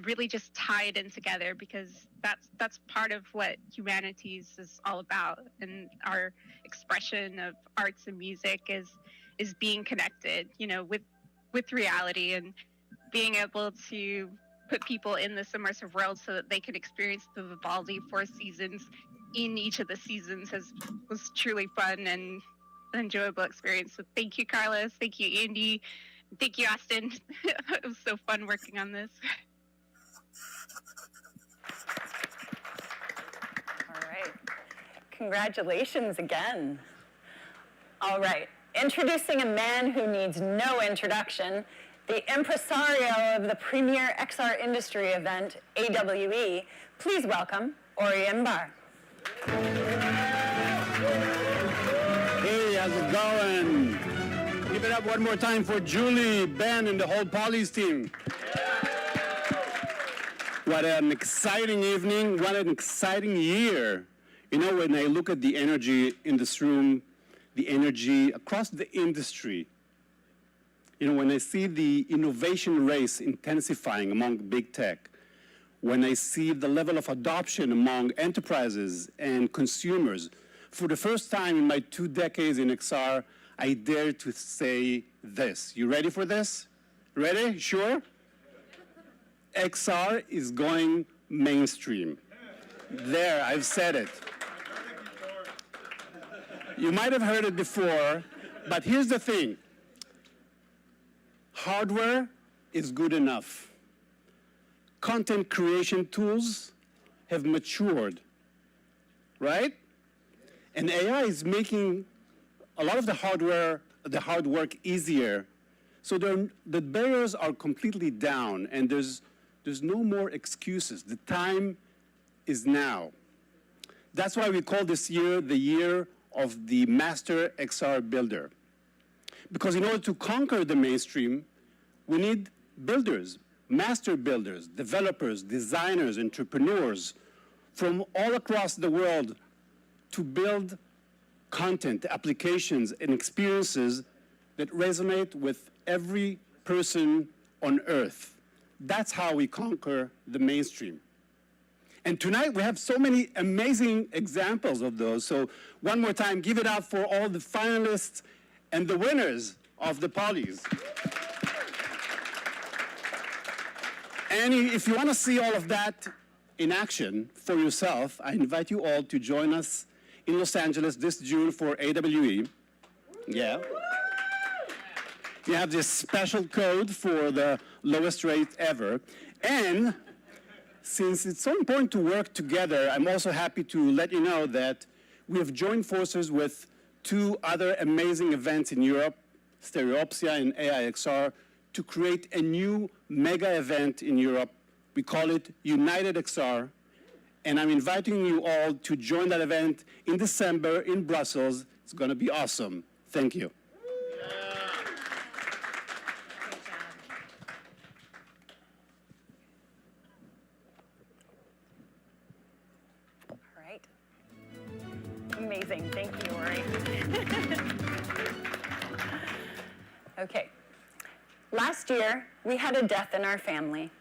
really just tie it in together, because that's part of what Humanities is all about. And our expression of arts and music is being connected, with reality, and being able to put people in this immersive world so that they can experience the Vivaldi 4 seasons in each of the seasons was truly fun and an enjoyable experience. So thank you, Carlos. Thank you, Andy. Thank you, Austin. It was so fun working on this. All right. Congratulations again. All right. Introducing a man who needs no introduction, the impresario of the premier XR industry event, AWE. Please welcome Orion Barr. Hey, how's it going? Give it up one more time for Julie, Ben, and the whole Polly's team. What an exciting evening, what an exciting year. When I look at the energy in this room, the energy across the industry, when I see the innovation race intensifying among big tech, when I see the level of adoption among enterprises and consumers, for the first time in my 2 decades in XR, I dare to say this. You ready for this? Ready? Sure? XR is going mainstream. There, I've said it. You might have heard it before, but here's the thing. Hardware is good enough. Content creation tools have matured, right? And AI is making a lot of the hard work easier. So the barriers are completely down, and there's no more excuses. The time is now. That's why we call this year the year of the Master XR Builder. Because in order to conquer the mainstream, we need builders, master builders, developers, designers, entrepreneurs from all across the world to build content, applications, and experiences that resonate with every person on Earth. That's how we conquer the mainstream. And tonight we have so many amazing examples of those. So one more time, give it up for all the finalists and the winners of the Polys. And if you want to see all of that in action for yourself, I invite you all to join us in Los Angeles this June for AWE. Yeah. You have this special code for the lowest rate ever. And since it's so important to work together, I'm also happy to let you know that we have joined forces with 2 other amazing events in Europe, Stereopsia and AIXR, to create a new mega event in Europe. We call it United XR. And I'm inviting you all to join that event in December in Brussels. It's going to be awesome. Thank you. Okay. Last year, we had a death in our family.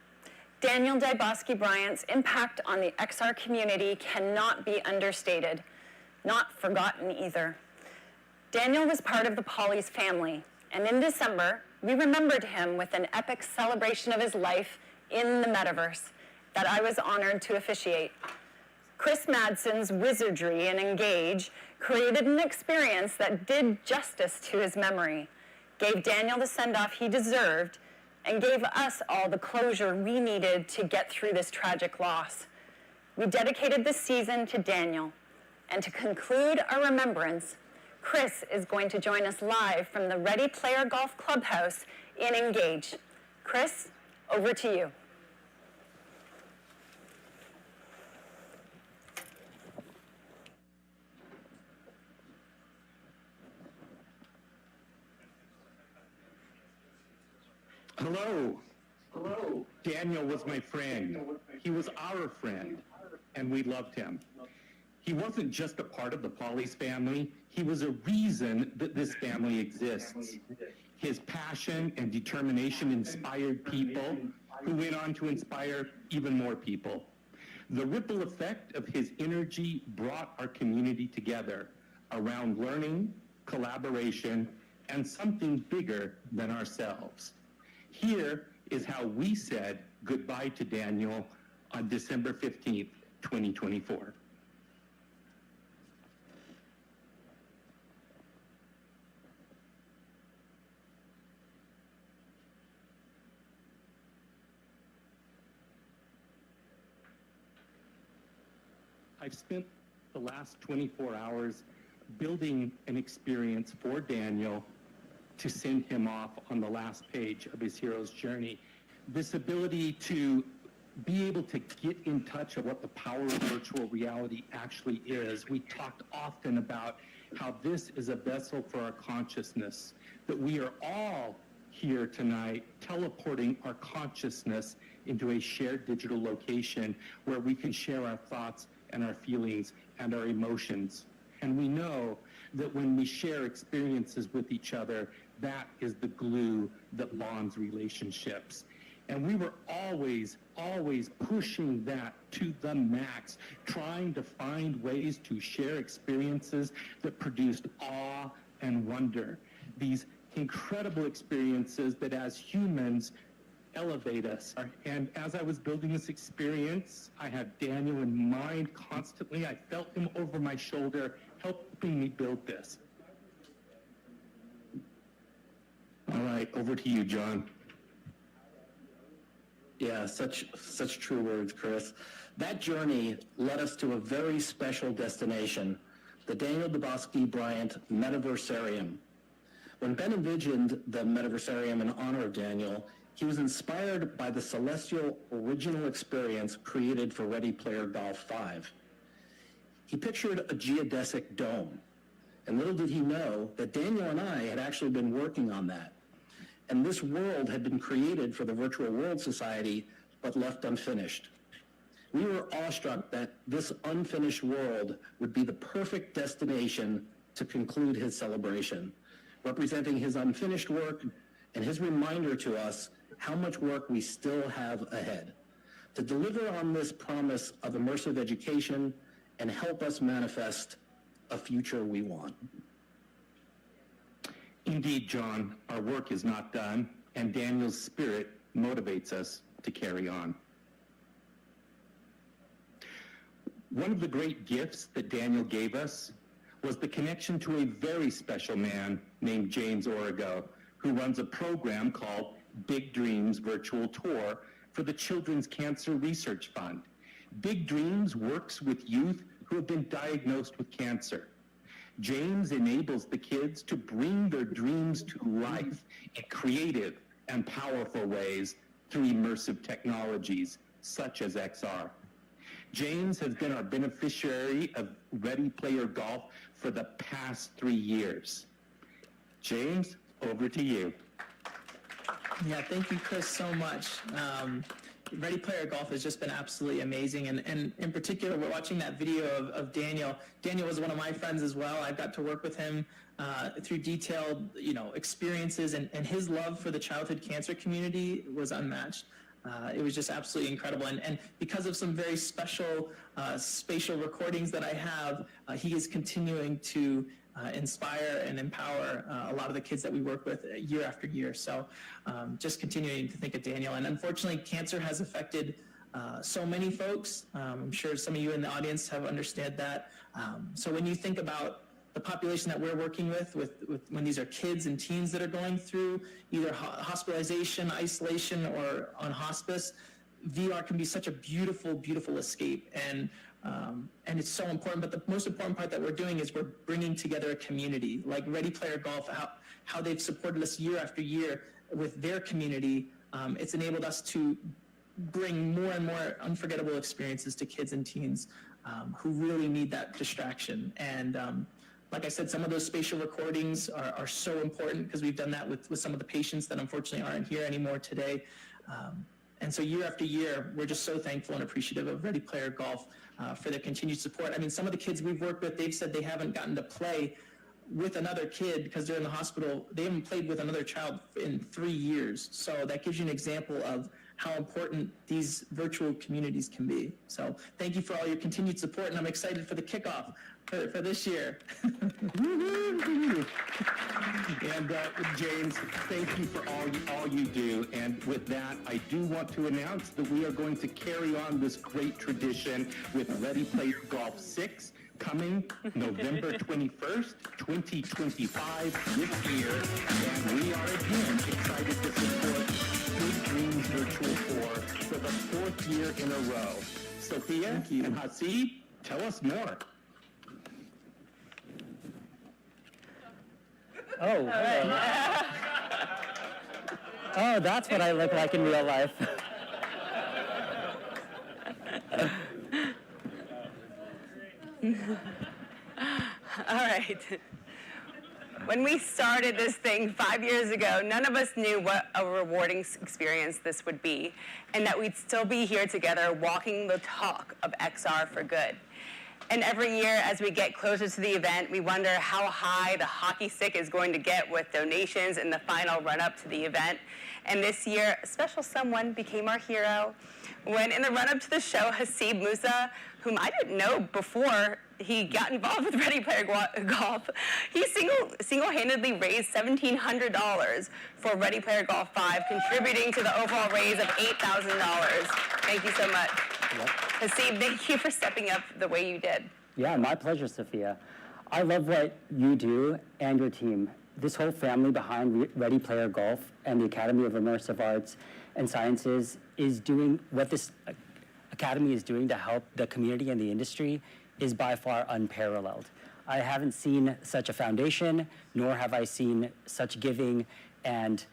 Daniel Dybosky Bryant's impact on the XR community cannot be understated, not forgotten either. Daniel was part of the Polly's family, and in December, we remembered him with an epic celebration of his life in the metaverse that I was honored to officiate. Chris Madsen's wizardry in Engage created an experience that did justice to his memory, gave Daniel the send-off he deserved, and gave us all the closure we needed to get through this tragic loss. We dedicated this season to Daniel, and to conclude our remembrance, Chris is going to join us live from the Ready Player Golf Clubhouse in Engage. Chris, over to you. Hello. Hello. Daniel was my friend. He was our friend, and we loved him. He wasn't just a part of the Polly's family. He was a reason that this family exists. His passion and determination inspired people who went on to inspire even more people. The ripple effect of his energy brought our community together around learning, collaboration, and something bigger than ourselves. Here is how we said goodbye to Daniel on December 15th, 2024. I've spent the last 24 hours building an experience for Daniel to send him off on the last page of his hero's journey. This ability to be able to get in touch of what the power of virtual reality actually is. We talked often about how this is a vessel for our consciousness, that we are all here tonight teleporting our consciousness into a shared digital location where we can share our thoughts and our feelings and our emotions. And we know that when we share experiences with each other, that is the glue that bonds relationships. And we were always pushing that to the max, trying to find ways to share experiences that produced awe and wonder. These incredible experiences that as humans elevate us. And as I was building this experience, I had Daniel in mind constantly. I felt him over my shoulder, helping me build this. All right, over to you, John. Yeah, such true words, Chris. That journey led us to a very special destination, the Daniel Dybosky Bryant Metaversarium. When Ben envisioned the Metaversarium in honor of Daniel, he was inspired by the celestial original experience created for Ready Player Golf 5. He pictured a geodesic dome, and little did he know that Daniel and I had actually been working on that. And this world had been created for the Virtual World Society, but left unfinished. We were awestruck that this unfinished world would be the perfect destination to conclude his celebration, representing his unfinished work and his reminder to us how much work we still have ahead to deliver on this promise of immersive education and help us manifest a future we want. Indeed, John, our work is not done, and Daniel's spirit motivates us to carry on. One of the great gifts that Daniel gave us was the connection to a very special man named James Origo, who runs a program called Big Dreams Virtual Tour for the Children's Cancer Research Fund. Big Dreams works with youth who have been diagnosed with cancer. James enables the kids to bring their dreams to life in creative and powerful ways through immersive technologies such as XR. James has been our beneficiary of Ready Player Golf for the past 3 years. James, over to you. Yeah, thank you, Chris, so much. Ready Player Golf has just been absolutely amazing, and in particular, we're watching that video of Daniel. Daniel was one of my friends as well. I got to work with him through detailed, experiences, and his love for the childhood cancer community was unmatched. It was just absolutely incredible. And because of some very special spatial recordings that I have, he is continuing to inspire and empower a lot of the kids that we work with year after year. So just continuing to think of Daniel. And unfortunately, cancer has affected so many folks. I'm sure some of you in the audience have understood that. So when you think about the population that we're working with when these are kids and teens that are going through either hospitalization, isolation, or on hospice, VR can be such a beautiful, beautiful escape. And it's so important. But the most important part that we're doing is we're bringing together a community, like Ready Player Golf, how they've supported us year after year with their community. It's enabled us to bring more and more unforgettable experiences to kids and teens who really need that distraction. And like I said, some of those spatial recordings are so important because we've done that with some of the patients that unfortunately aren't here anymore today. And so year after year, we're just so thankful and appreciative of Ready Player Golf for their continued support. I mean, some of the kids we've worked with, they've said they haven't gotten to play with another kid because they're in the hospital. They haven't played with another child in 3 years. So that gives you an example of how important these virtual communities can be. So thank you for all your continued support, and I'm excited for the kickoff for this year. And James, thank you for all you do. And with that, I do want to announce that we are going to carry on this great tradition with Ready Player Golf 6 coming November 21st, 2025 this year. And we are again excited to support Big Dreams Virtual Tour for the 4th year in a row. Sophia and Hasib, tell us more. Oh, oh, that's what I look like in real life. All right. When we started this thing 5 years ago, none of us knew what a rewarding experience this would be, and that we'd still be here together walking the talk of XR for good. And every year, as we get closer to the event, we wonder how high the hockey stick is going to get with donations in the final run-up to the event. And this year, a special someone became our hero when, in the run-up to the show, Hasib Musa, whom I didn't know before he got involved with Ready Player Golf, he single-handedly raised $1,700 for Ready Player Golf 5, contributing to the overall raise of $8,000. Thank you so much. Yep. Hasib, thank you for stepping up the way you did. Yeah, my pleasure, Sophia. I love what you do and your team. This whole family behind Ready Player Golf and the Academy of Immersive Arts and Sciences is doing what this Academy is doing to help the community and the industry is by far unparalleled. I haven't seen such a foundation, nor have I seen such giving, and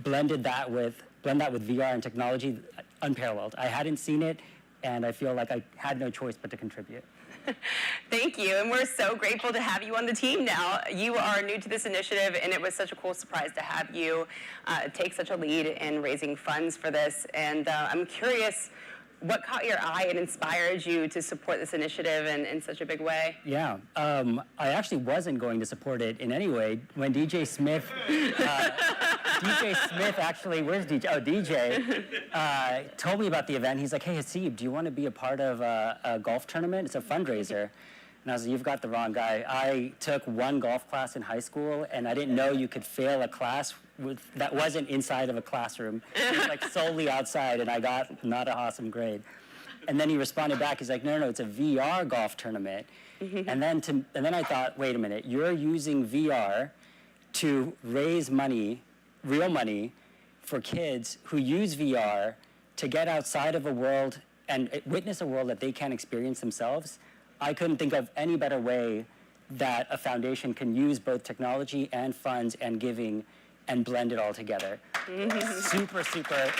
blend that with VR and technology, unparalleled. I hadn't seen it, and I feel like I had no choice but to contribute. Thank you, and we're so grateful to have you on the team now. You are new to this initiative, and it was such a cool surprise to have you take such a lead in raising funds for this. And I'm curious, what caught your eye and inspired you to support this initiative in such a big way? Yeah, I actually wasn't going to support it in any way. When DJ Smith, actually, where's DJ? Oh, DJ, told me about the event. He's like, hey, Hasib, do you want to be a part of a golf tournament? It's a fundraiser. And I was like, you've got the wrong guy. I took one golf class in high school, and I didn't know you could fail a class that wasn't inside of a classroom. It was like solely outside, and I got not an awesome grade. And then he responded back. He's like, no, it's a VR golf tournament. And then I thought, wait a minute, you're using VR to raise money, real money, for kids who use VR to get outside of a world and witness a world that they can't experience themselves. I couldn't think of any better way that a foundation can use both technology and funds and giving and blend it all together. Super, super.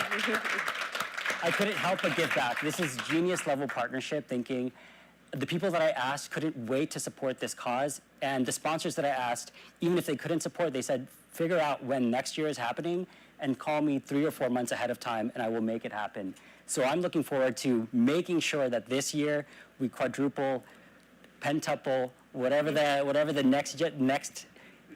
I couldn't help but give back. This is genius level partnership thinking. The people that I asked couldn't wait to support this cause, and the sponsors that I asked, even if they couldn't support, they said, figure out when next year is happening and call me 3 or 4 months ahead of time and I will make it happen. So I'm looking forward to making sure that this year we quadruple, pentuple, whatever the next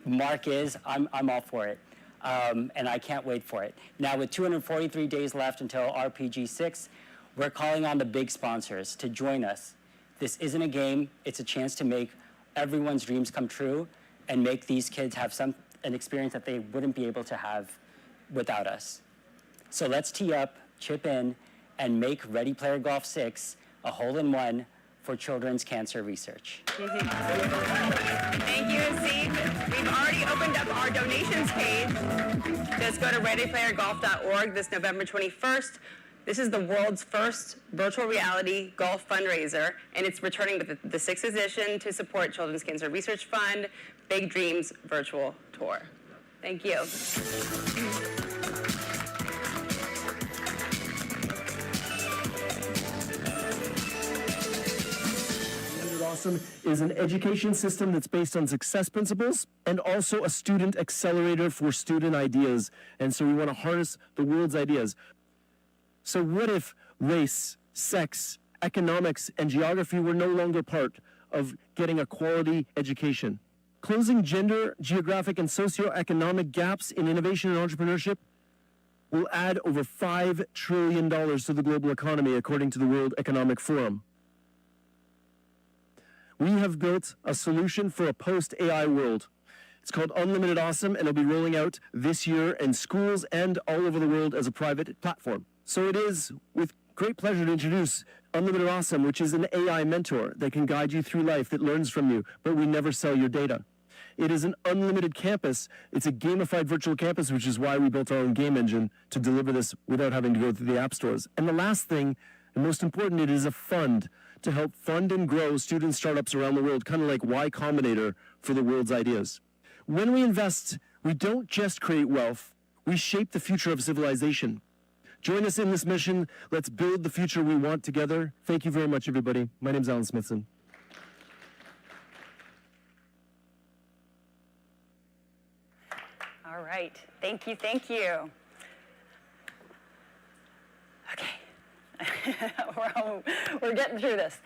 Mark is, I'm all for it. And I can't wait for it. Now, with 243 days left until RPG6, we're calling on the big sponsors to join us. This isn't a game, it's a chance to make everyone's dreams come true and make these kids have an experience that they wouldn't be able to have without us. So let's tee up, chip in, and make Ready Player Golf 6 a hole-in-one for children's cancer research. Thank you, Steve. We've already opened up our donations page. Just go to readyplayergolf.org this November 21st. This is the world's first virtual reality golf fundraiser, and it's returning with the 6th edition to support Children's Cancer Research Fund, Big Dreams Virtual Tour. Thank you. Awesome is an education system that's based on success principles and also a student accelerator for student ideas. And so we want to harness the world's ideas. So what if race, sex, economics, and geography were no longer part of getting a quality education? Closing gender, geographic, and socioeconomic gaps in innovation and entrepreneurship will add over $5 trillion to the global economy, according to the World Economic Forum. We have built a solution for a post-AI world. It's called Unlimited Awesome, and it'll be rolling out this year in schools and all over the world as a private platform. So it is with great pleasure to introduce Unlimited Awesome, which is an AI mentor that can guide you through life, that learns from you, but we never sell your data. It is an unlimited campus. It's a gamified virtual campus, which is why we built our own game engine to deliver this without having to go through the app stores. And the last thing, and most important, it is a fund to help fund and grow student startups around the world, kind of like Y Combinator for the world's ideas. When we invest, we don't just create wealth, we shape the future of civilization. Join us in this mission. Let's build the future we want together. Thank you very much, everybody. My name's Alan Smithson. All right. Thank you. Thank you. Okay. We're getting through this.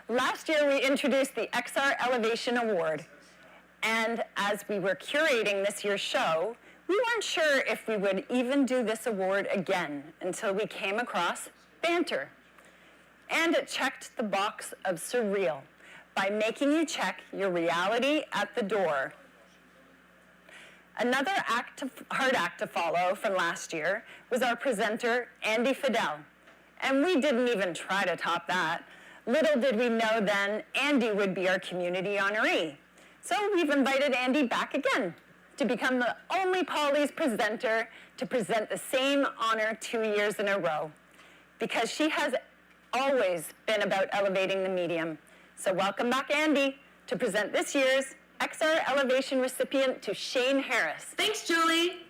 Last year, we introduced the XR Elevation Award. And as we were curating this year's show, we weren't sure if we would even do this award again until we came across Banter. And it checked the box of surreal by making you check your reality at the door. Another hard act to follow from last year was our presenter, Andy Fidel. And we didn't even try to top that. Little did we know then Andy would be our community honoree. So we've invited Andy back again to become the only Polly's presenter to present the same honor 2 years in a row, because she has always been about elevating the medium. So welcome back, Andy, to present this year's XR Elevation recipient to Shane Harris. Thanks, Julie.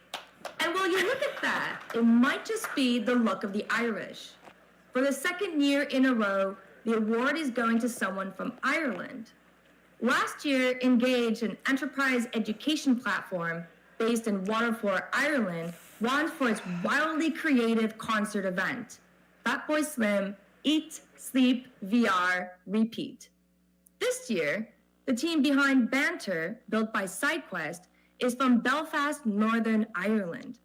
And will you look at that? It might just be the luck of the Irish. For the second year in a row, the award is going to someone from Ireland. Last year, Engage, an enterprise education platform based in Waterford, Ireland, won for its wildly creative concert event, Fatboy Slim, Eat, Sleep, VR, Repeat. This year, the team behind Banter, built by SideQuest, is from Belfast, Northern Ireland.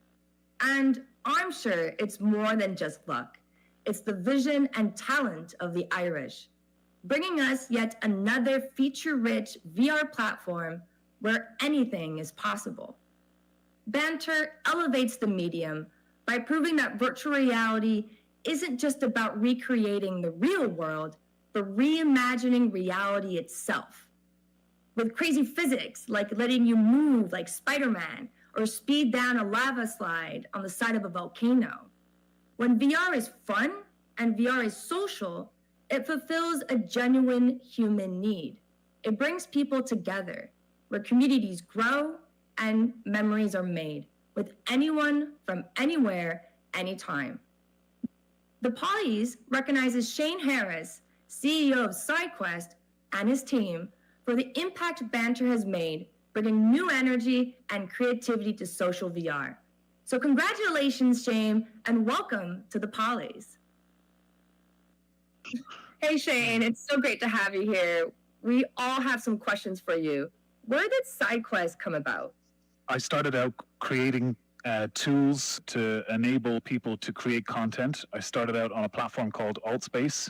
And I'm sure it's more than just luck. It's the vision and talent of the Irish, bringing us yet another feature-rich VR platform where anything is possible. Banter elevates the medium by proving that virtual reality isn't just about recreating the real world, but reimagining reality itself. With crazy physics, like letting you move like Spider-Man, or speed down a lava slide on the side of a volcano. When VR is fun and VR is social, it fulfills a genuine human need. It brings people together, where communities grow and memories are made, with anyone from anywhere, anytime. The Pollies recognizes Shane Harris, CEO of SideQuest, and his team for the impact Banter has made, bringing new energy and creativity to social VR. So congratulations, Shane, and welcome to the Pollies. Hey, Shane, it's so great to have you here. We all have some questions for you. Where did SideQuest come about? I started out creating tools to enable people to create content. I started out on a platform called Altspace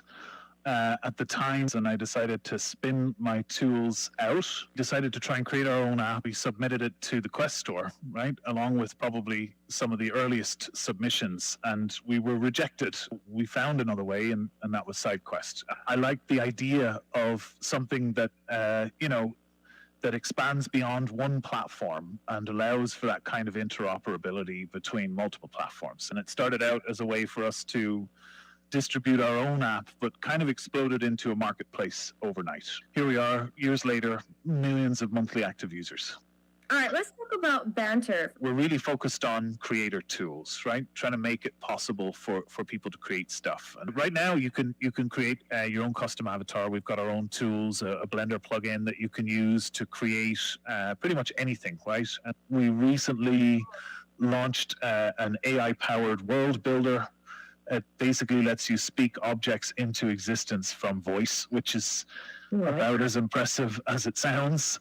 at the time, and I decided to spin my tools out. Decided to try and create our own app. We submitted it to the Quest store, right, along with probably some of the earliest submissions, and we were rejected. We found another way, and that was SideQuest. I like the idea of something that, that expands beyond one platform and allows for that kind of interoperability between multiple platforms. And it started out as a way for us to distribute our own app, but kind of exploded into a marketplace overnight. Here we are, years later, millions of monthly active users. All right, let's talk about Banter. We're really focused on creator tools, right? Trying to make it possible for people to create stuff. And right now, you can create your own custom avatar. We've got our own tools, a Blender plugin that you can use to create pretty much anything, right? And we recently launched an AI-powered world builder. It basically lets you speak objects into existence from voice, which is about as impressive as it sounds.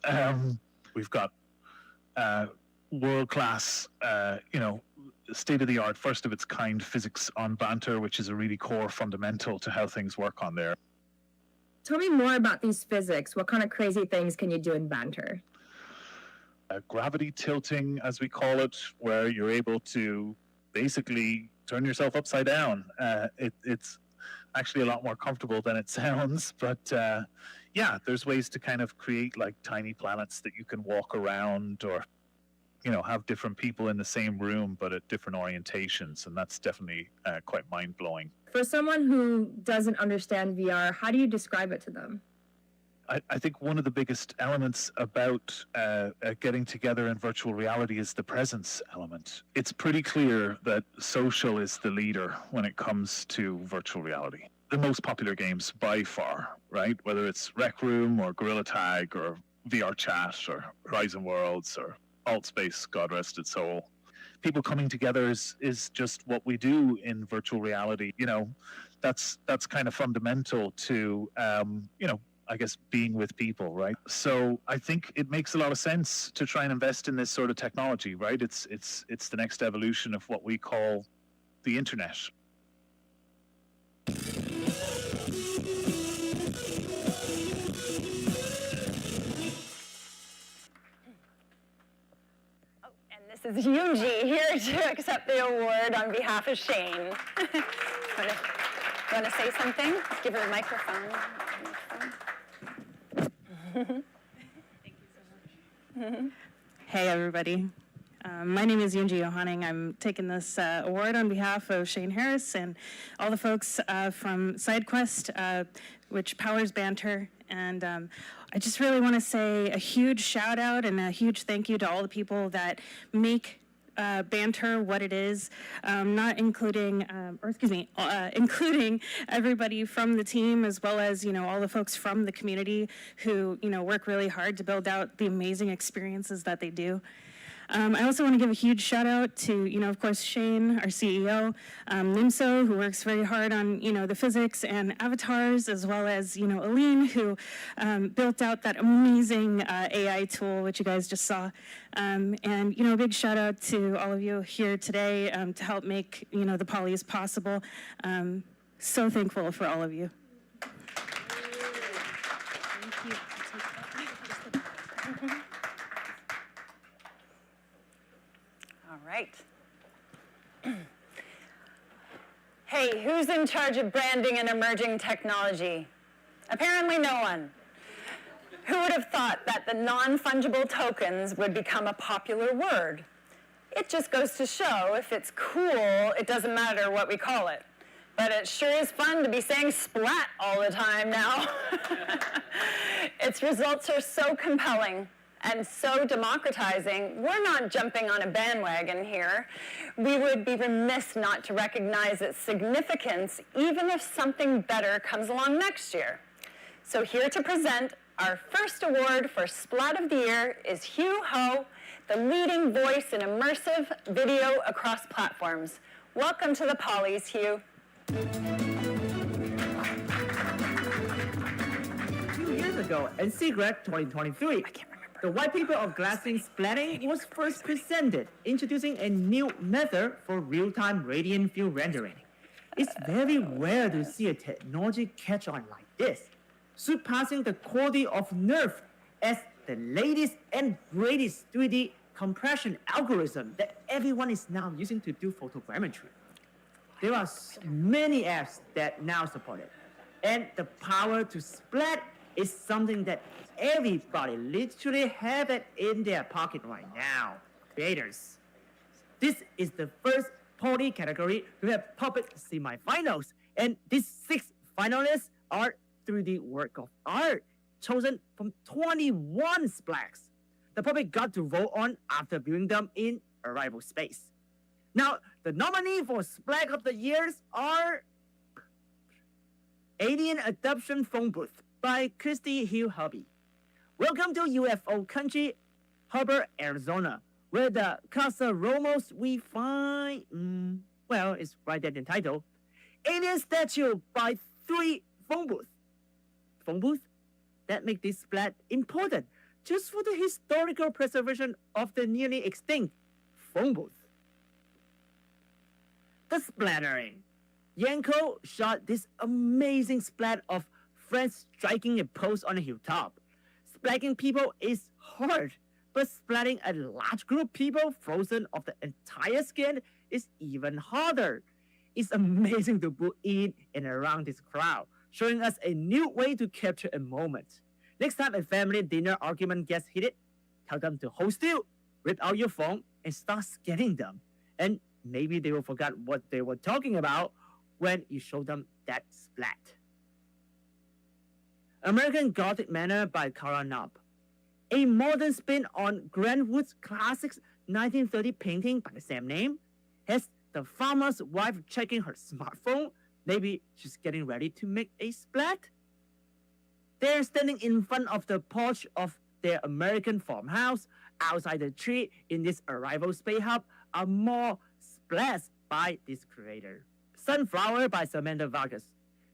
We've got world-class, state-of-the-art, first-of-its-kind physics on Banter, which is a really core fundamental to how things work on there. Tell me more about these physics. What kind of crazy things can you do in Banter? Gravity tilting, as we call it, where you're able to basically turn yourself upside down. It's actually a lot more comfortable than it sounds, but yeah, there's ways to kind of create like tiny planets that you can walk around, or have different people in the same room but at different orientations, and that's definitely quite mind-blowing. For someone who doesn't understand VR, how do you describe it to them? I think one of the biggest elements about getting together in virtual reality is the presence element. It's pretty clear that social is the leader when it comes to virtual reality. The most popular games by far, right? Whether it's Rec Room or Gorilla Tag or VR Chat or Horizon Worlds or Altspace, God rest its soul. People coming together is just what we do in virtual reality. That's kind of fundamental to, I guess, being with people, right? So I think it makes a lot of sense to try and invest in this sort of technology, right? It's the next evolution of what we call the internet. This is Yoonji here to accept the award on behalf of Shane. Want to say something? Give her a microphone. Thank you so much. Hey, everybody. My name is Yoonji Yohaning. I'm taking this award on behalf of Shane Harris and all the folks from SideQuest, which powers Banter. And I just really want to say a huge shout out and a huge thank you to all the people that make Banter what it is, including everybody from the team, as well as, all the folks from the community who, work really hard to build out the amazing experiences that they do. I also want to give a huge shout out to, of course, Shane, our CEO, Nimso, who works very hard on, the physics and avatars, as well as, Aline, who built out that amazing AI tool, which you guys just saw. And, a big shout out to all of you here today to help make, the Polys possible. So thankful for all of you. Thank you. Right. Hey, who's in charge of branding and emerging technology? Apparently no one. Who would have thought that the non-fungible tokens would become a popular word? It just goes to show if it's cool, it doesn't matter what we call it. But it sure is fun to be saying splat all the time now. Its results are so compelling and so democratizing, we're not jumping on a bandwagon here. We would be remiss not to recognize its significance, even if something better comes along next year. So here to present our first award for Splat of the Year is Hugh Ho, the leading voice in immersive video across platforms. Welcome to the Polys, Hugh. 2 years ago, NC Greg 2023. I can't remember. The white paper of glassing splatting was first presented, introducing a new method for real-time radiant field rendering. It's very rare to see a technology catch on like this, surpassing the quality of NERF as the latest and greatest 3D compression algorithm that everyone is now using to do photogrammetry. There are so many apps that now support it, and the power to splat is something that everybody literally have it in their pocket right now. Creators. This is the first poly category to have puppet semifinals, and these 6 finalists are 3D work of art chosen from 21 splats. The public got to vote on after viewing them in Arrival Space. Now, the nominee for Splat of the Years are Alien Adoption Phone Booth by Christy Hill Hubby. Welcome to UFO country, Hubbard, Arizona, where the Casa Romos we find, well, it's right there in the title, Alien Statue by 3 Phone Booth. Phone booth? That make this splat important just for the historical preservation of the nearly extinct phone booth. The splattering. Yanko shot this amazing splat of friends striking a pose on a hilltop. Splatting people is hard, but splatting a large group of people frozen off the entire skin is even harder. It's amazing to put in and around this crowd, showing us a new way to capture a moment. Next time a family dinner argument gets heated, tell them to hold still, rip out your phone, and start scanning them. And maybe they will forget what they were talking about when you show them that splat. American Gothic Manor by Cara Knopp. A modern spin on Grant Wood's classic 1930 painting by the same name has the farmer's wife checking her smartphone. Maybe she's getting ready to make a splat. They're standing in front of the porch of their American farmhouse. Outside the tree in this Arrival Space Hub are more splats by this creator. Sunflower by Samantha Vargas.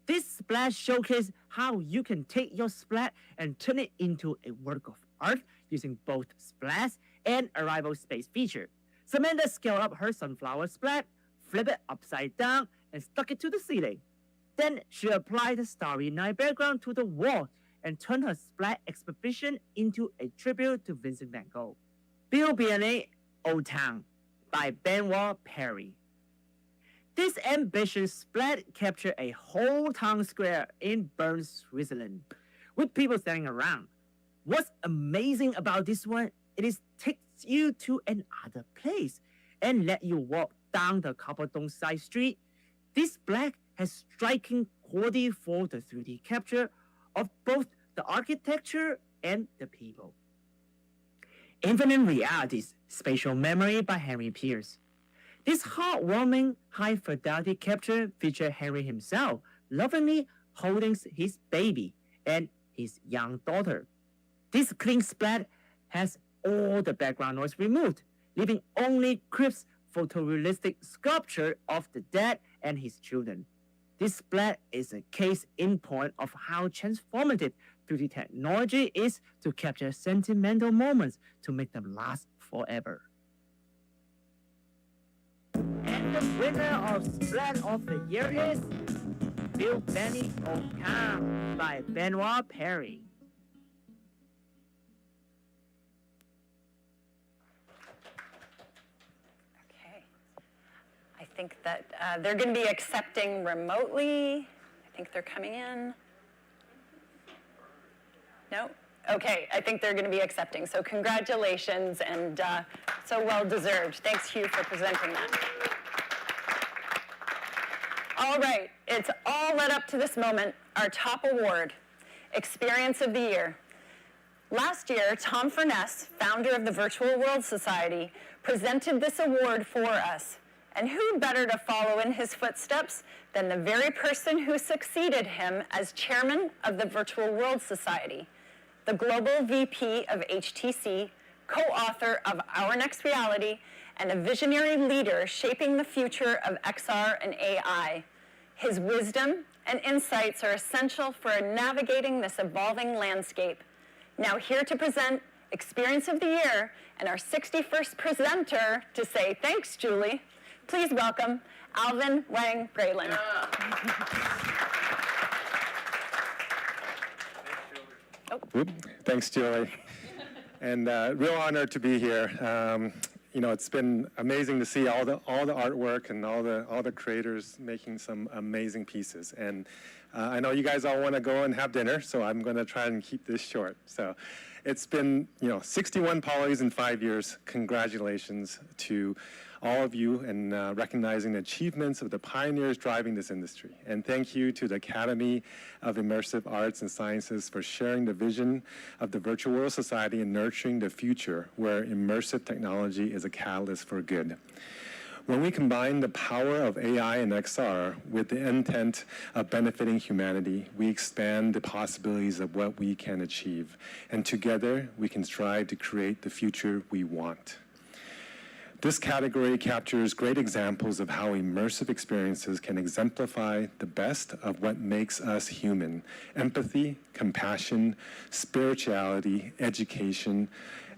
This splat showcases how you can take your splat and turn it into a work of art using both splats and Arrival Space feature. Samantha scaled up her sunflower splat, flipped it upside down, and stuck it to the ceiling. Then she applied the Starry Night background to the wall and turned her splat exhibition into a tribute to Vincent van Gogh. Bill Bianet, Old Town by Benoit Perry. This ambitious splat captured a whole town square in Bern, Switzerland, with people standing around. What's amazing about this one, it is takes you to another place and let you walk down the Copperton side street. This splat has striking quality for the 3D capture of both the architecture and the people. Infinite Realities, Spatial Memory by Henry Pierce. This heartwarming, high-fidelity capture features Henry himself lovingly holding his baby and his young daughter. This clean splat has all the background noise removed, leaving only crisp photorealistic sculpture of the dad and his children. This splat is a case in point of how transformative 3D technology is to capture sentimental moments to make them last forever. And the winner of Splat of the Year is Bill Benny O'Cam by Benoit Perry. I think that they're going to be accepting remotely. I think they're coming in. No? Okay, I think they're going to be accepting. So congratulations, and so well deserved. Thanks, Hugh, for presenting that. All right, it's all led up to this moment, our top award, Experience of the Year. Last year, Tom Furness, founder of the Virtual World Society, presented this award for us. And who better to follow in his footsteps than the very person who succeeded him as chairman of the Virtual World Society, the global VP of HTC, co-author of Our Next Reality, and a visionary leader shaping the future of XR and AI. His wisdom and insights are essential for navigating this evolving landscape. Now here to present Experience of the Year, and our 61st presenter to say thanks, Julie. Please welcome Alvin Wang Braylon. Thanks, Julie. And real honor to be here. You know, it's been amazing to see all the artwork and all the creators making some amazing pieces. And I know you guys all want to go and have dinner, so I'm going to try and keep this short. So it's been, 61 polys in 5 years. Congratulations to all of you and recognizing the achievements of the pioneers driving this industry. And thank you to the Academy of Immersive Arts and Sciences for sharing the vision of the virtual world society and nurturing the future where immersive technology is a catalyst for good. When we combine the power of AI and XR with the intent of benefiting humanity, we expand the possibilities of what we can achieve. And together, we can strive to create the future we want. This category captures great examples of how immersive experiences can exemplify the best of what makes us human: empathy, compassion, spirituality, education,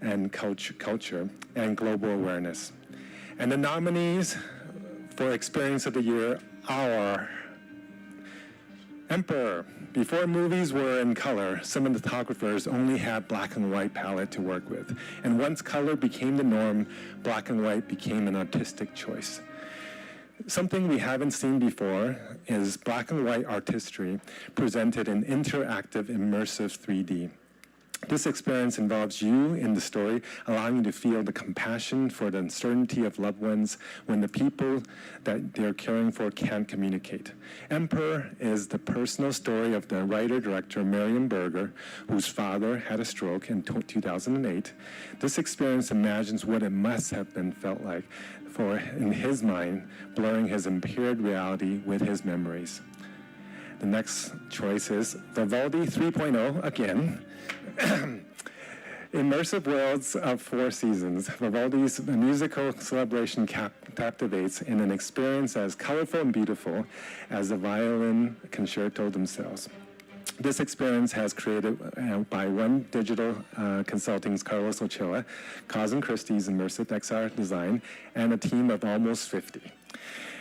and culture, and global awareness. And the nominees for Experience of the Year are Emperor. Before movies were in color, cinematographers only had black and white palette to work with. And once color became the norm, black and white became an artistic choice. Something we haven't seen before is black and white artistry presented in interactive, immersive 3D. This experience involves you in the story, allowing you to feel the compassion for the uncertainty of loved ones when the people that they're caring for can't communicate. Emperor is the personal story of the writer-director Marion Berger, whose father had a stroke in 2008. This experience imagines what it must have been felt like for, in his mind, blurring his impaired reality with his memories. The next choice is Vivaldi 3.0 again. Immersive Worlds of Four Seasons. Vivaldi's musical celebration captivates in an experience as colorful and beautiful as the violin concerto themselves. This experience has created by One Digital Consulting's Carlos Ochoa, Cosm Christie's Immersive XR Design, and a team of almost 50.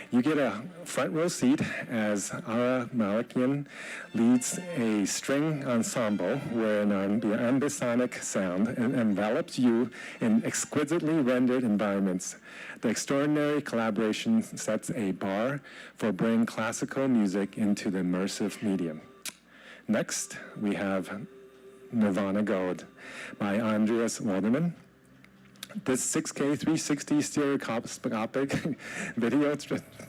You get a front row seat as Ara Malikian leads a string ensemble where the ambisonic sound envelops you in exquisitely rendered environments. The extraordinary collaboration sets a bar for bringing classical music into the immersive medium. Next, we have Nirvana Gold by Andreas Walderman. This 6K 360 stereoscopic video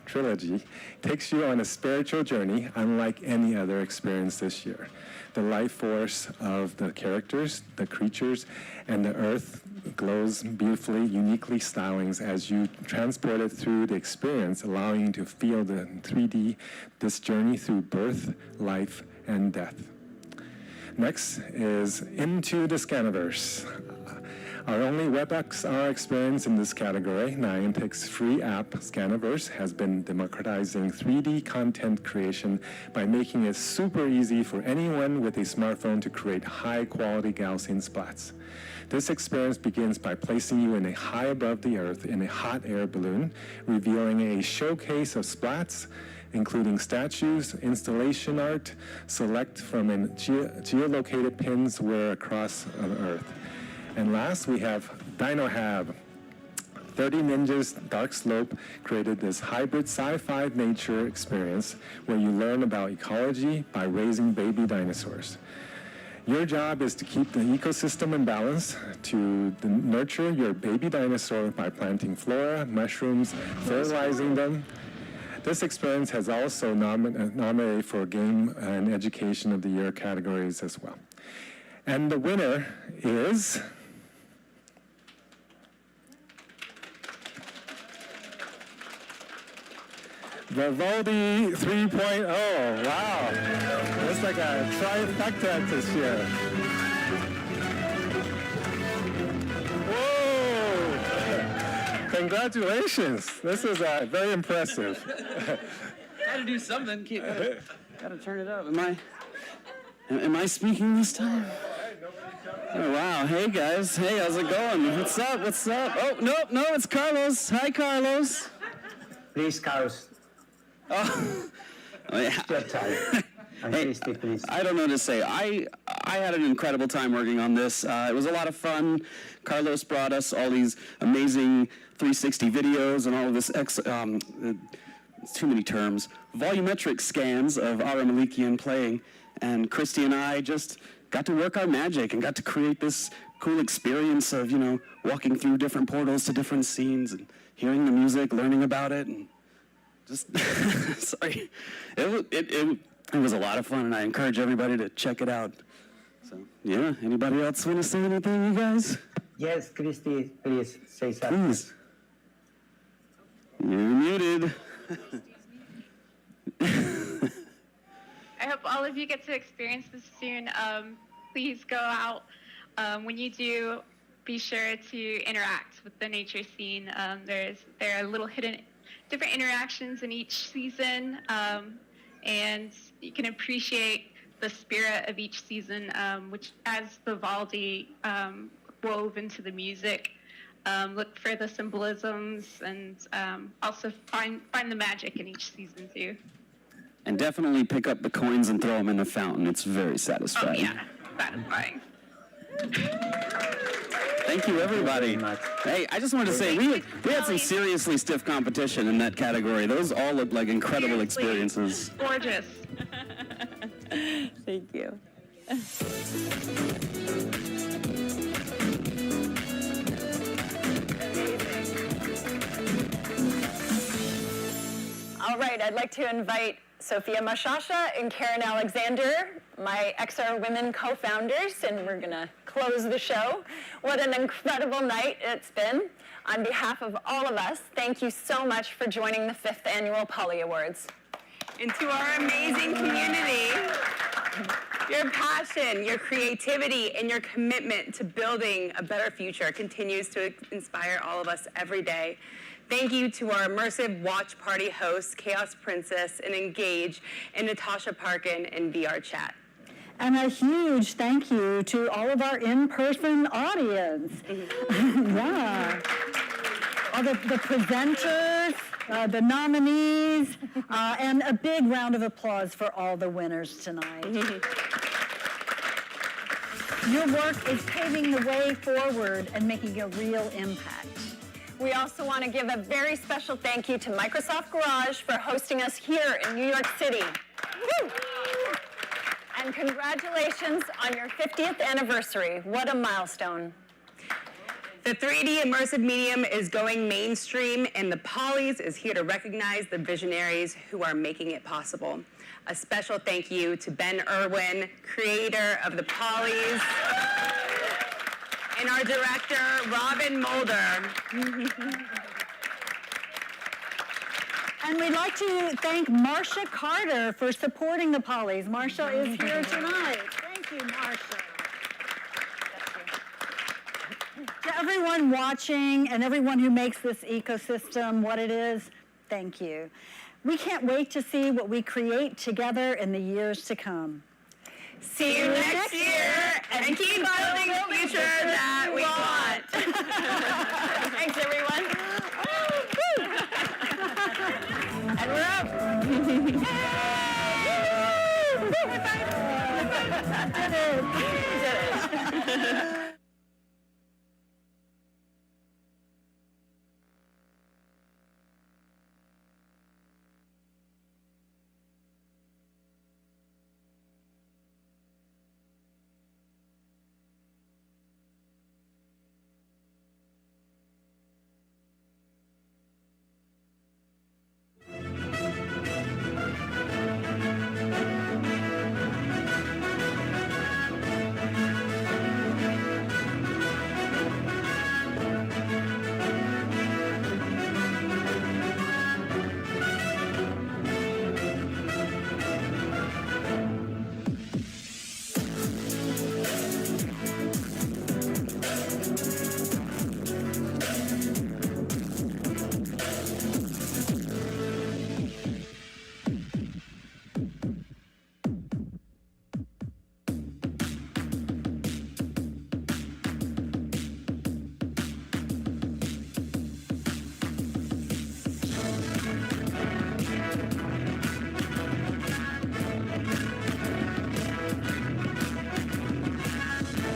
trilogy takes you on a spiritual journey unlike any other experience this year. The life force of the characters, the creatures, and the earth glows beautifully, uniquely styling as you transport it through the experience, allowing you to feel the 3D, this journey through birth, life, and death. Next is Into the Scaniverse. Our only WebXR experience in this category, Niantic's free app Scaniverse, has been democratizing 3D content creation by making it super easy for anyone with a smartphone to create high-quality Gaussian splats. This experience begins by placing you in a high above the earth in a hot air balloon, revealing a showcase of splats, including statues, installation art, select from geolocated pins where across Earth. And last, we have DinoHab. 30 Ninjas Dark Slope created this hybrid sci-fi nature experience where you learn about ecology by raising baby dinosaurs. Your job is to keep the ecosystem in balance, to nurture your baby dinosaur by planting flora, mushrooms, fertilizing them. This experience has also nominated for Game and Education of the Year categories as well. And the winner is Vivaldi 3.0. Wow. It's like a trifecta this year. Whoa! Congratulations. This is very impressive. Gotta do something. Gotta turn it up. Am I speaking this time? Oh, wow. Hey, guys. Hey, how's it going? What's up? What's up? Oh, no, it's Carlos. Hi, Carlos. Please, Carlos. Oh, yeah. Your time. Hey, I don't know what to say. I had an incredible time working on this. It was a lot of fun. Carlos brought us all these amazing 360 videos and all of this too many terms, volumetric scans of Ara Malikian playing. And Christy and I just got to work our magic and got to create this cool experience of, walking through different portals to different scenes and hearing the music, learning about it, and just, sorry. It was a lot of fun, and I encourage everybody to check it out. So, yeah, anybody else want to say anything, you guys? Yes, Christy, please say something. Please. You're muted. I hope all of you get to experience this soon. Please go out. When you do, be sure to interact with the nature scene. There are little hidden different interactions in each season, and you can appreciate the spirit of each season, which as Vivaldi wove into the music. Look for the symbolisms and also find the magic in each season too. And definitely pick up the coins and throw them in the fountain. It's very satisfying. Oh yeah, satisfying. Thank you, everybody. Hey, I just wanted to say, we had some seriously stiff competition in that category. Those all looked like incredible experiences. Gorgeous. Thank you. All right, I'd like to invite Sophia Mashasha and Karen Alexander, my XR Women co-founders, and we're going to close the show. What an incredible night it's been. On behalf of all of us, thank you so much for joining the 5th Annual Poly Awards. And to our amazing community, your passion, your creativity, and your commitment to building a better future continues to inspire all of us every day. Thank you to our immersive watch party hosts, Chaos Princess and Engage, and Natasha Parkin in VR chat. And a huge thank you to all of our in-person audience. Yeah. All the presenters, the nominees, and a big round of applause for all the winners tonight. Your work is paving the way forward and making a real impact. We also want to give a very special thank you to Microsoft Garage for hosting us here in New York City. Woo! And congratulations on your 50th anniversary. What a milestone. The 3D immersive medium is going mainstream, and the Polys is here to recognize the visionaries who are making it possible. A special thank you to Ben Irwin, creator of the Polys, and our director, Robin Mulder. And we'd like to thank Marcia Carter for supporting the Polys. Marcia is here tonight. Thank you, Marcia. To everyone watching and everyone who makes this ecosystem what it is, thank you. We can't wait to see what we create together in the years to come. See you next year, and keep building the future that we want.